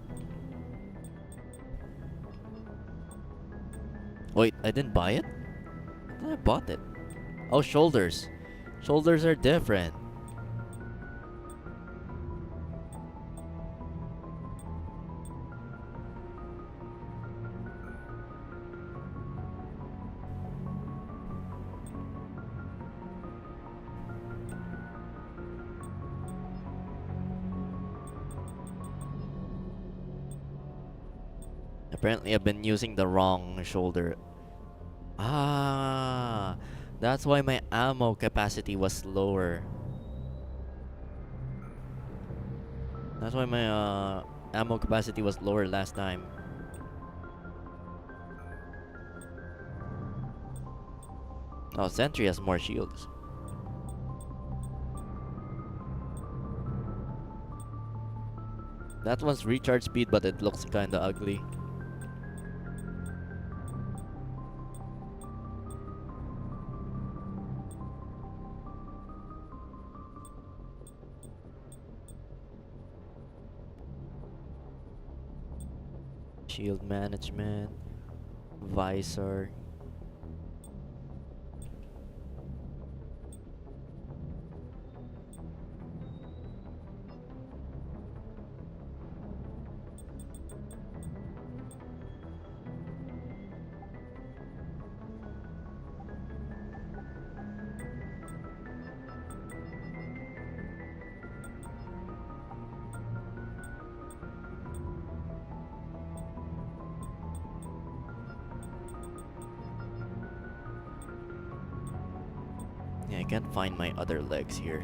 Wait, I didn't buy it? I thought I bought it. Oh, shoulders. Shoulders are different. Apparently I've been using the wrong shoulder. Ah, that's why my ammo capacity was lower. That's why my ammo capacity was lower last time. Oh, Sentry has more shields. That one's recharge speed, but it looks kinda ugly. Shield management, visor. Yeah, I can't find my other legs here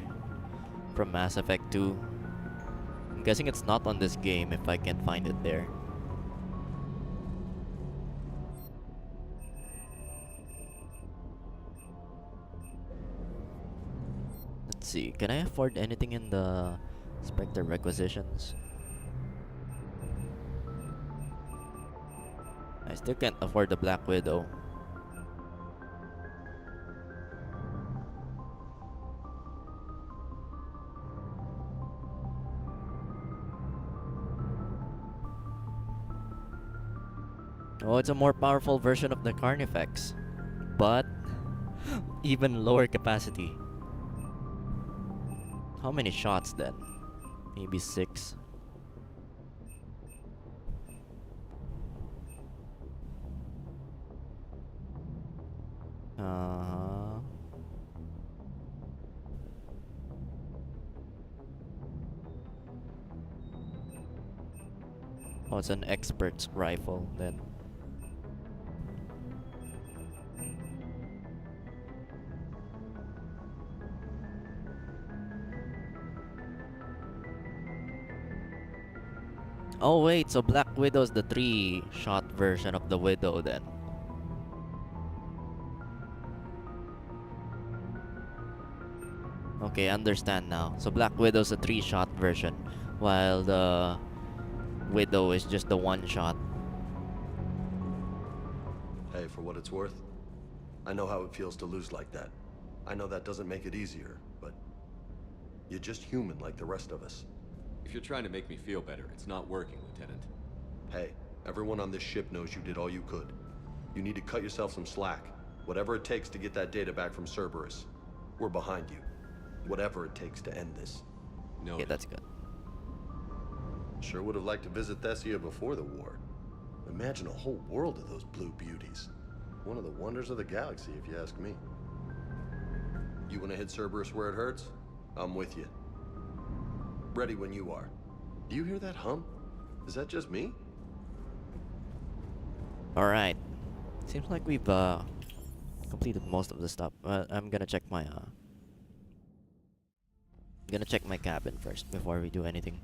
from Mass Effect 2. I'm guessing it's not on this game if I can't find it there. Let's see, can I afford anything in the Spectre requisitions? I still can't afford the Black Widow. Oh, it's a more powerful version of the Carnifex, but even lower capacity. How many shots then? Maybe 6. Oh, it's an expert's rifle then. Oh wait, so Black Widow's the 3-shot version of the Widow then. Okay, understand now. So Black Widow's a 3-shot version, while the Widow is just the 1-shot. Hey, for what it's worth, I know how it feels to lose like that. I know that doesn't make it easier, but you're just human like the rest of us. If you're trying to make me feel better, it's not working, Lieutenant. Hey, everyone on this ship knows you did all you could. You need to cut yourself some slack. Whatever it takes to get that data back from Cerberus. We're behind you. Whatever it takes to end this. No. Okay, that's good. Sure would have liked to visit Thessia before the war. Imagine a whole world of those blue beauties. One of the wonders of the galaxy, if you ask me. You want to hit Cerberus where it hurts? I'm with you. Ready when you are. Do you hear that hum? Is that just me? Alright. Seems like we've completed most of the stuff. I'm gonna check my cabin first before we do anything.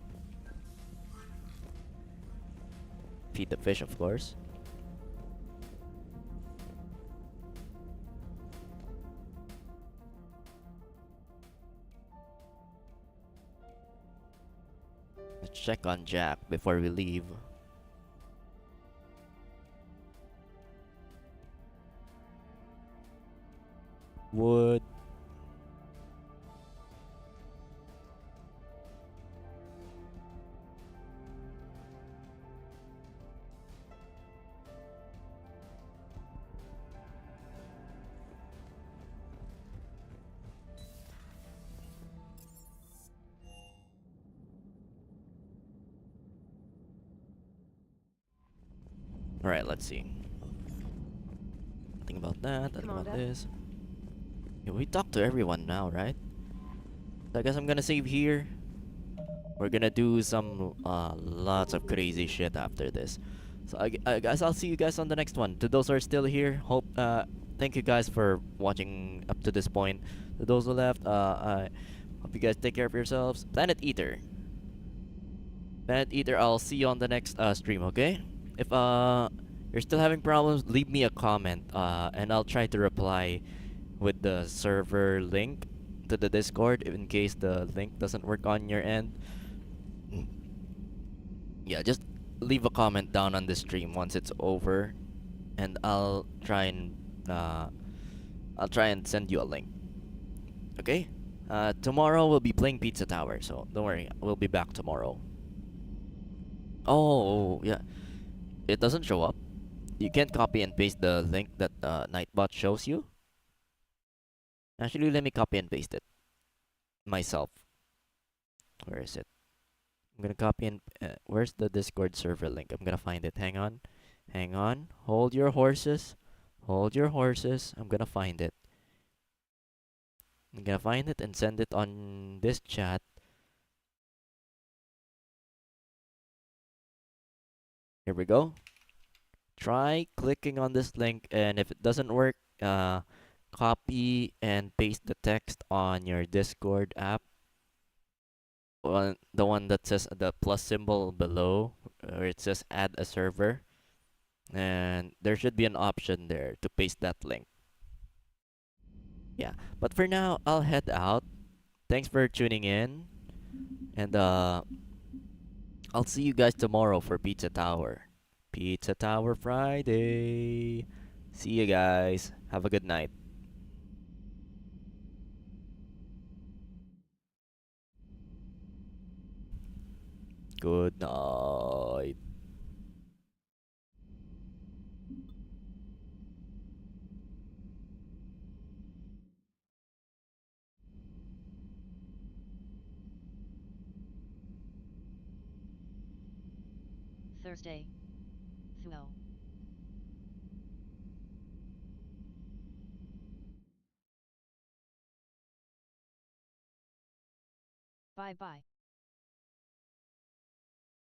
Feed the fish, of course. Let's check on Jack before we leave. Wood. Alright, let's see. Nothing about that, nothing about this. Yeah, we talked to everyone now, right? So I guess I'm gonna save here. We're gonna do some lots of crazy shit after this. So I guess I'll see you guys on the next one. To those who are still here, thank you guys for watching up to this point. To those who left, I hope you guys take care of yourselves. Planet Eater, I'll see you on the next stream, okay? If you're still having problems, leave me a comment, and I'll try to reply with the server link to the Discord in case the link doesn't work on your end. Yeah, just leave a comment down on the stream once it's over, and I'll try and send you a link. Okay? Tomorrow we'll be playing Pizza Tower, so don't worry, we'll be back tomorrow. Oh yeah, it doesn't show up. You can't copy and paste the link that Nightbot shows you. Actually, let me copy and paste it myself. Where is it? I'm gonna copy and where's the Discord server link? I'm gonna find it. Hang on. Hold your horses. I'm gonna find it. I'm gonna find it and send it on this chat. Here we go. Try clicking on this link, and if it doesn't work, copy and paste the text on your Discord app. The one that says the plus symbol below, where it says add a server. And there should be an option there to paste that link. Yeah, but for now, I'll head out. Thanks for tuning in. And I'll see you guys tomorrow for Pizza Tower. Pizza Tower Friday. See you guys. Have a good night. Good night. Thursday. Thuo. Bye bye.